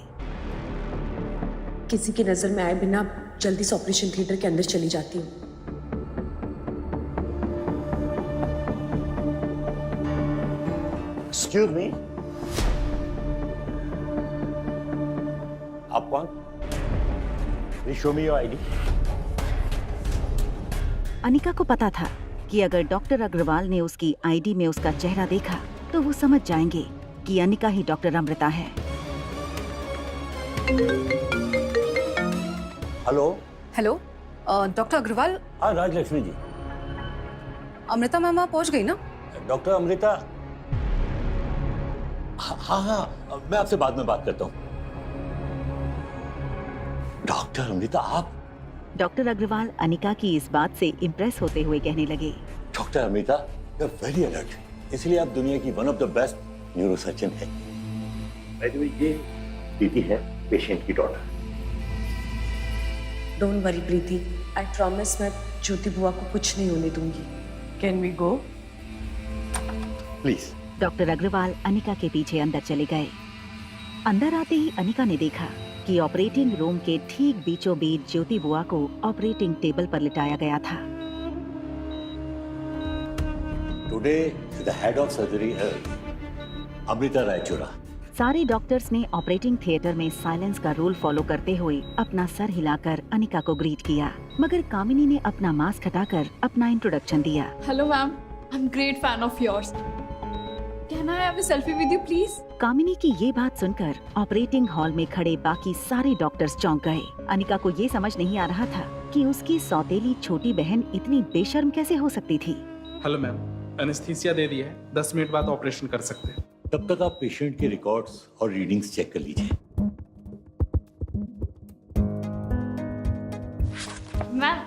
किसी की नजर में आए बिना जल्दी से ऑपरेशन थिएटर के अंदर चली जाती हूँ। एक्सक्यूज मी, आप कौन? Please show me your ID. Anika को पता था कि अगर डॉक्टर अग्रवाल ने उसकी आईडी में उसका चेहरा देखा तो वो समझ जाएंगे कि अनिका ही डॉक्टर अमृता है। Hello hello, doctor Agarwal. हाँ, राजलक्ष्मी जी। अमृता मैम वहाँ पहुँच गई ना? डॉक्टर अमृता, हाँ, मैं आपसे बाद में बात करता हूँ। डॉक्टर अमृता, आप? डॉक्टर अग्रवाल अनिका की इस बात से इम्प्रेस होते हुए कहने लगे, doctor Amrita, you are very alert, इसलिए आप दुनिया की one of the best neurosurgeon है। बाय द वे, ये प्रीति है, पेशेंट की daughter. Don't worry Preeti, I promise मैं ज्योति बुआ को कुछ नहीं होने दूंगी। Can we go? Please. Doctor Agarwal Anika के पीछे अंदर चले गए। अंदर आते ही अनिका ने देखा कि ऑपरेटिंग रूम के ठीक बीचों बीच ज्योति बुआ को ऑपरेटिंग टेबल पर लिटाया गया था। Today the head of surgery है अमृता रायचूरा। सारे डॉक्टर्स ने ऑपरेटिंग थिएटर में साइलेंस का रूल फॉलो करते हुए अपना सर हिलाकर अनिका को ग्रीट किया, मगर कामिनी ने अपना मास्क हटाकर अपना इंट्रोडक्शन दिया। Hello ma'am, I am great fan of yours. Can I have a selfie with you please? Kamini की ये बात सुनकर ऑपरेटिंग हॉल में खड़े बाकी सारे डॉक्टर्स चौंक गए। अनिका को ये समझ नहीं आ रहा था कि उसकी सौतेली छोटी बहन इतनी बेशर्म कैसे हो सकती थी। हेलो मैम, एनेस्थीसिया दे दी है, 10 मिनट बाद ऑपरेशन कर सकते हैं। तब तक आप पेशेंट के रिकॉर्ड्स और रीडिंग्स चेक कर लीजिए। Ma'am,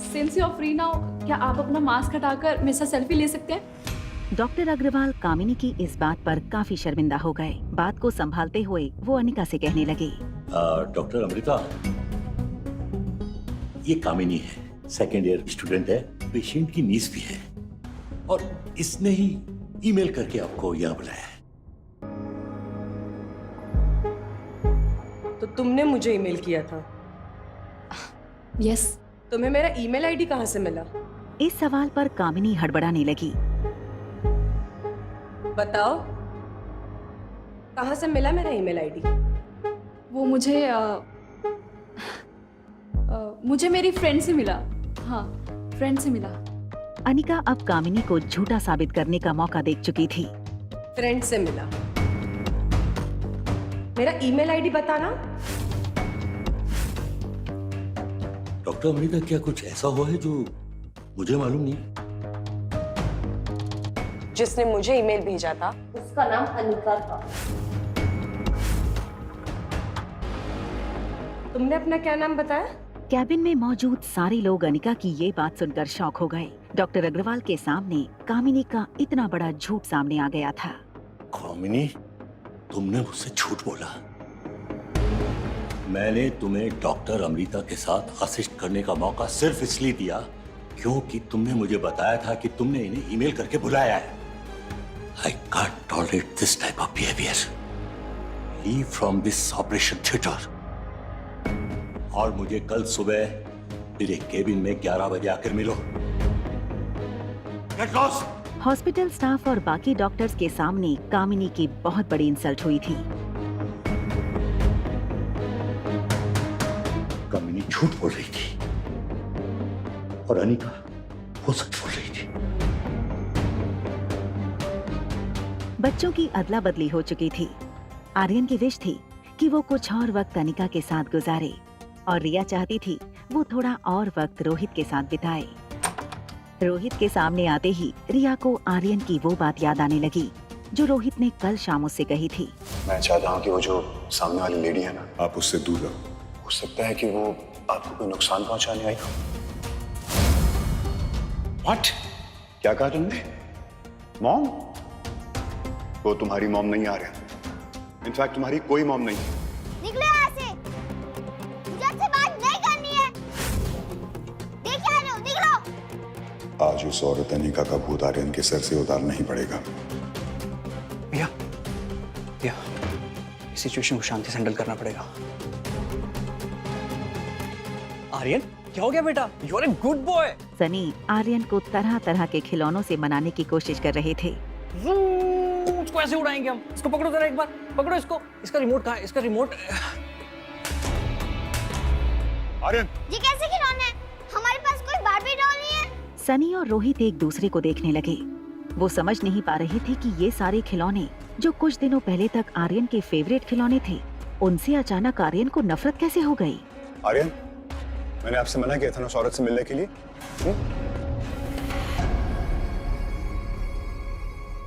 since you are free now, क्या आप अपना मास्क हटाकर मेरे साथ सेल्फी ले सकते हैं? डॉक्टर अग्रवाल कामिनी की इस बात पर काफी शर्मिंदा हो गए। बात को संभालते हुए वो अनिका से कहने लगे, डॉक्टर अमृता, ये कामिनी है, सेकेंड ईयर स्टूडेंट है, पेशेंट की नीस भी है, और इसने ही ईमेल करके आपको यहाँ बुलाया है। तो तुमने मुझे ईमेल किया था? यस। तुम्हें मेरा ईमेल आईडी कहाँ से मिला? इस सवाल पर कामिनी हड़बड़ाने लगी। बताओ, कहाँ से मिला मेरा ईमेल आईडी? वो मुझे मेरी फ्रेंड से मिला। हाँ, फ्रेंड से मिला। अनिका अब कामिनी को झूठा साबित करने का मौका देख चुकी थी। फ्रेंड से मिला? मेरा ईमेल आईडी बताना। डॉक्टर अमृता, क्या कुछ ऐसा हुआ है जो मुझे मालूम नहीं? जिसने मुझे ईमेल भेजा था उसका नाम अनिका था। तुमने अपना क्या नाम बताया? कैबिन में मौजूद सारे लोग अनिका की ये बात सुनकर शॉक हो गए। डॉक्टर अग्रवाल के सामने कामिनी का इतना बड़ा झूठ सामने आ गया था। कामिनी, तुमने मुझसे झूठ बोला। मैंने तुम्हें डॉक्टर अमृता के साथ असिस्ट करने का मौका सिर्फ इसलिए दिया क्योंकि तुमने मुझे बताया था कि तुमने इन्हें ईमेल करके बुलाया है। I can't tolerate this type of behavior. Leave from this operation theater. और मुझे कल सुबह मेरे केबिन में 11 बजे आकर मिलो। Get lost! हॉस्पिटल स्टाफ और बाकी डॉक्टर्स के सामने कामिनी की बहुत बड़ी इंसल्ट हुई थी। कामिनी झूठ बोल रही थी और अनिका वो सच बोल रही थी। बच्चों की अदला बदली हो चुकी थी। आर्यन की विश थी कि वो कुछ और वक्त अनिका के साथ गुजारे, और रिया चाहती थी वो थोड़ा और वक्त रोहित के साथ बिताए। रोहित के सामने आते ही रिया को आर्यन की वो बात याद आने लगी जो रोहित ने कल शाम उससे कही थी। मैं चाहता हूँ कि वो जो सामने वाली लेडी है ना, आप उससे दूर रहो। हो सकता है कि वो आपको कोई नुकसान पहुंचाने आई हो। What? क्या कहा तुमने? मॉम? वो तुम्हारी मॉम नहीं आ रहा। इनफैक्ट तुम्हारी कोई मॉम नहीं है। निकलो यहाँ से। मुझे आपसे बात नहीं करनी है। देख क्या रहे हो? निकलो। आज उस औरत अनिका का भूत आर्यन के सर से उतारना ही पड़ेगा। भैया, इस सिचुएशन को शांति से हैंडल करना पड़ेगा। आर्यन, क्या हो गया बेटा? You are a good boy. Sunny Aryan को तरह तरह के खिलौनों से मनाने की कोशिश कर रहे थे। उसको ऐसे उड़ाएंगे हम। इसको पकड़ो जरा एक बार, पकड़ो इसको। इसका रिमोट कहाँ है? इसका रिमोट। आर्यन, ये कैसे खिलौने हैं? हमारे पास कोई बार्बी डॉल नहीं है। सनी और रोहित एक दूसरे को देखने लगे। वो समझ नहीं पा रहे थे कि ये सारे खिलौने जो कुछ दिनों पहले तक आर्यन के फेवरेट खिलौने थे, उनसे अचानक आर्यन को नफरत कैसे हो गई। आर्यन, मैंने आपसे मना किया था ना उस औरत से मिलने के लिए।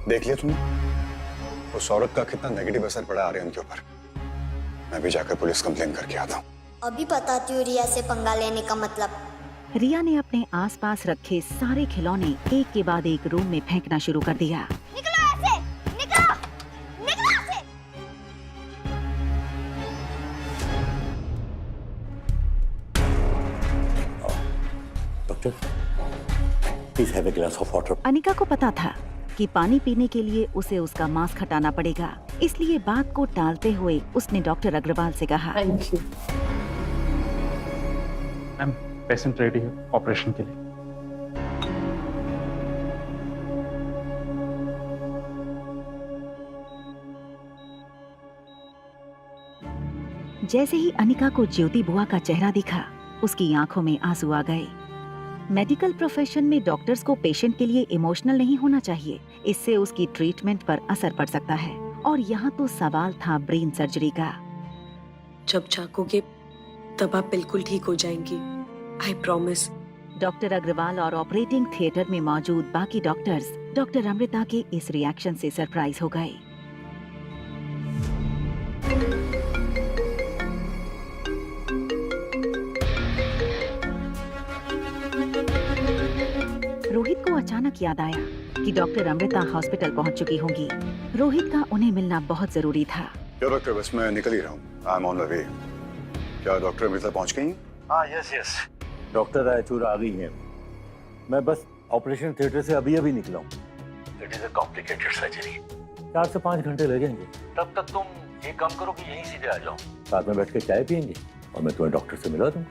देख लिया तुमने वो सौरभ का कितना नेगेटिव असर पड़ा आर्यन के ऊपर। मैं भी जाकर पुलिस कंप्लेन करके आता हूँ। अभी बताती हूँ रिया से पंगा लेने का मतलब। रिया ने अपने आसपास रखे सारे खिलौने एक के बाद एक रूम में फेंकना शुरू कर दिया। निकलो ऐसे, निकलो, निकलो ऐसे। Doctor, please have a glass of water. Anika को पता था कि पानी पीने के लिए उसे उसका मास्क हटाना पड़ेगा, इसलिए बात को टालते हुए उसने डॉक्टर अग्रवाल से कहा, मैम पेशेंट रेडी है ऑपरेशन के लिए। जैसे ही अनिका को ज्योति बुआ का चेहरा दिखा, उसकी आंखों में आंसू आ गए। मेडिकल प्रोफेशन में डॉक्टर्स को पेशेंट के लिए इमोशनल नहीं होना चाहिए, इससे उसकी ट्रीटमेंट पर असर पड़ सकता है। और यहाँ तो सवाल था ब्रेन सर्जरी का। जब जागोगे तब आप बिल्कुल ठीक हो जाएंगी, आई प्रॉमिस। डॉक्टर अग्रवाल और ऑपरेटिंग थिएटर में मौजूद बाकी डॉक्टर्स डॉक्टर अमृता के इस रिएक्शन से सरप्राइज हो गए। रोहित को अचानक याद आया कि डॉक्टर अमृता हॉस्पिटल पहुंच चुकी होंगी। रोहित का उन्हें मिलना बहुत जरूरी था। डॉक्टर, बस मैं निकल ही रहा हूँ। I am on the way. क्या डॉक्टर अमृता पहुंच गई? हाँ, यस यस, डॉक्टर रायचूर आ गई हैं। मैं बस ऑपरेशन थिएटर से अभी निकला हूँ। It is a complicated surgery, 4 से 5 घंटे लगेंगे। तब तक तुम एक काम करो कि यहीं सीधे आ जाओ, साथ में बैठ के चाय पियेंगे और मैं तुम्हें डॉक्टर से मिला दूँ।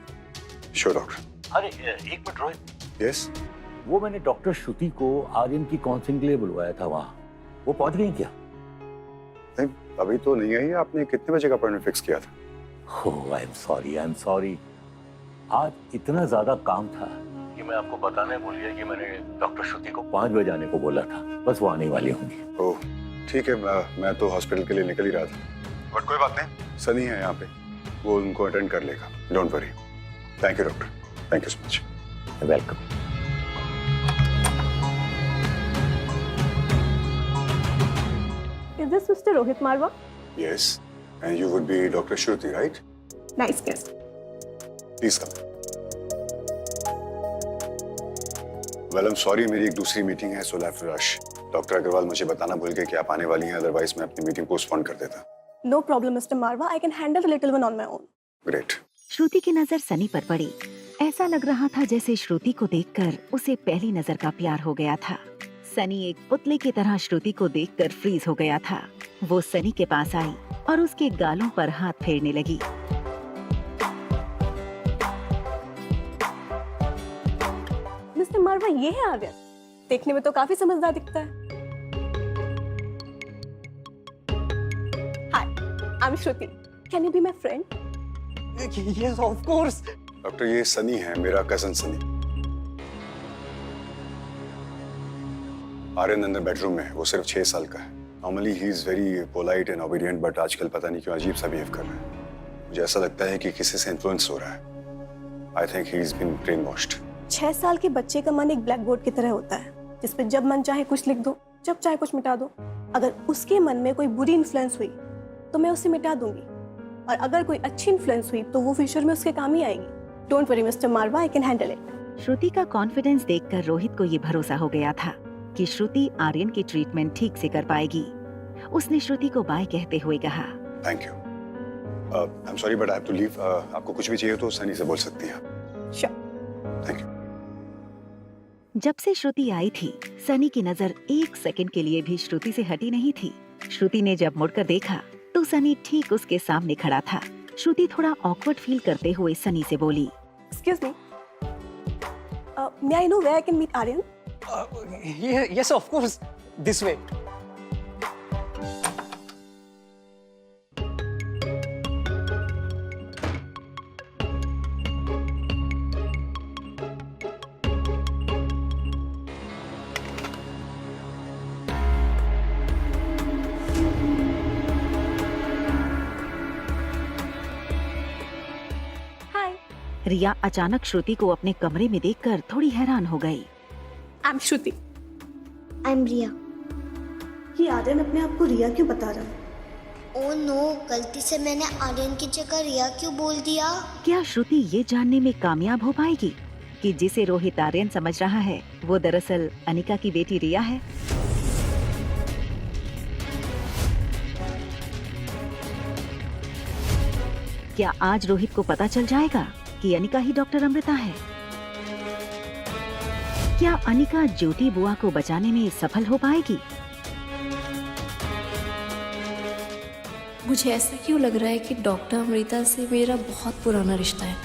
Sure doctor. अरे एक मिनट रोहित। यस, वो मैंने डॉक्टर श्रुति को आर्यन की काउंसलिंग के लिए बुलवाया था, वहाँ वो पहुंच गई क्या? नहीं, अभी तो नहीं आई। आपने कितने बजे का अपॉइंटमेंट फिक्स किया था? आई एम सॉरी। आज इतना ज्यादा काम था कि मैं आपको बताने भूल गया कि मैंने डॉक्टर श्रुति को 5 बजे आने को बोला था। बस वो आने वाली होंगी। ओह ठीक है, मैं तो हॉस्पिटल के लिए निकल ही रहा था। बट कोई बात नहीं, सनी है यहाँ पे, वो उनको अटेंड कर लेगा। Don't worry. Thank you doctor, thank you so much. Welcome. Is this Mr. Rohit Marwa? Yes, and you would be Dr. Shruti, right? Nice guess. Please come. Well, I'm sorry, मेरी एक दूसरी meeting है, so I have to rush. Doctor Agarwal मुझे बताना भूल गए कि आप आने वाली हैं, अदरवाइज मैं अपनी मीटिंग पोस्टपोन कर देता। No problem, Mr. Marwa. I can handle the little one on my own. Great. श्रुति की नजर सनी पर पड़ी। ऐसा लग रहा था जैसे श्रुति को देखकर उसे पहली नजर का प्यार हो गया था। सनी एक पुतले की तरह श्रुति को देखकर फ्रीज हो गया था। वो सनी के पास आई और उसके गालों पर हाथ फेरने लगी। मिस्टर मारवा, ये है आर्यन। देखने में तो काफी समझदार दिखता है। Hi, I am Shruti. Can you be my friend? Yes of course. Doctor, ये सनी है, मेरा कजन सनी। आर्यन अंदर बेडरूम में, वो सिर्फ 6 साल का है। Normally he is very polite and obedient, but आजकल पता नहीं क्यों अजीब सा बिहेव कर रहा है। मुझे ऐसा लगता है कि किसी से इन्फ्लुएंस हो रहा है। I think he is been brain washed. 6 साल के बच्चे का मन एक ब्लैक बोर्ड की तरह होता है, जिसपे जब मन चाहे कुछ लिख दो, जब चाहे कुछ मिटा दो। अगर उसके मन में कोई बुरी इन्फ्लुएंस हुई तो मैं उसे मिटा दूंगी, और अगर कोई अच्छी इन्फ्लुएंस हुई तो वो फ्यूचर में उसके काम ही आएगी। Don't worry mister Marwah, I can handle it. Shruti का कॉन्फिडेंस देखकर रोहित को ये भरोसा हो गया था कि श्रुति आर्यन की ट्रीटमेंट ठीक से कर पाएगी। उसने श्रुति को बाय कहते हुए कहा, thank you. I am sorry but I have to leave. आपको कुछ भी चाहिए तो सनी से बोल सकती हैं। श्योर। Thank you. जब से श्रुति आई थी, सनी की नजर 1 सेकंड के लिए भी श्रुति से हटी नहीं थी। श्रुति ने जब मुड़कर देखा तो सनी ठीक उसके सामने खड़ा था। श्रुति थोड़ा ऑकवर्ड फील करते हुए सनी से बोली, excuse me, may I know where I can meet Aryan? Yes, of course. This way. Hi. Riya अचानक श्रुति को अपने कमरे में देखकर थोड़ी हैरान हो गई। I'm Shruti. I'm Riya. कि आर्यन अपने आप को रिया क्यों बता रहा है? ओ नो, गलती से मैंने आर्यन की जगह रिया क्यों बोल दिया? क्या श्रुति ये जानने में कामयाब हो पाएगी कि जिसे रोहित आर्यन समझ रहा है वो दरअसल अनिका की बेटी रिया है? क्या आज रोहित को पता चल जाएगा कि अनिका ही डॉक्टर अमृता है? क्या अनिका ज्योति बुआ को बचाने में सफल हो पाएगी? मुझे ऐसा क्यों लग रहा है कि डॉक्टर अमृता से मेरा बहुत पुराना रिश्ता है।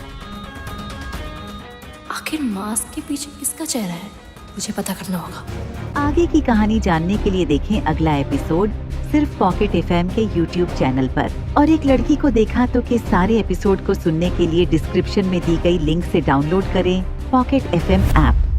आखिर मास्क के पीछे किसका चेहरा है, मुझे पता करना होगा। आगे की कहानी जानने के लिए देखें अगला एपिसोड सिर्फ पॉकेट एफएम के YouTube चैनल पर। और एक लड़की को देखा तो के सारे एपिसोड को सुनने के लिए डिस्क्रिप्शन में दी गई लिंक से डाउनलोड करें पॉकेट एफएम ऐप।